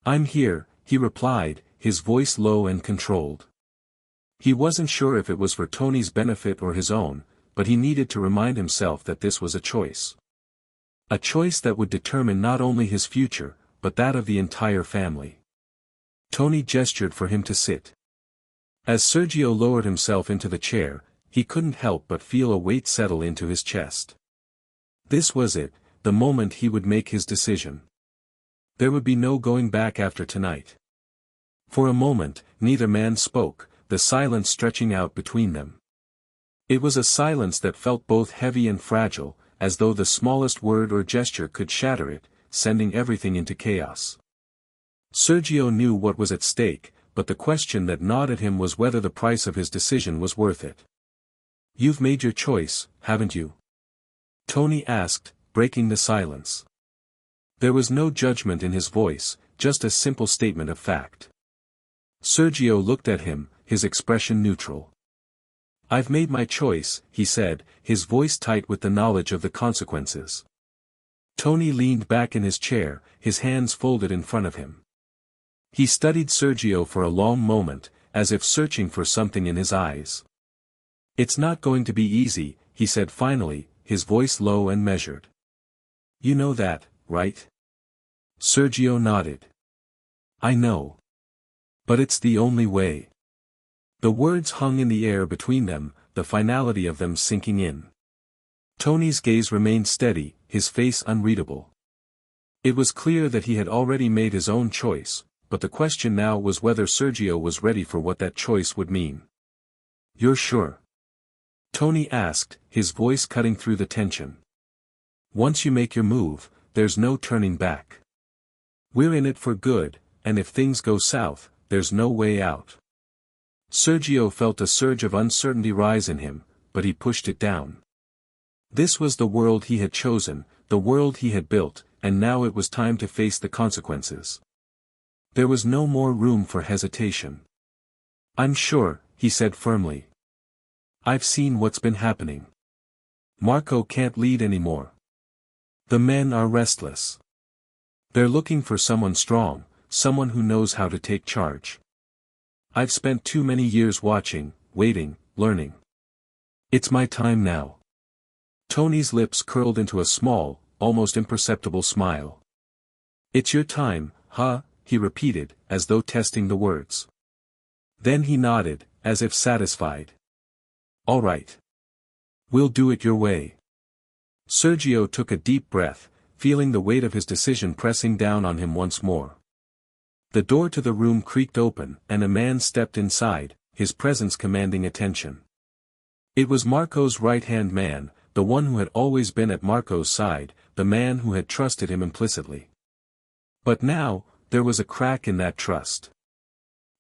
A: "I'm here," he replied, his voice low and controlled. He wasn't sure if it was for Tony's benefit or his own, but he needed to remind himself that this was a choice. A choice that would determine not only his future, but that of the entire family. Tony gestured for him to sit. As Sergio lowered himself into the chair, he couldn't help but feel a weight settle into his chest. This was it, the moment he would make his decision. There would be no going back after tonight. For a moment, neither man spoke, the silence stretching out between them. It was a silence that felt both heavy and fragile, as though the smallest word or gesture could shatter it, sending everything into chaos. Sergio knew what was at stake, but the question that gnawed at him was whether the price of his decision was worth it. "You've made your choice, haven't you?" Tony asked, breaking the silence. There was no judgment in his voice, just a simple statement of fact. Sergio looked at him, his expression neutral. "I've made my choice," he said, his voice tight with the knowledge of the consequences. Tony leaned back in his chair, his hands folded in front of him. He studied Sergio for a long moment, as if searching for something in his eyes. "It's not going to be easy," he said finally, his voice low and measured. "You know that, right?" Sergio nodded. "I know. But it's the only way." The words hung in the air between them, the finality of them sinking in. Tony's gaze remained steady, his face unreadable. It was clear that he had already made his own choice, but the question now was whether Sergio was ready for what that choice would mean. "You're sure?" Tony asked, his voice cutting through the tension. "Once you make your move, there's no turning back. We're in it for good, and if things go south, there's no way out." Sergio felt a surge of uncertainty rise in him, but he pushed it down. This was the world he had chosen, the world he had built, and now it was time to face the consequences. There was no more room for hesitation. "I'm sure," he said firmly. "I've seen what's been happening. Marco can't lead anymore. The men are restless. They're looking for someone strong, someone who knows how to take charge. I've spent too many years watching, waiting, learning. It's my time now." Tony's lips curled into a small, almost imperceptible smile. "It's your time, huh?" he repeated, as though testing the words. Then he nodded, as if satisfied. "All right. We'll do it your way." Sergio took a deep breath, feeling the weight of his decision pressing down on him once more. The door to the room creaked open, and a man stepped inside, his presence commanding attention. It was Marco's right-hand man, the one who had always been at Marco's side, the man who had trusted him implicitly. But now, there was a crack in that trust.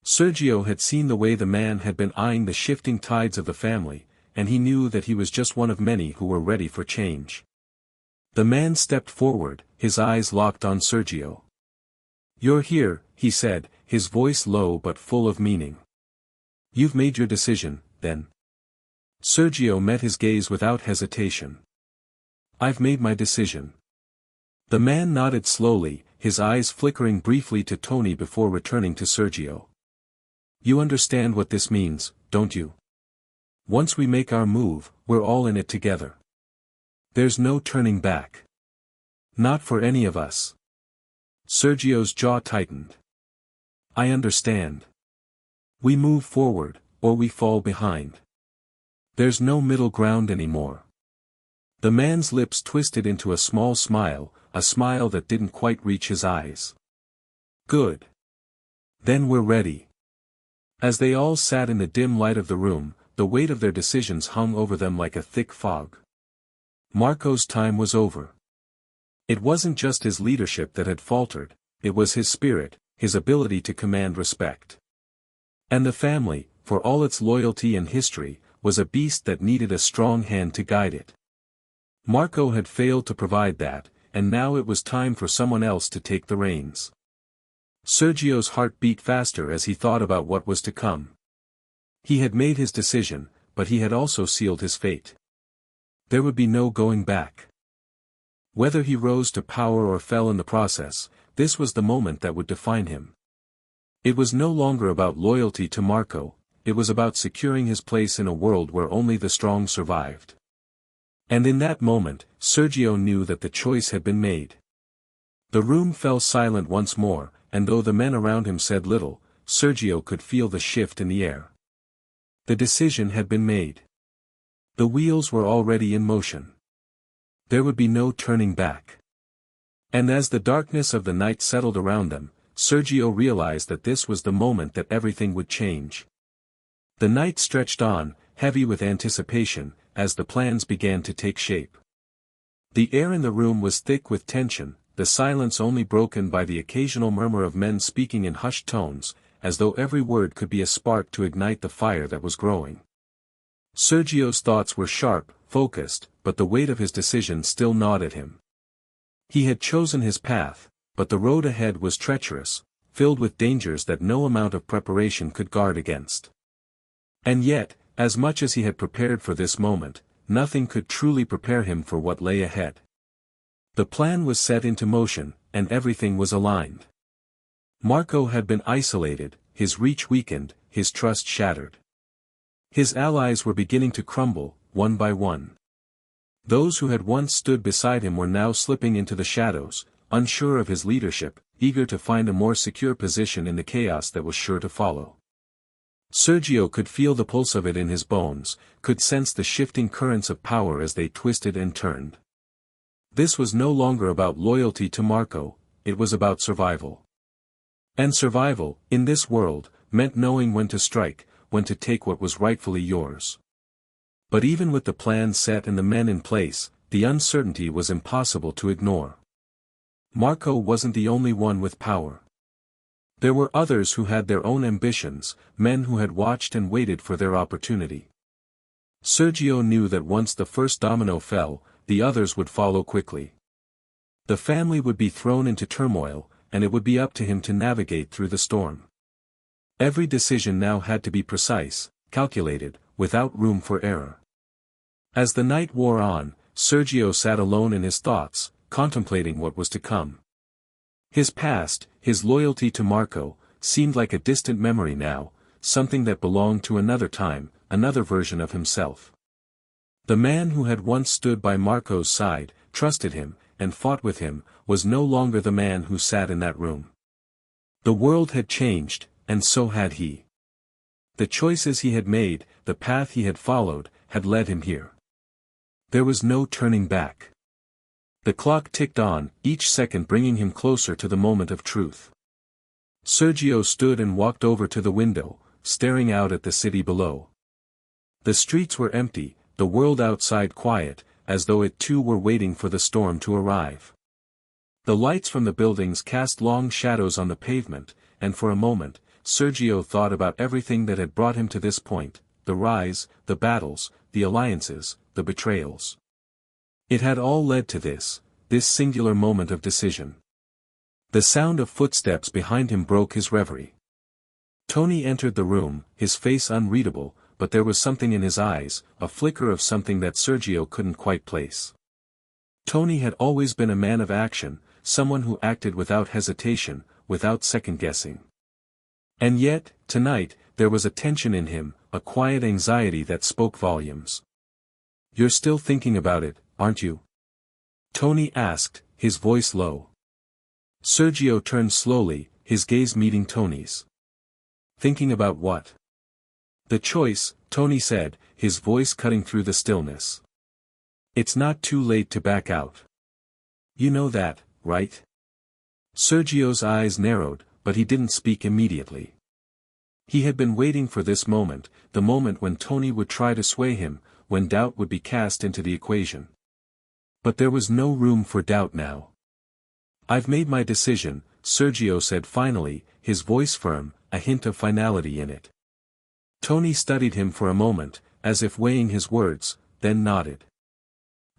A: Sergio had seen the way the man had been eyeing the shifting tides of the family, and he knew that he was just one of many who were ready for change. The man stepped forward, his eyes locked on Sergio. "You're here," he said, his voice low but full of meaning. "You've made your decision, then?" Sergio met his gaze without hesitation. "I've made my decision." The man nodded slowly, his eyes flickering briefly to Tony before returning to Sergio. "You understand what this means, don't you? Once we make our move, we're all in it together. There's no turning back. Not for any of us." Sergio's jaw tightened. "I understand. We move forward, or we fall behind. There's no middle ground anymore." The man's lips twisted into a small smile, a smile that didn't quite reach his eyes. "Good. Then we're ready." As they all sat in the dim light of the room, the weight of their decisions hung over them like a thick fog. Marco's time was over. It wasn't just his leadership that had faltered, it was his spirit, his ability to command respect. And the family, for all its loyalty and history, was a beast that needed a strong hand to guide it. Marco had failed to provide that, and now it was time for someone else to take the reins. Sergio's heart beat faster as he thought about what was to come. He had made his decision, but he had also sealed his fate. There would be no going back. Whether he rose to power or fell in the process, this was the moment that would define him. It was no longer about loyalty to Marco, it was about securing his place in a world where only the strong survived. And in that moment, Sergio knew that the choice had been made. The room fell silent once more, and though the men around him said little, Sergio could feel the shift in the air. The decision had been made. The wheels were already in motion. There would be no turning back. And as the darkness of the night settled around them, Sergio realized that this was the moment that everything would change. The night stretched on, heavy with anticipation, as the plans began to take shape. The air in the room was thick with tension, the silence only broken by the occasional murmur of men speaking in hushed tones, as though every word could be a spark to ignite the fire that was growing. Sergio's thoughts were sharp, focused, but the weight of his decision still gnawed at him. He had chosen his path, but the road ahead was treacherous, filled with dangers that no amount of preparation could guard against. And yet, as much as he had prepared for this moment, nothing could truly prepare him for what lay ahead. The plan was set into motion, and everything was aligned. Marco had been isolated, his reach weakened, his trust shattered. His allies were beginning to crumble, one by one. Those who had once stood beside him were now slipping into the shadows, unsure of his leadership, eager to find a more secure position in the chaos that was sure to follow. Sergio could feel the pulse of it in his bones, could sense the shifting currents of power as they twisted and turned. This was no longer about loyalty to Marco, it was about survival. And survival, in this world, meant knowing when to strike, when to take what was rightfully yours. But even with the plan set and the men in place, the uncertainty was impossible to ignore. Marco wasn't the only one with power. There were others who had their own ambitions, men who had watched and waited for their opportunity. Sergio knew that once the first domino fell, the others would follow quickly. The family would be thrown into turmoil, and it would be up to him to navigate through the storm. Every decision now had to be precise, calculated, without room for error. As the night wore on, Sergio sat alone in his thoughts, contemplating what was to come. His past, his loyalty to Marco, seemed like a distant memory now, something that belonged to another time, another version of himself. The man who had once stood by Marco's side, trusted him, and fought with him, was no longer the man who sat in that room. The world had changed, and so had he. The choices he had made, the path he had followed, had led him here. There was no turning back. The clock ticked on, each second bringing him closer to the moment of truth. Sergio stood and walked over to the window, staring out at the city below. The streets were empty, the world outside quiet, as though it too were waiting for the storm to arrive. The lights from the buildings cast long shadows on the pavement, and for a moment, Sergio thought about everything that had brought him to this point, the rise, the battles, the alliances, the betrayals. It had all led to this singular moment of decision. The sound of footsteps behind him broke his reverie. Tony entered the room, his face unreadable, but there was something in his eyes, a flicker of something that Sergio couldn't quite place. Tony had always been a man of action, someone who acted without hesitation, without second-guessing. And yet, tonight, there was a tension in him, a quiet anxiety that spoke volumes. "You're still thinking about it, aren't you?" Tony asked, his voice low. Sergio turned slowly, his gaze meeting Tony's. "Thinking about what?" "The choice," Tony said, his voice cutting through the stillness. "It's not too late to back out. You know that, right?" Sergio's eyes narrowed, but he didn't speak immediately. He had been waiting for this moment, the moment when Tony would try to sway him, when doubt would be cast into the equation. But there was no room for doubt now. "I've made my decision," Sergio said finally, his voice firm, a hint of finality in it. Tony studied him for a moment, as if weighing his words, then nodded.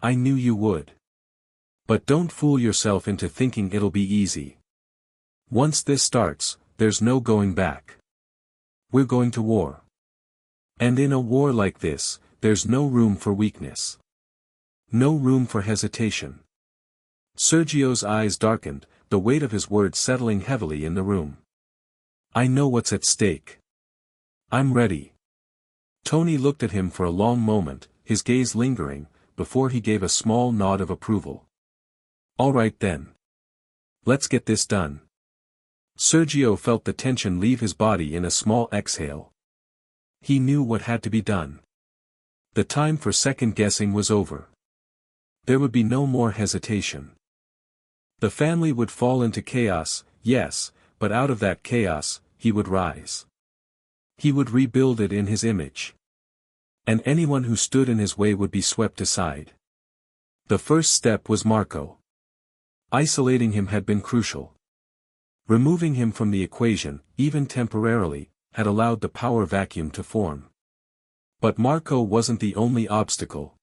A: "I knew you would. But don't fool yourself into thinking it'll be easy. Once this starts, there's no going back. We're going to war. And in a war like this, there's no room for weakness. No room for hesitation." Sergio's eyes darkened, the weight of his words settling heavily in the room. "I know what's at stake. I'm ready." Tony looked at him for a long moment, his gaze lingering, before he gave a small nod of approval. "All right then. Let's get this done." Sergio felt the tension leave his body in a small exhale. He knew what had to be done. The time for second-guessing was over. There would be no more hesitation. The family would fall into chaos, yes, but out of that chaos, he would rise. He would rebuild it in his image. And anyone who stood in his way would be swept aside. The first step was Marco. Isolating him had been crucial. Removing him from the equation, even temporarily, had allowed the power vacuum to form. But Marco wasn't the only obstacle.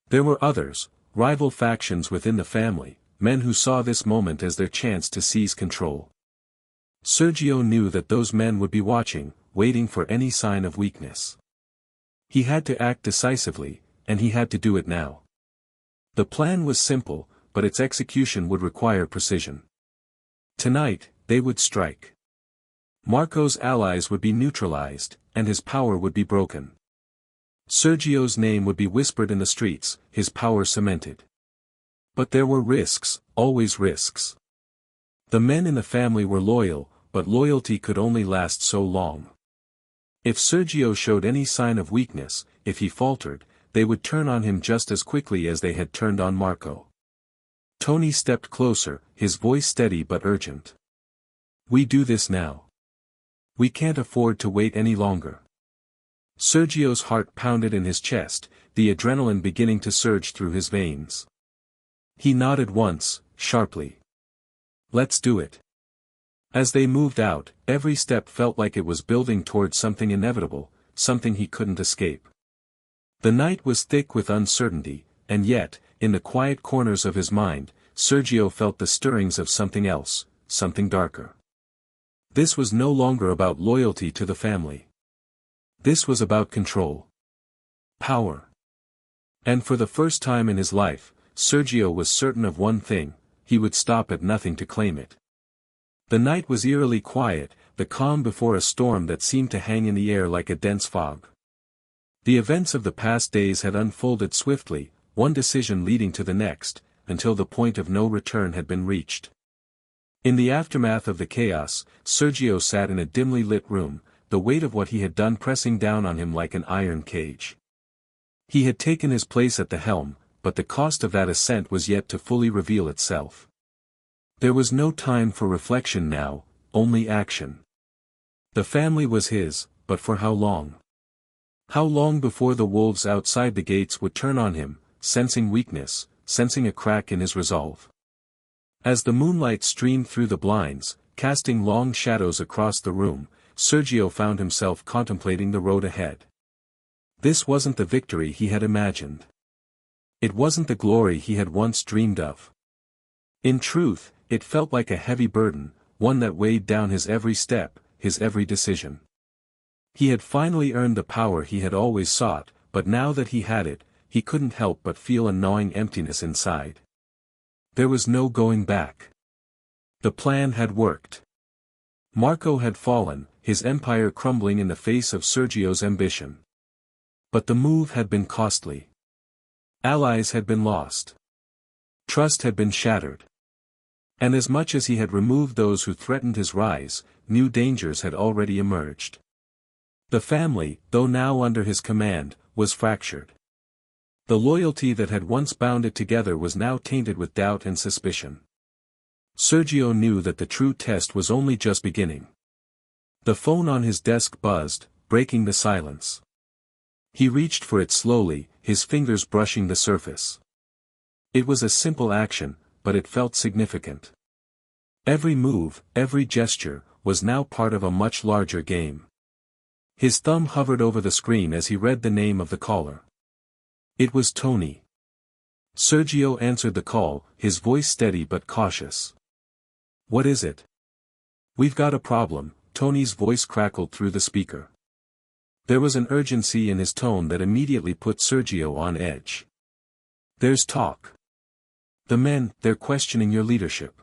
A: There were others, rival factions within the family, men who saw this moment as their chance to seize control. Sergio knew that those men would be watching, waiting for any sign of weakness. He had to act decisively, and he had to do it now. The plan was simple, but its execution would require precision. Tonight, they would strike. Marco's allies would be neutralized, and his power would be broken. Sergio's name would be whispered in the streets, his power cemented. But there were risks, always risks. The men in the family were loyal, but loyalty could only last so long. If Sergio showed any sign of weakness, if he faltered, they would turn on him just as quickly as they had turned on Marco. Tony stepped closer, his voice steady but urgent. "We do this now. We can't afford to wait any longer." Sergio's heart pounded in his chest, the adrenaline beginning to surge through his veins. He nodded once, sharply. "Let's do it." As they moved out, every step felt like it was building towards something inevitable, something he couldn't escape. The night was thick with uncertainty, and yet, in the quiet corners of his mind, Sergio felt the stirrings of something else, something darker. This was no longer about loyalty to the family. This was about control. Power. And for the first time in his life, Sergio was certain of one thing: he would stop at nothing to claim it. The night was eerily quiet, the calm before a storm that seemed to hang in the air like a dense fog. The events of the past days had unfolded swiftly, one decision leading to the next, until the point of no return had been reached. In the aftermath of the chaos, Sergio sat in a dimly lit room, the weight of what he had done pressing down on him like an iron cage. He had taken his place at the helm, but the cost of that ascent was yet to fully reveal itself. There was no time for reflection now, only action. The family was his, but for how long? How long before the wolves outside the gates would turn on him, sensing weakness, sensing a crack in his resolve? As the moonlight streamed through the blinds, casting long shadows across the room, Sergio found himself contemplating the road ahead. This wasn't the victory he had imagined. It wasn't the glory he had once dreamed of. In truth, it felt like a heavy burden, one that weighed down his every step, his every decision. He had finally earned the power he had always sought, but now that he had it, he couldn't help but feel a gnawing emptiness inside. There was no going back. The plan had worked. Marco had fallen, his empire crumbling in the face of Sergio's ambition. But the move had been costly. Allies had been lost. Trust had been shattered. And as much as he had removed those who threatened his rise, new dangers had already emerged. The family, though now under his command, was fractured. The loyalty that had once bound it together was now tainted with doubt and suspicion. Sergio knew that the true test was only just beginning. The phone on his desk buzzed, breaking the silence. He reached for it slowly, his fingers brushing the surface. It was a simple action, but it felt significant. Every move, every gesture, was now part of a much larger game. His thumb hovered over the screen as he read the name of the caller. It was Tony. Sergio answered the call, his voice steady but cautious. "What is it?" "We've got a problem," Tony's voice crackled through the speaker. There was an urgency in his tone that immediately put Sergio on edge. "There's talk. The men, they're questioning your leadership."